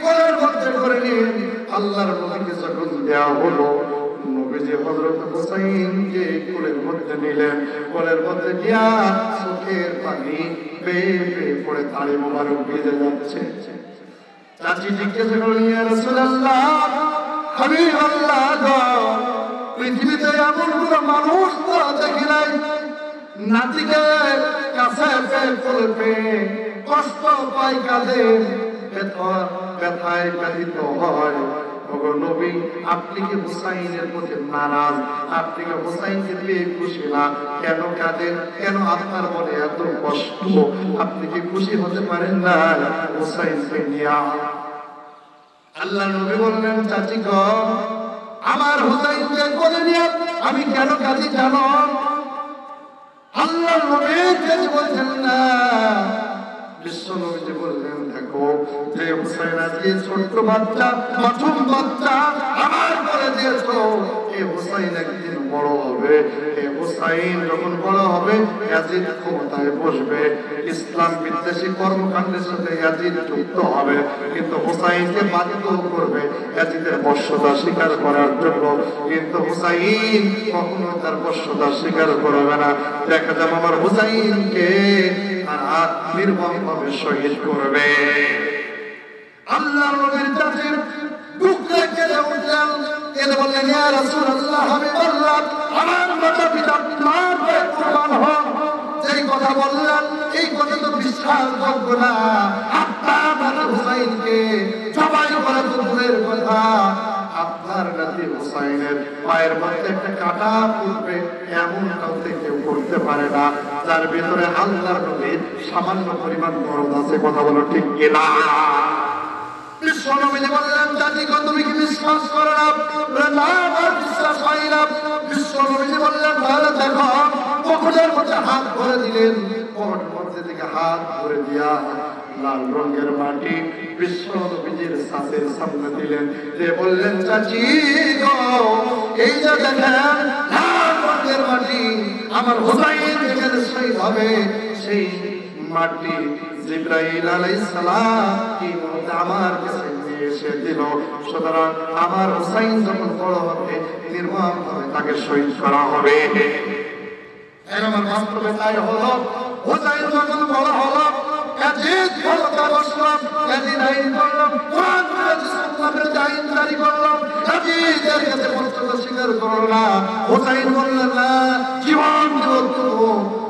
কোলের মধ্যে করে নিয়ে আল্লাহর নবীকে যখন দেওয়া হলো, নবীজি হযরত হুসাইনকে কোলের মধ্যে নিলেন, কোলের মধ্যে দিয়া চোখের পানি বেয়ে বেয়ে পড়ে তালি মোবারক ভিজে যাচ্ছে। চাচি জিজ্ঞাসা করলেন, ইয়া রাসূলুল্লাহ, হাবিবাল্লাহ গো, পৃথিবীতে এমন কোন মানুষ তো দেখি নাই নাতিকে কাছে পেয়ে কোলে পেয়ে কষ্ট পায়, কাঁদে, ব্যথায় ব্যথিত হয়। ওগো নবী, আপনি কি হুসাইনের প্রতি নারাজ? আপনি কি হুসাইনকে পেয়ে খুশি না? কেন কাঁদেন? কেন আপনার মনে এত কষ্ট? আপনি কি খুশি হতে পারেন না হুসাইনকে নিয়ে? আল্লাহ নবী বললেন, চাচি গো, আমার হুসাইনকে কোলে নিয়ে আমি কেন কাঁদি জানো? আল্লাহ নবী কিছু বলছেন না। বিশ্ব নবীজি বললেন, দেখো, যে হুসাইন আজকে ছোট্ট বাচ্চা, মাসুম বাচ্চা আমার করে দিয়েছো, এই হুসাইন একদিন বড় হবে। এই হুসাইন যখন বড় হবে ইয়াজিদ ক্ষমতায় বসবে, ইসলাম বিদ্বেষী কর্মকাণ্ডের সাথে ইয়াজিদ যুক্ত হবে, কিন্তু হুসাইনকে বাধ্য করবে ইয়াজিদের বশ্যতা স্বীকার করার জন্য। কিন্তু হুসাইন কখনো তার বশ্যতা স্বীকার করবে না। দেখা যাবে আমার হুসাইনকে আর নির্মমভাবে শহীদ করবে। আল্লাহ নবীর চাচি বুকে কেঁদে উঠলেন, কেঁদে বললেন, ইয়া রাসূলুল্লাহ, হাবিবাল্লাহ, আমার মাতা পিতা মার হয়ে কুরবান হন। যেই কথা বললেন এই কথা তো বিশ্বাসযোগ্য না। আপনার হুসাইনকে জবাই করা তো দূরের কথা, আপনার নাতি হুসাইনের পায়ের মধ্যে একটা কাঁটা ফুটবে এমন কাউকে কেউ করতে পারে না, যার ভিতরে আল্লাহর নবীর সামান্য পরিমাণ দরদ আছে। কথা বলো ঠিক কিনা? বিশ্ব নবীজি বললেন, চাচি গো, তুমি কি বিশ্বাস করো না? না, আমার বিশ্বাস হয় না। বিশ্ব নবীজি বললেন, তাহলে দেখো, পকেটের মধ্যে হাত ভরে দিলেন, পকেটের মধ্যে থেকে হাত ভরে দিয়া লাল রঙের মাটি বিশ্ব নবীজির সাথের সামনে দিলেন, যে বললেন, চাচি গো, এই যে দেখেন লাল রঙের মাটি, আমার হুসাইন যেখানে শহীদ হবে সেই মাটি জিবরাইল আলাইহিস সালাম কি আমার কাছে নিয়ে এসে দিল। সুতরাং আমার হুসাইন যখন বড় হবে নির্মমভাবে তাকে শহীদ করা হবে। আমার বাস্তবে তাই হলো। হুসাইন যখন বড় হলো, ইয়াজিদ ক্ষমতা বসলো, ইয়াজিদ আইন করলো, কোরআন হাদিসের আইন জারি করলো, ইয়াজিদের কাছে মর্যাদা স্বীকার করলো না। হুসাইন বললেন, না, জীবন দেব,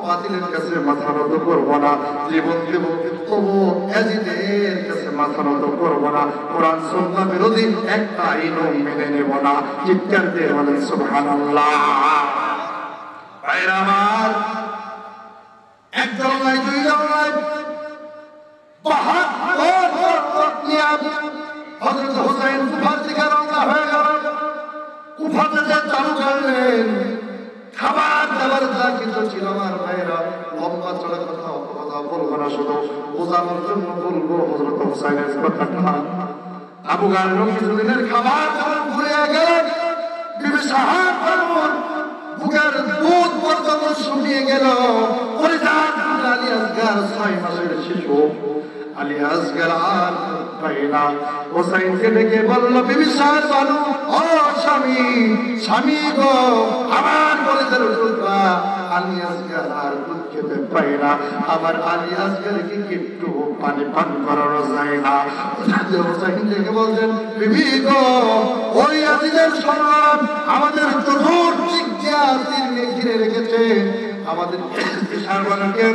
বাতিলের কাছে মাথা নত করবো না, জীবন দেব, তবু ইয়াজিদের কাছে মাথা নত করবো না, কোরআন সুন্নাহ বিরোধী একটা আইনও মেনে নেব না। চিৎকার দিয়ে বলেন সুবহানাল্লাহ। ভাইরা আমার, একদল নাই, দুই দল নাই, হযরত হুসাইন কুফার দিকে রওনা হয়ে গেল। কুফাতে যে চালু করলেন, খাবার দাবার যা কিছু ছিল, আমার ভাইরা, লম্বা চড়া কথা বলবো না, শুধু বোঝানোর জন্য বলবো হযরত হুসাইনের কথাটা। আবু গার কিছুদিনের খাবার দাবার ঘুরে গেলেন, বিবি সাহাবা বুকের দুধ পর্যন্ত শুকিয়ে গেল। আলী আসগার 6 মাসের শিশু, আলী আসগার আর পায় না। হুসাইনকে ডেকে বলল, বিবি সাহেব, ও স্বামী, স্বামী গো, আমার কলেজের টুকরা আলী আসগার আর দুধ খেতে পায় না, আমার আলী আসগারকে একটু পানি পান করানো যায় না। হুসাইন ডেকে বলছেন, বিবি গো, ওই আলীদের সন্তান আমাদের চতুর্দিক দিয়ে ঘিরে রেখেছে, আমাদের সারবানাকে।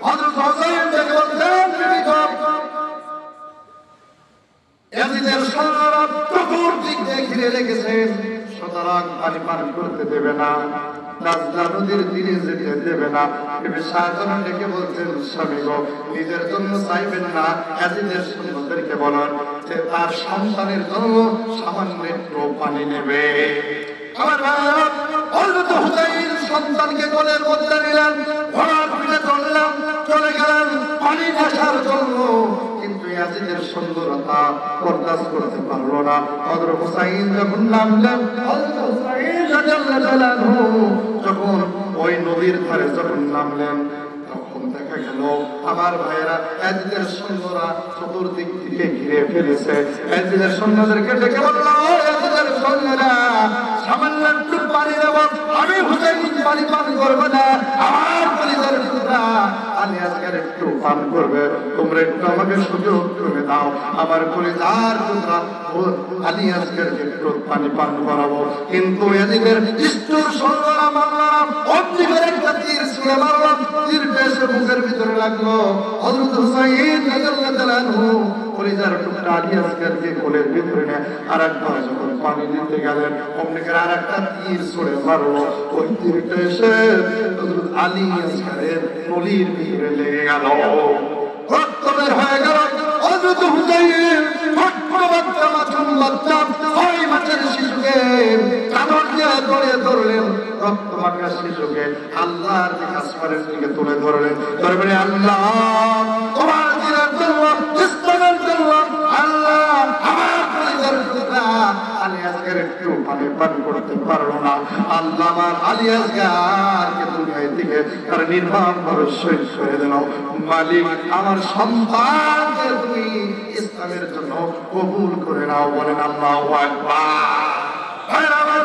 হযরত হুসাইন ডেকে বলছেন, বিবি গো, ইয়াজিদের সৈন্যরা চতুর্দিক দিয়ে ঘিরে রেখেছেন, সুতরাং পানি পান করতে দেবে না, নাজলা নদীর তীরে যেতে দেবে না। বিবি সাহায্য ডেকে বলছেন, স্বামী গো, নিজের জন্য চাইবেন না, ইয়াজিদের সৈন্যদেরকে বলেন যে তার সন্তানের জন্য সামান্য একটু পানি নেবে। আমার ভাই, হযরত হুসাইন সন্তানকে কোলের মধ্যে নিলেন, ঘোড়ার পিঠে চললেন, চলে গেলেন পানি আসার জন্য। কিন্তু ইয়াজিদের সুন্দরতা বরদাস্ত করতে পারলো না। হযরত হুসাইন যখন নামলেন, হযরত হুসাইন রাদিয়াল্লাহু যখন ওই নদীর ধারে যখন নামলেন, তখন দেখা গেল আমার ভাইয়েরা ইয়াজিদের সৈন্যরা চতুর্দিক থেকে ঘিরে ফেলেছে। ইয়াজিদের সৈন্যদেরকে ডেকে বলল, ইয়াজিদের সৈন্যরা সামান্য একটু পানি দেব, আমি হুসাইন পানি পান করবো না, আমার কলিজার টুকরা আমি আজকের একটু পান করবে, তোমরা একটু আমাকে সুযোগ করে দাও, আমার কলিজার টুকরা আলী আজকের একটু পানি পান করাবো। কিন্তু ইয়াজিদের নিষ্ঠুর সৈন্যরা মানল না, অমনি করে একটা তীর ছুঁড়ে মারল, তীর এসে বুকের ভিতরে লাগলো। হযরত হুসাইন রাদিয়াল্লাহু আনহু কলিজার টুকরা আলী আসগরকে কোলের ভিতরে নিয়ে আরেকবার যখন পানি দিতে গেলেন, অমনি করে আরেকটা তীর ছুঁড়ে মারলো। ওই তীরটা এসে হযরত আলী আসগরের নলির ভিতরে লেগে গেল, রক্ত বের হয়ে গেল। হযরত হুসাইন ওই মাছের শিশুকে চাদর দিয়ে ধরলেন, রক্ত মাখা শিশুকে আল্লাহর দিকে আসমানের দিকে তুলে ধরলেন। তারপরে আল্লাহ তোমার দিনের জন্য, ইসলামের জন্য, আল্লাহ আমার কলিজার টুকরা আলী আসগর একটু পানি পান করতে পারলো না, আল্লাহ আমার আলী আসগরকে দুনিয়া থেকে তার নির্মম ভাবে শহীদ করে দিল। মালিক আমার সন্তানকে তুমি ইসলামের জন্য কবুল করে নাও, বলেন আল্লাহু আকবার। আমার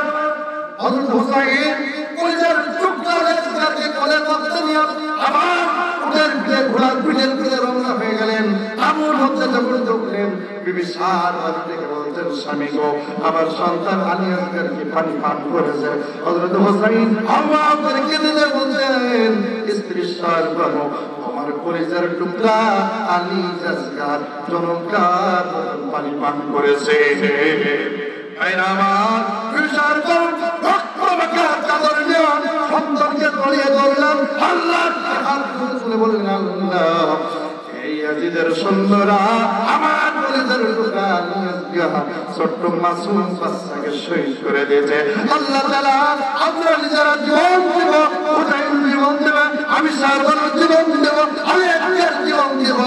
হযরত হুসাইন কলিজার টুকরা আসগরকে কোলের মধ্যে নিয়ে আবার উটের পিঠে ঘোড়ার পিঠে রওনা হয়ে গেলেন। আমুর মধ্যে যখন ঢুকলেন, বিবি সারওয়ার থেকে বলছেন, স্বামী গো, আমার সন্তান আলী আসগরকে পানি পান করেছে। হযরত হুসাইন হাওয়া করে কেঁদে বলছেন, স্ত্রী সারওয়ার আমার কলিজার টুকরা আলী আসগর জনকার পানি পান করেছে। আমার বিশাল রক্ত মাখা চাদর নিয়ে সন্তানকে জড়িয়ে ধরলাম, আল্লাহর হাত ধরে বললেন, আল্লাহ এই ইয়াজিদের সৈন্যরা আমার কলিজার টুকরা আলী আসগর ছোট্ট মাসুম বাচ্চাকে শহীদ করে দিয়েছে। আল্লাহ তাআলা আমরা নিজেরা জীবন দেব, হুসাইন জীবন দেবে, আমি সারওয়ারের জীবন দেব, আলী আসগরের জীবন দেব,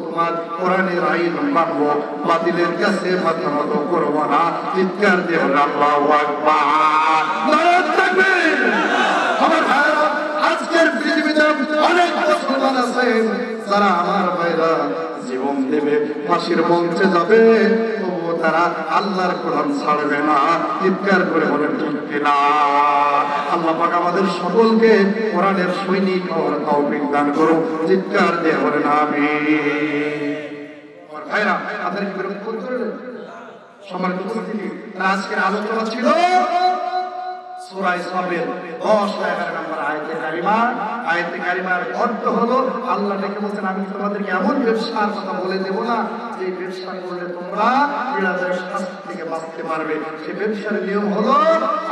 তোমার কোরআনের আইন মানবো, বাতিলের কাছে মাথা নত করবো না। চিৎকার দিয়ে আল্লাহু আকবার, নারে তাকবীর। আমার ভাইরা, আজকের পৃথিবীতে অনেক মুসলমান আছেন যারা আমার ভাইরা জীবন দেবে, ফাঁসির মঞ্চে যাবে, তবুও তারা আল্লাহর কোরআন ছাড়বে না। চিৎকার করে বলেন ঠিক কিনা? আল্লাহ পাক আমাদের সকলকে কোরআনের সৈনিক হওয়ার তৌফিক দান করুন। চিৎকার দিয়ে বলেন আমিন। আমার ভাইরা, আপনাদের কি বিরক্ত করলেন? সম্মানিত উপস্থিতি, আজকের আলোচনা ছিল সূরা ইসরাফিল 10-11 নম্বর আয়াতে কারিমা। আয়াতে কারিমার অর্থ হলো, আল্লাহ ডেকে বলছেন, আমি তোমাদেরকে এমন ব্যবসার কথা বলে দেব না যে ব্যবসা করলে তোমরা বিরাজের শাস্তি থেকে বাঁচতে পারবে। সে ব্যবসার নিয়ম হলো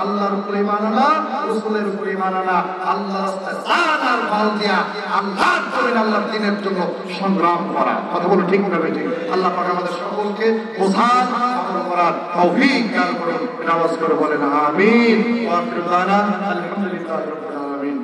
আল্লাহর উপরে ঈমান আনা, রাসূলের উপরে ঈমান আনা, আল্লাহর রাস্তায় জান আর মাল দিয়া আল্লাহর জমিনে আল্লাহর দ্বীনের জন্য সংগ্রাম করা। কথা বলো ঠিক না ঠিক? আল্লাহ পাক আমাদের সকলকে বোঝার আমল করার তৌফিক দান করুন। নামাজ করে বলেন আমিন। ওয়া আখিরু দাওয়ানা আলহামদুলিল্লাহি রাব্বিল আলামিন।